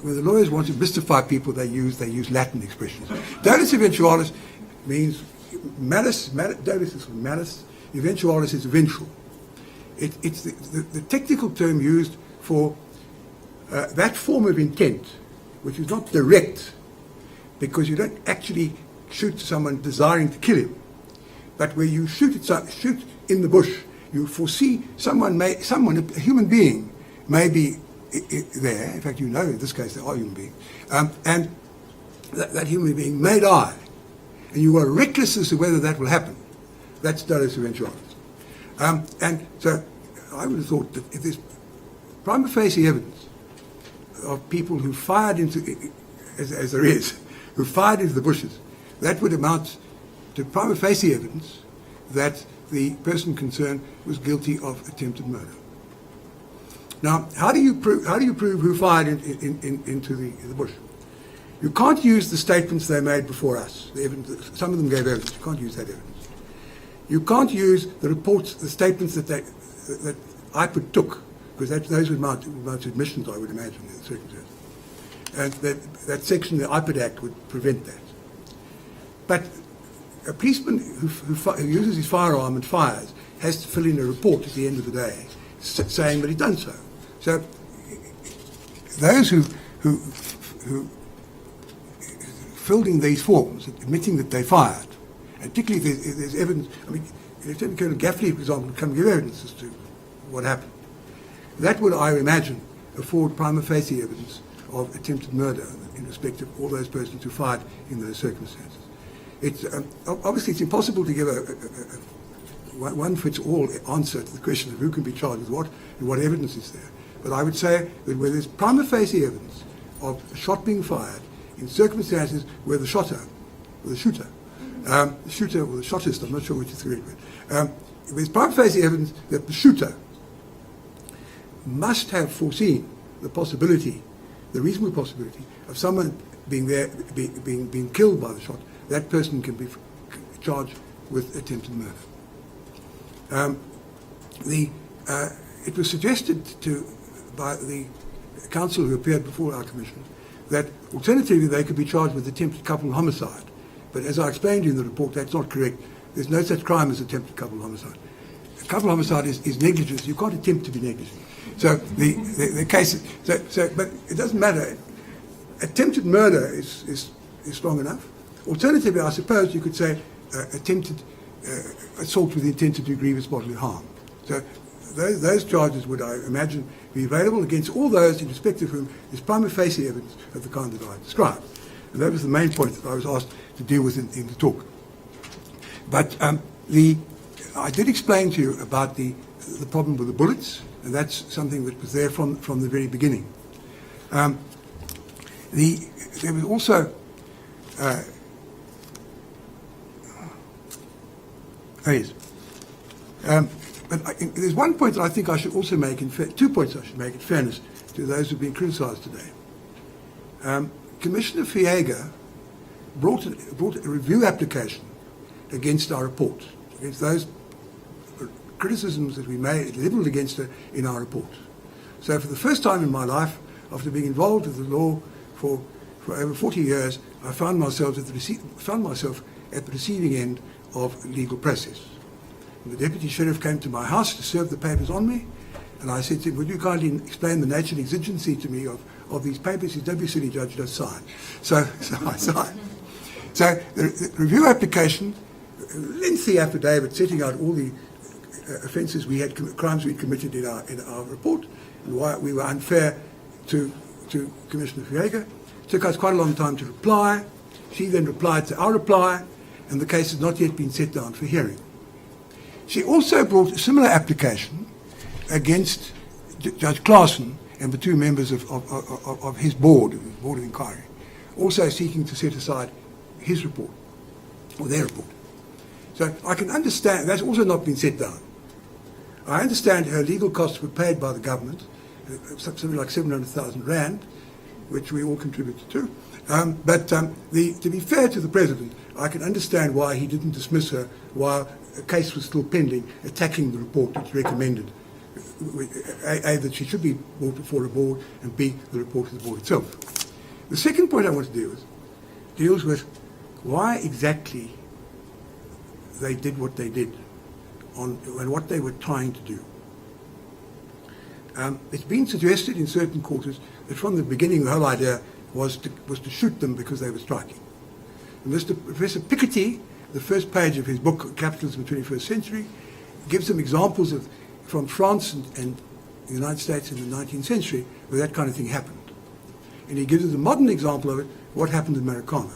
when the lawyers want to mystify people, they use Latin expressions. Dolus eventualis means malice. Dolus is malice. Eventualis is eventual. It's the technical term used for that form of intent, which is not direct, because you don't actually shoot someone desiring to kill him, but where you shoot in the bush, you foresee a human being may be there. In fact, you know in this case there are human beings, and that human being may die, and you are reckless as to whether that will happen. That's dolus eventualis. And so I would have thought that if there's prima facie evidence of people who fired into, as there is, who fired into the bushes, that would amount to prima facie evidence that the person concerned was guilty of attempted murder. Now, how do you prove who fired into the bush? You can't use the statements they made before us. The evidence, some of them gave evidence. You can't use that evidence. You can't use the reports, the statements that IPOD took, because those would amount to admissions, I would imagine, in the circumstances. And that section of the IPOD Act would prevent that. But a policeman who uses his firearm and fires has to fill in a report at the end of the day saying that he's done so. So those who filled in these forms admitting that they fired, and particularly if there's evidence, I mean, Lieutenant Colonel Gaffney, for example, would come give evidence as to what happened. That would, I imagine, afford prima facie evidence of attempted murder in respect of all those persons who fired in those circumstances. It's obviously it's impossible to give a one-fits-all answer to the question of who can be charged with what and what evidence is there. But I would say that where there's prima facie evidence of a shot being fired in circumstances where the shooter, or the shotist, I'm not sure which is correct, but there's prima facie evidence that the shooter must have foreseen the possibility, the reasonable possibility, of someone being there, being killed by the shot. That person can be charged with attempted murder. It was suggested by the counsel who appeared before our commission that alternatively they could be charged with attempted couple homicide. But as I explained in the report, that's not correct. There's no such crime as attempted couple homicide. Couple homicide is negligence. You can't attempt to be negligent. So the case, but it doesn't matter. Attempted murder is strong enough. Alternatively, I suppose you could say attempted assault with the intent to do grievous bodily harm. So those charges would, I imagine, be available against all those in respect of whom is prima facie evidence of the kind that I described. And that was the main point that I was asked to deal with in the talk. But I did explain to you about the problem with the bullets, and that's something that was there from the very beginning. There was also but there's one point that I think I should also make, two points I should make in fairness to those who have been criticised today. Commissioner Fiega brought a review application against our report, against those criticisms that we made, levelled against her in our report. So for the first time in my life, after being involved with the law for over 40 years, I found myself at the receiving end of legal process. And the deputy sheriff came to my house to serve the papers on me, and I said to him, would you kindly explain the nature and exigency to me of these papers? He said, don't be silly, Judge, just sign. So I signed. So the review application, a lengthy affidavit setting out all the offences we had, crimes we committed in our report, and why we were unfair to Commissioner Fiega. It took us quite a long time to reply. She then replied to our reply, and the case has not yet been set down for hearing. She also brought a similar application against Judge Claassen and the two members of his board of inquiry, also seeking to set aside his report, or their report. So I can understand, that's also not been set down. I understand her legal costs were paid by the government, something like 700,000 rand, which we all contributed to. But to be fair to the President, I can understand why he didn't dismiss her while a case was still pending, attacking the report which recommended A, that she should be brought before a board, and B, the report of the board itself. The second point I want to deal with deals with why exactly they did what they did and what they were trying to do. It's been suggested in certain quarters that from the beginning the whole idea was to shoot them because they were striking. And Professor Piketty, the first page of his book, Capitalism in the 21st Century, gives some examples from France and the United States in the 19th century where that kind of thing happened. And he gives us a modern example of it, what happened in Marikana.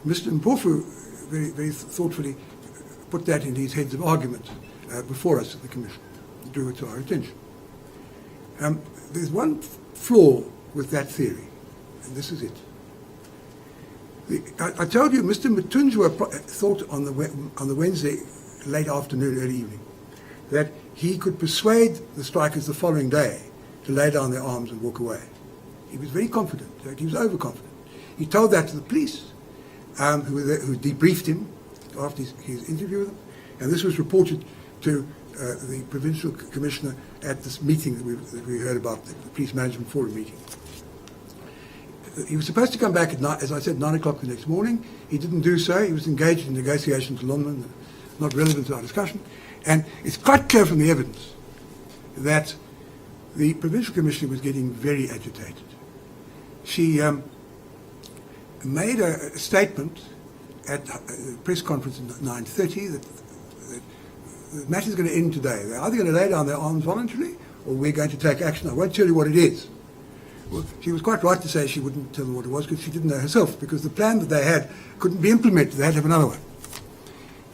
Mr. Mpofu very, very thoughtfully put that in his heads of argument before us at the Commission, drew it to our attention. There's one flaw with that theory, and this is it. I told you Mr. Matunjwa thought on the Wednesday, late afternoon, early evening, that he could persuade the strikers the following day to lay down their arms and walk away. He was very confident. He was overconfident. He told that to the police, who debriefed him after his interview with them, and this was reported to the provincial commissioner at this meeting that we heard about, the Police Management Forum meeting. He was supposed to come back at night, as I said, 9 o'clock the next morning. He didn't do so. He was engaged in negotiations in London, not relevant to our discussion. And it's quite clear from the evidence that the provincial commissioner was getting very agitated. She made a statement at a press conference at 9:30 that the matter is going to end today. They're either going to lay down their arms voluntarily or we're going to take action. I won't tell you what it is. Well, she was quite right to say she wouldn't tell them what it was because she didn't know herself, because the plan that they had couldn't be implemented. They had to have another one.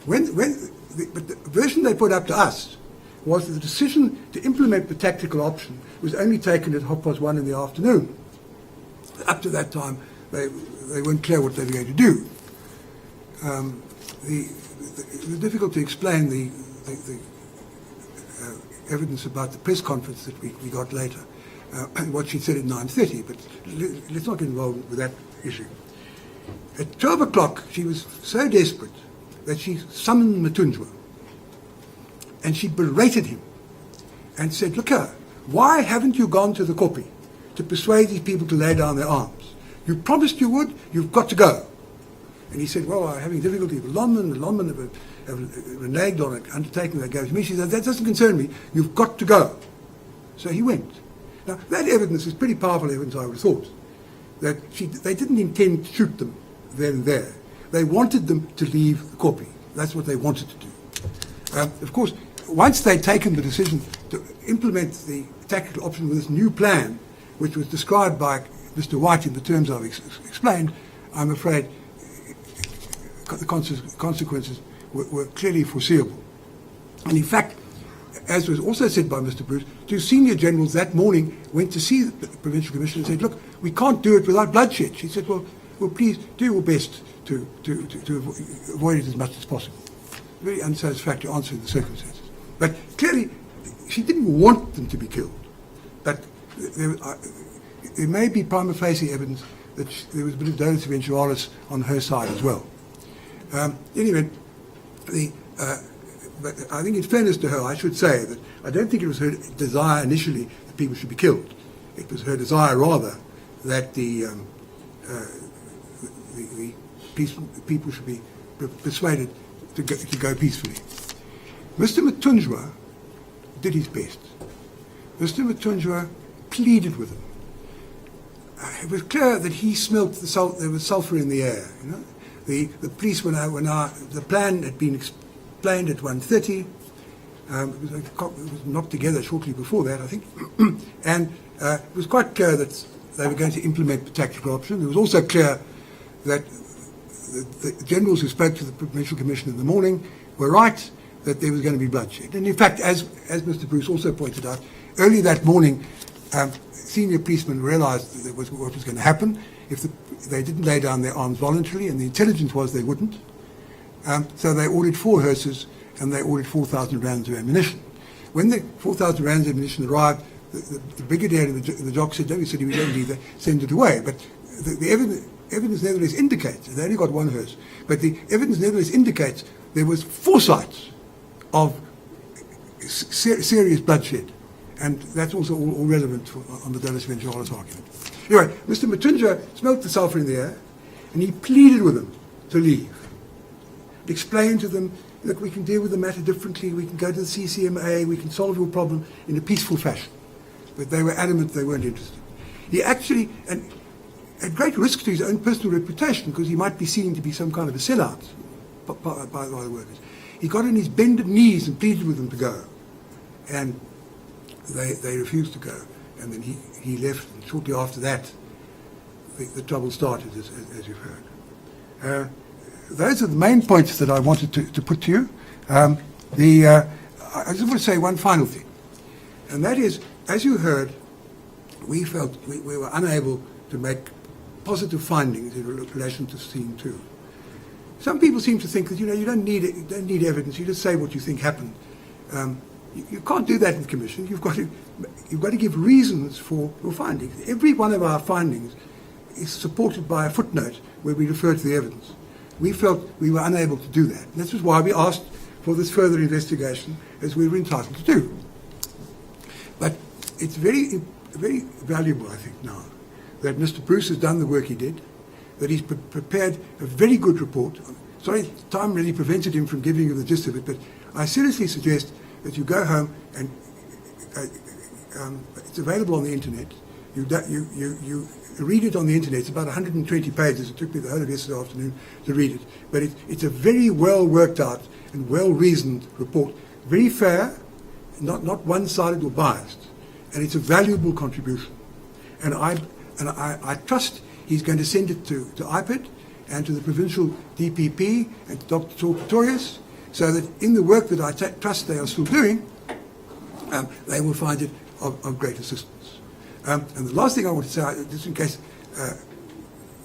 But the version they put up to us was that the decision to implement the tactical option was only taken at 1:30 in the afternoon. Up to that time, they weren't clear what they were going to do. It was difficult to explain the evidence about the press conference that we got later, and what she said at 9:30, but let's not get involved with that issue. At 12 o'clock, she was so desperate that she summoned Matunjwa, and she berated him and said, look here, why haven't you gone to the Kopi? to persuade these people to lay down their arms. You promised you would, you've got to go. And he said, well, I'm having difficulty with London. The London have reneged on an undertaking that goes to me. She said, that doesn't concern me. You've got to go. So he went. Now, that evidence is pretty powerful evidence, I would have thought, that they didn't intend to shoot them then and there. They wanted them to leave the Kopi. That's what they wanted to do. Of course, once they'd taken the decision to implement the tactical option with this new plan, which was described by Mr. White in the terms I've explained, I'm afraid the consequences were clearly foreseeable. And in fact, as was also said by Mr. Bruce, two senior generals that morning went to see the Provincial Commissioner and said, look, we can't do it without bloodshed. She said, well, please do your best to avoid it as much as possible. Very unsatisfactory answer in the circumstances. But clearly, she didn't want them to be killed. But there may be prima facie evidence that there was a bit of dolus eventualis on her side as well. Anyway, but I think in fairness to her, I should say that I don't think it was her desire initially that people should be killed. It was her desire, rather, that the people should be persuaded to go peacefully. Mr. Matunjwa did his best. Mr. Matunjwa pleaded with them. It was clear that he smelt there was sulphur in the air. You know, the police the plan had been explained at 1:30. It was knocked together shortly before that, I think, and it was quite clear that they were going to implement the tactical option. It was also clear that the generals who spoke to the Provincial Commission in the morning were right, that there was going to be bloodshed. And in fact, as Mr. Bruce also pointed out, early that morning, senior policemen realised that what was going to happen if they didn't lay down their arms voluntarily, and the intelligence was they wouldn't. So they ordered 4 hearses and they ordered 4,000 rounds of ammunition. When the 4,000 rounds of ammunition arrived, the brigadier and the jock said, we don't need that, send it away. But the evidence nevertheless indicates, they only got 1 hearse, but the evidence nevertheless indicates there was foresight of serious bloodshed. And that's also all relevant on the dolus eventualis argument. Anyway, Mr. Matunjwa smelt the sulphur in the air, and he pleaded with them to leave. Explained to them, look, we can deal with the matter differently, we can go to the CCMA, we can solve your problem in a peaceful fashion. But they were adamant they weren't interested. He actually, and at great risk to his own personal reputation, because he might be seen to be some kind of a sellout by the workers, he got on his bended knees and pleaded with them to go. And they refused to go. And then he left, and shortly after that, the trouble started, as you've heard. Those are the main points that I wanted to put to you. I just want to say one final thing, and that is, as you heard, we felt we were unable to make positive findings in relation to scene 2. Some people seem to think that you don't need evidence. You just say what you think happened. You can't do that in the Commission. You've got to give reasons for your findings. Every one of our findings is supported by a footnote where we refer to the evidence. We felt we were unable to do that. And this is why we asked for this further investigation, as we were entitled to do. But it's very, very valuable, I think, now that Mr. Bruce has done the work he did, that he's prepared a very good report. Sorry, time really prevented him from giving you the gist of it, but I seriously suggest that you go home and it's available on the internet. You read it on the internet. It's about 120 pages. It took me the whole of yesterday afternoon to read it. But it's a very well worked out and well reasoned report. Very fair, not one-sided or biased. And it's a valuable contribution. And I trust he's going to send it to IPED and to the provincial DPP and to Dr. Tor Pretorius, so that in the work that I trust they are still doing, they will find it of great assistance. And the last thing I want to say, just in case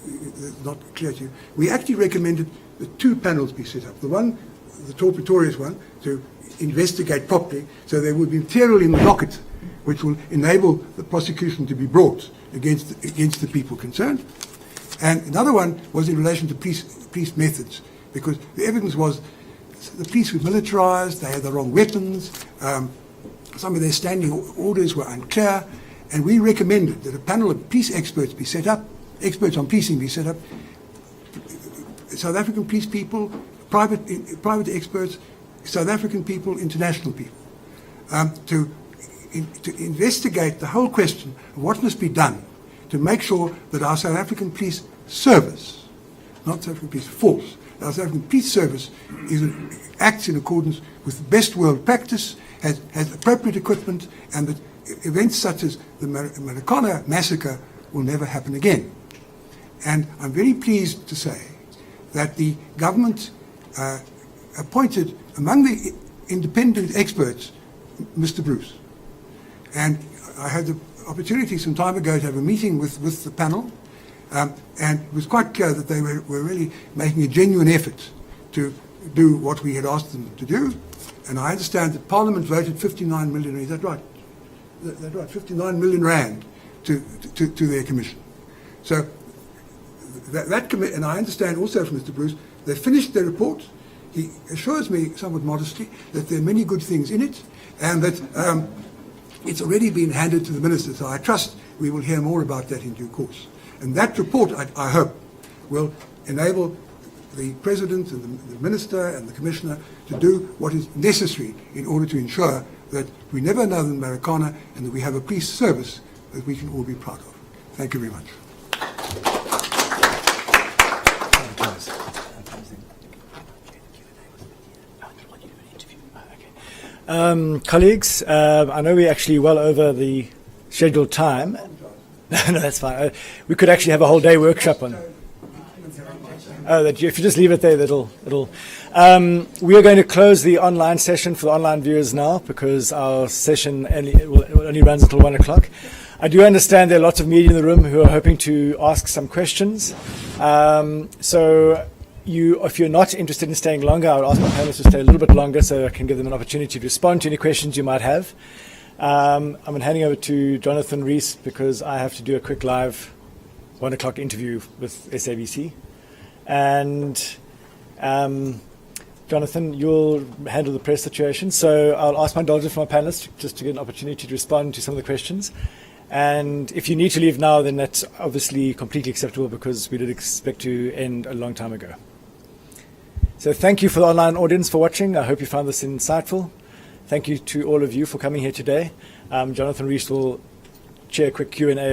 it's not clear to you, we actually recommended that 2 panels be set up. The Tor Pretorius one, to investigate properly, so there will be material in the docket which will enable the prosecution to be brought against the people concerned. And another one was in relation to police methods, because the evidence was the police were militarised, they had the wrong weapons, some of their standing orders were unclear, and we recommended that a panel of peace experts be set up, experts on policing be set up, South African police people, private experts, South African people, international people, to investigate the whole question of what must be done to make sure that our South African police service, not South African police force, our South African police service acts in accordance with best world practice, has appropriate equipment, and that events such as the Marikana massacre will never happen again. And I'm very pleased to say that the government appointed among the independent experts Mr. Bruce. And I had the opportunity some time ago to have a meeting with the panel, and it was quite clear that they were really making a genuine effort to do what we had asked them to do. And I understand that Parliament voted 59 million, is that right? That's right, 59 million rand to their commission. So that and I understand also from Mr. Bruce, they finished their report. He assures me, somewhat modestly, that there are many good things in it, and that it's already been handed to the minister. So I trust we will hear more about that in due course. And that report, I hope, will enable the President and the Minister and the Commissioner to do what is necessary in order to ensure that we never another Marikana and that we have a police service that we can all be proud of. Thank you very much. Colleagues, I know we're actually well over the scheduled time. No, that's fine. We could actually have a whole day workshop on. Oh, that if you just leave it there, it'll. We are going to close the online session for the online viewers now because our session only runs until 1 o'clock. I do understand there are lots of media in the room who are hoping to ask some questions. So if you're not interested in staying longer, I would ask my panelists to stay a little bit longer so I can give them an opportunity to respond to any questions you might have. I'm handing over to Jonathan Rees because I have to do a quick live 1 o'clock interview with SABC. And Jonathan, you'll handle the press situation. So I'll ask my indulgence from my panelists just to get an opportunity to respond to some of the questions. And if you need to leave now, then that's obviously completely acceptable because we did expect to end a long time ago. So thank you for the online audience for watching. I hope you found this insightful. Thank you to all of you for coming here today. Jonathan Rees will chair a quick Q&A